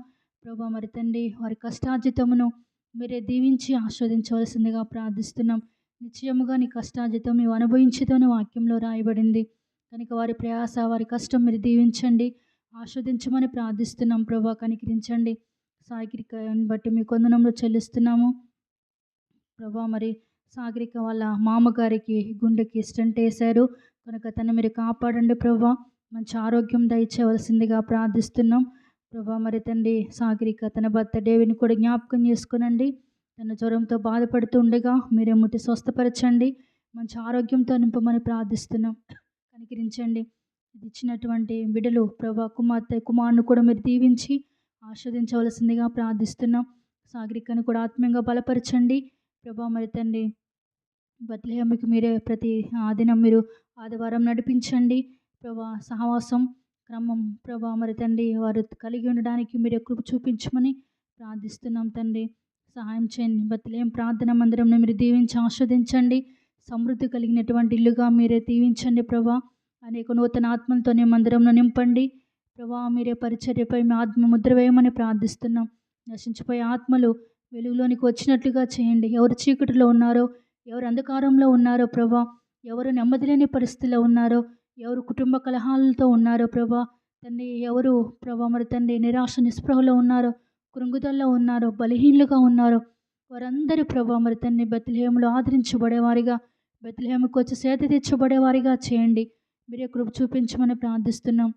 ప్రభా మరి తండ్రి వారి కష్టార్జితమును మీరే దీవించి ఆస్వాదించవలసిందిగా ప్రార్థిస్తున్నాం. నిశ్చయముగా నీ కష్టార్జితం నీవు అనుభవించుతోనే వాక్యంలో రాయబడింది కనుక వారి ప్రయాస, వారి కష్టం మీరు దీవించండి, ఆస్వాదించమని ప్రార్థిస్తున్నాం ప్రభా. కనికరించండి. సాగరికని బట్టి మీ కొందనంలో చెల్లిస్తున్నాము ప్రభా. మరి సాగరిక వాళ్ళ మామగారికి గుండెకి స్టంట్ వేశారు కనుక తను మీరు కాపాడండి ప్రభా. మంచి ఆరోగ్యం దయచేయవలసిందిగా ప్రార్థిస్తున్నాం ప్రభా. మరి తండ్రి సాగరిక తన భర్త డేవిడ్ని కూడా జ్ఞాపకం చేసుకునండి. తన జ్వరంతో బాధపడుతూ ఉండగా మీరే ముట్టి స్వస్థపరచండి, మంచి ఆరోగ్యంతో నింపమని ప్రార్థిస్తున్నాం. కనికరించండి. ఇది ఇచ్చినటువంటి బిడ్డలు ప్రభా కుమారుని కూడా మీరు దీవించి ఆస్వాదించవలసిందిగా ప్రార్థిస్తున్నాం. సాగరికను కూడా ఆత్మీయంగా బలపరచండి ప్రభా. మరి తండ్రి బెత్లెహేముకి మీరే ప్రతి దినం మీరు ఆదివారం నడిపించండి ప్రభా. సహవాసం క్రమం ప్రభా మరి తండ్రి వారు కలిగి ఉండడానికి మీరే కృప చూపించమని ప్రార్థిస్తున్నాం తండ్రి. సహాయం చేయండి. బెత్లెహేము ప్రార్థన మందిరంను మీరు దీవించి ఆస్వాదించండి. సమృద్ధి కలిగినటువంటి ఇల్లుగా మీరే దీవించండి ప్రభా. అనేక నూతన ఆత్మలతోనే మందిరంను నింపండి ప్రభా. మీరే పరిచర్యపై మీ ఆత్మ ముద్ర వేయమని ప్రార్థిస్తున్నాం. నశించిపోయే ఆత్మలు వెలుగులోనికి వచ్చినట్లుగా చేయండి. ఎవరు చీకటిలో ఉన్నారో, ఎవరు అంధకారంలో ఉన్నారో ప్రభా, ఎవరు నెమ్మది లేని పరిస్థితిలో ఉన్నారో, ఎవరు కుటుంబ కలహాలతో ఉన్నారో ప్రభా తండ్రి, ఎవరు ప్రభా మరి తండ్రి నిరాశ నిస్పృహలో ఉన్నారో, కృంగుదల్లో ఉన్నారో, బలహీనులుగా ఉన్నారో వారందరూ ప్రభా మరి తండ్రి బెత్లెహేములో ఆదరించబడేవారిగా, బెత్లెహేముకు వచ్చి సేద తీర్చబడేవారిగా చేయండి. మీరే కృప చూపించమని ప్రార్థిస్తున్నాం.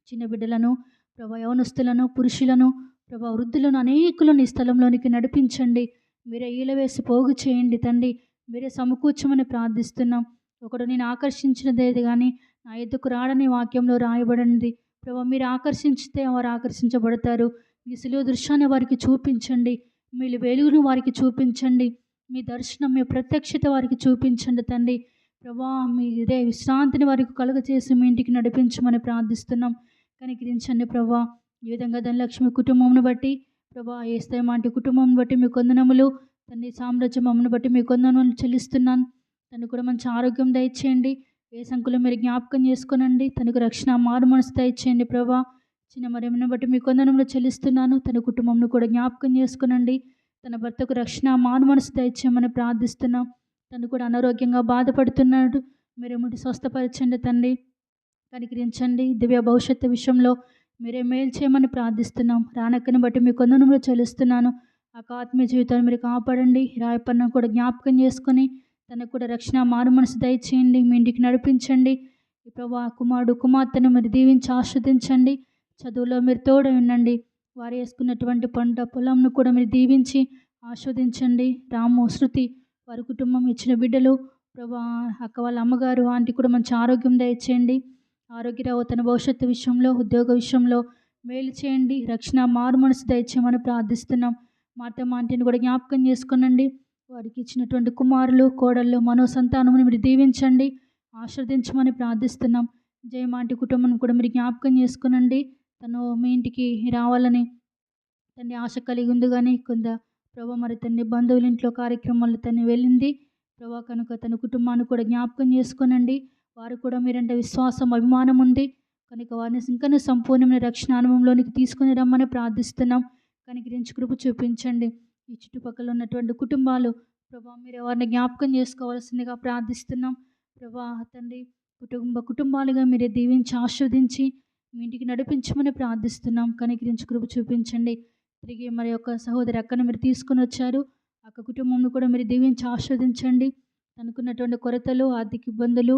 చిన్న బిడ్డలను ప్రభా, యవనస్తులను, పురుషులను ప్రభా, వృద్ధులను అనేకులను ఈ స్థలంలోనికి నడిపించండి. మీరే ఈలవేసి పోగు చేయండి తండ్రి. మీరే సమకూర్చమని ప్రార్థిస్తున్నాం. ఒకడు నేను ఆకర్షించినదేది కానీ నా ఎద్దుకు రాడని వాక్యంలో రాయబడింది ప్రభా. మీరు ఆకర్షించితే వారు ఆకర్షించబడతారు. మీ సిలువ దృశ్యాన్ని వారికి చూపించండి, మీ వెలుగును వారికి చూపించండి, మీ దర్శనం, మీ ప్రత్యక్షత వారికి చూపించండి తండ్రి ప్రభా. మీరే విశ్రాంతిని వారికి కలుగచేసి మీ ఇంటికి నడిపించమని ప్రార్థిస్తున్నాం. కనికరించండి ప్రభా. ఈ విధంగా ధనలక్ష్మి కుటుంబంను బట్టి ప్రభా, ఏస్తేమాంటి కుటుంబం బట్టి మీ కొందనములు తండ్రి, సామ్రాజ్యం అమ్మను బట్టి మీ కొందనములు చెల్లిస్తున్నాను. తను కూడా మంచి ఆరోగ్యం దయచేయండి. ఏ సంకులో మీరు జ్ఞాపకం చేసుకోనండి. తనకు రక్షణ మారు మనసు దయచేయండి ప్రభా. చిన్న మరేమని బట్టి మీ కొందనంలో చెల్లిస్తున్నాను. తన కుటుంబంను కూడా జ్ఞాపకం చేసుకోనండి. తన భర్తకు రక్షణ మారు మనసు దయచేయమని ప్రార్థిస్తున్నాం. తను కూడా అనారోగ్యంగా బాధపడుతున్నాడు. మీరేమిటి స్వస్థపరచండి తండ్రి. కనికరించండి. దివ్య భవిష్యత్తు విషయంలో మీరే మేలు చేయమని ప్రార్థిస్తున్నాం. రానక్కని బట్టి మీ కొందనంలో చెల్లిస్తున్నాను. ఆత్మీయ జీవితాన్ని మీరు కాపాడండి. రాయపన్న కూడా జ్ఞాపకం చేసుకొని తనకు కూడా రక్షణ మారు మనసు దయచేయండి. మీ ఇంటికి నడిపించండి. ఈ ప్రభా కుమారుడు కుమార్తెను మీరు దీవించి ఆస్వాదించండి. చదువులో మీరు తోడు ఉండండి. వారు వేసుకున్నటువంటి పంట పొలంను కూడా మీరు దీవించి ఆస్వాదించండి. రాము, శృతి, వారి కుటుంబం, ఇచ్చిన బిడ్డలు ప్రభా, అక్క వాళ్ళ అమ్మగారు, ఆంటీ కూడా మంచి ఆరోగ్యం దయచేయండి. ఆరోగ్యరావు తన భవిష్యత్తు విషయంలో, ఉద్యోగ విషయంలో మేలు చేయండి. రక్షణ మారు మనసు దయచేయమని ప్రార్థిస్తున్నాం. మార్తమ్మ ఆంటీని కూడా జ్ఞాపకం చేసుకునండి. వారికి ఇచ్చినటువంటి కుమారులు, కోడళ్ళు, మనో సంతానమును మీరు దీవించండి, ఆశీర్వదించమని ప్రార్థిస్తున్నాం. జయమాంటి కుటుంబం కూడా మీరు జ్ఞాపకం చేసుకునండి. తను మీ ఇంటికి రావాలని తండ్రి ఆశ కలిగి ఉంది. కానీ కొంత ప్రభా మరి తండ్రి బంధువుల ఇంట్లో కార్యక్రమాలు తను వెళ్ళింది ప్రభా. కనుక తన కుటుంబాన్ని కూడా జ్ఞాపకం చేసుకునండి. వారు కూడా మీరంటే విశ్వాసం, అభిమానం ఉంది కనుక వారిని ఇంకా సంపూర్ణమైన రక్షణ అనుభవంలోనికి తీసుకుని రమ్మని ప్రార్థిస్తున్నాం. కనికరించి కృప చూపించండి. ఈ చుట్టుపక్కల ఉన్నటువంటి కుటుంబాలు ప్రభా మీరు వారిని జ్ఞాపకం చేసుకోవాల్సిందిగా ప్రార్థిస్తున్నాం. ప్రభా తండ్రి కుటుంబాలుగా మీరే దీవించి ఆస్వాదించి మీ ఇంటికి నడిపించమని ప్రార్థిస్తున్నాం. కనికరించి కృప చూపించండి. తిరిగి మరి యొక్క సహోదరి అక్కను మీరు తీసుకొని వచ్చారు. అక్క కుటుంబంను కూడా మీరు దీవించి ఆస్వాదించండి. తనకున్నటువంటి కొరతలు, ఆర్థిక ఇబ్బందులు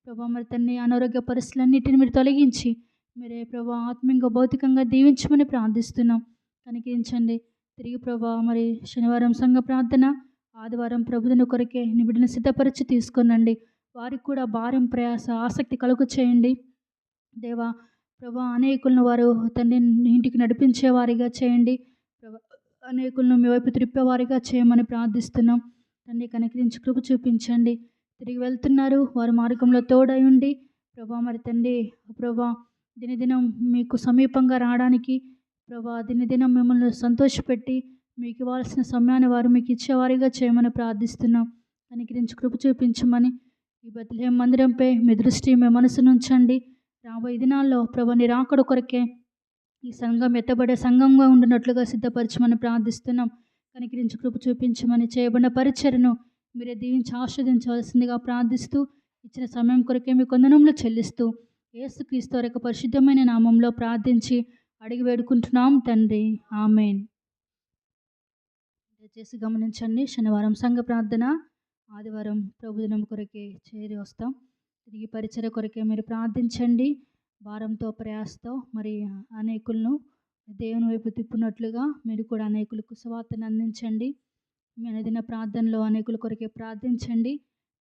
ప్రభా మరి తన్ని అనారోగ్య పరిస్థితులన్నిటిని మీరు తొలగించి మీరే ప్రభా ఆత్మీయంగా భౌతికంగా దీవించమని ప్రార్థిస్తున్నాం. కనికరించండి. తిరిగి ప్రభా మరి శనివారం సంఘ ప్రార్థన, ఆదివారం ప్రభుదిన కొరకే నీ బిడ్డను సిద్ధపరిచి తీసుకొనండి. వారికి కూడా భారం, ప్రయాస, ఆసక్తి కలుగు చేయండి దేవా. ప్రభా అనేకులను వారు తండ్రి ఇంటికి నడిపించేవారిగా చేయండి ప్రభా. అనేకులను మీ వైపు త్రిప్పేవారిగా చేయమని ప్రార్థిస్తున్నాం. తండ్రి కనికరించి కృప చూపించండి. తిరిగి వెళ్తున్నారు, వారి మార్గంలో తోడై ఉండి ప్రభా మరి తండ్రి ప్రభా దినదినం మీకు సమీపంగా రావడానికి ప్రభా దినదినం మిమ్మల్ని సంతోషపెట్టి మీకు ఇవ్వాల్సిన సమయాన్ని వారు మీకు ఇచ్చేవారిగా చేయమని ప్రార్థిస్తున్నాం. కనికరించి కృప చూపించమని ఈ బెత్లెహేము మందిరంపై మీ దృష్టి, మీ మనసును ఉంచండి. రాబోయే దినాల్లో ప్రభా నీ రాకడ కొరకే ఈ సంఘం ఎత్తబడే సంఘంగా ఉండినట్లుగా సిద్ధపరచమని ప్రార్థిస్తున్నాం. కనికరించి కృప చూపించమని చేయబడిన పరిచర్ను మీరే దీవించి ఆస్వాదించవలసిందిగా ప్రార్థిస్తూ ఇచ్చిన సమయం కొరకే మీ కొందనంలో చెల్లిస్తూ యేసుక్రీస్తు యొక్క పరిశుద్ధమైన నామంలో ప్రార్థించి అడిగి వేడుకుంటున్నాం తండ్రి, ఆమేన్. దయచేసి గమనించండి. శనివారం సంఘ ప్రార్థన, ఆదివారం ప్రభుదినం కొరకే చేరి వస్తాం. తిరిగి పరిచర్య కొరకే మీరు ప్రార్థించండి. భారంతో, ప్రయాసతో మరి అనేకులను దేవుని వైపు తిప్పునట్లుగా మీరు కూడా అనేకులకు సువార్తను అందించండి. మీ అనుదిన ప్రార్థనలో అనేకుల కొరకే ప్రార్థించండి.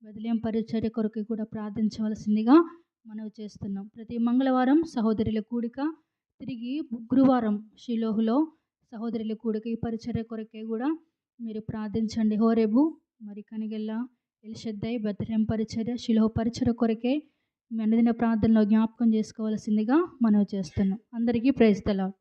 బెత్లెహేము పరిచర్య కొరకే కూడా ప్రార్థించవలసిందిగా మనవి చేస్తున్నాం. ప్రతి మంగళవారం సహోదరుల కూడిక, తిరిగి గురువారం షిలోహులో సహోదరుల కూడిక. ఈ పరిచర్య కొరకే కూడా మీరు ప్రార్థించండి. హోరేబు మరి కనిగెల్ల, ఎల్షద్దై, బెత్లెహేము పరిచర్య, షిలోహు పరిచర్య కొరకే మీ అనుదిన ప్రార్థనలో జ్ఞాపకం చేసుకోవాల్సిందిగా మనవి చేస్తున్నాం. అందరికీ ప్రైజ్ ది లార్డ్.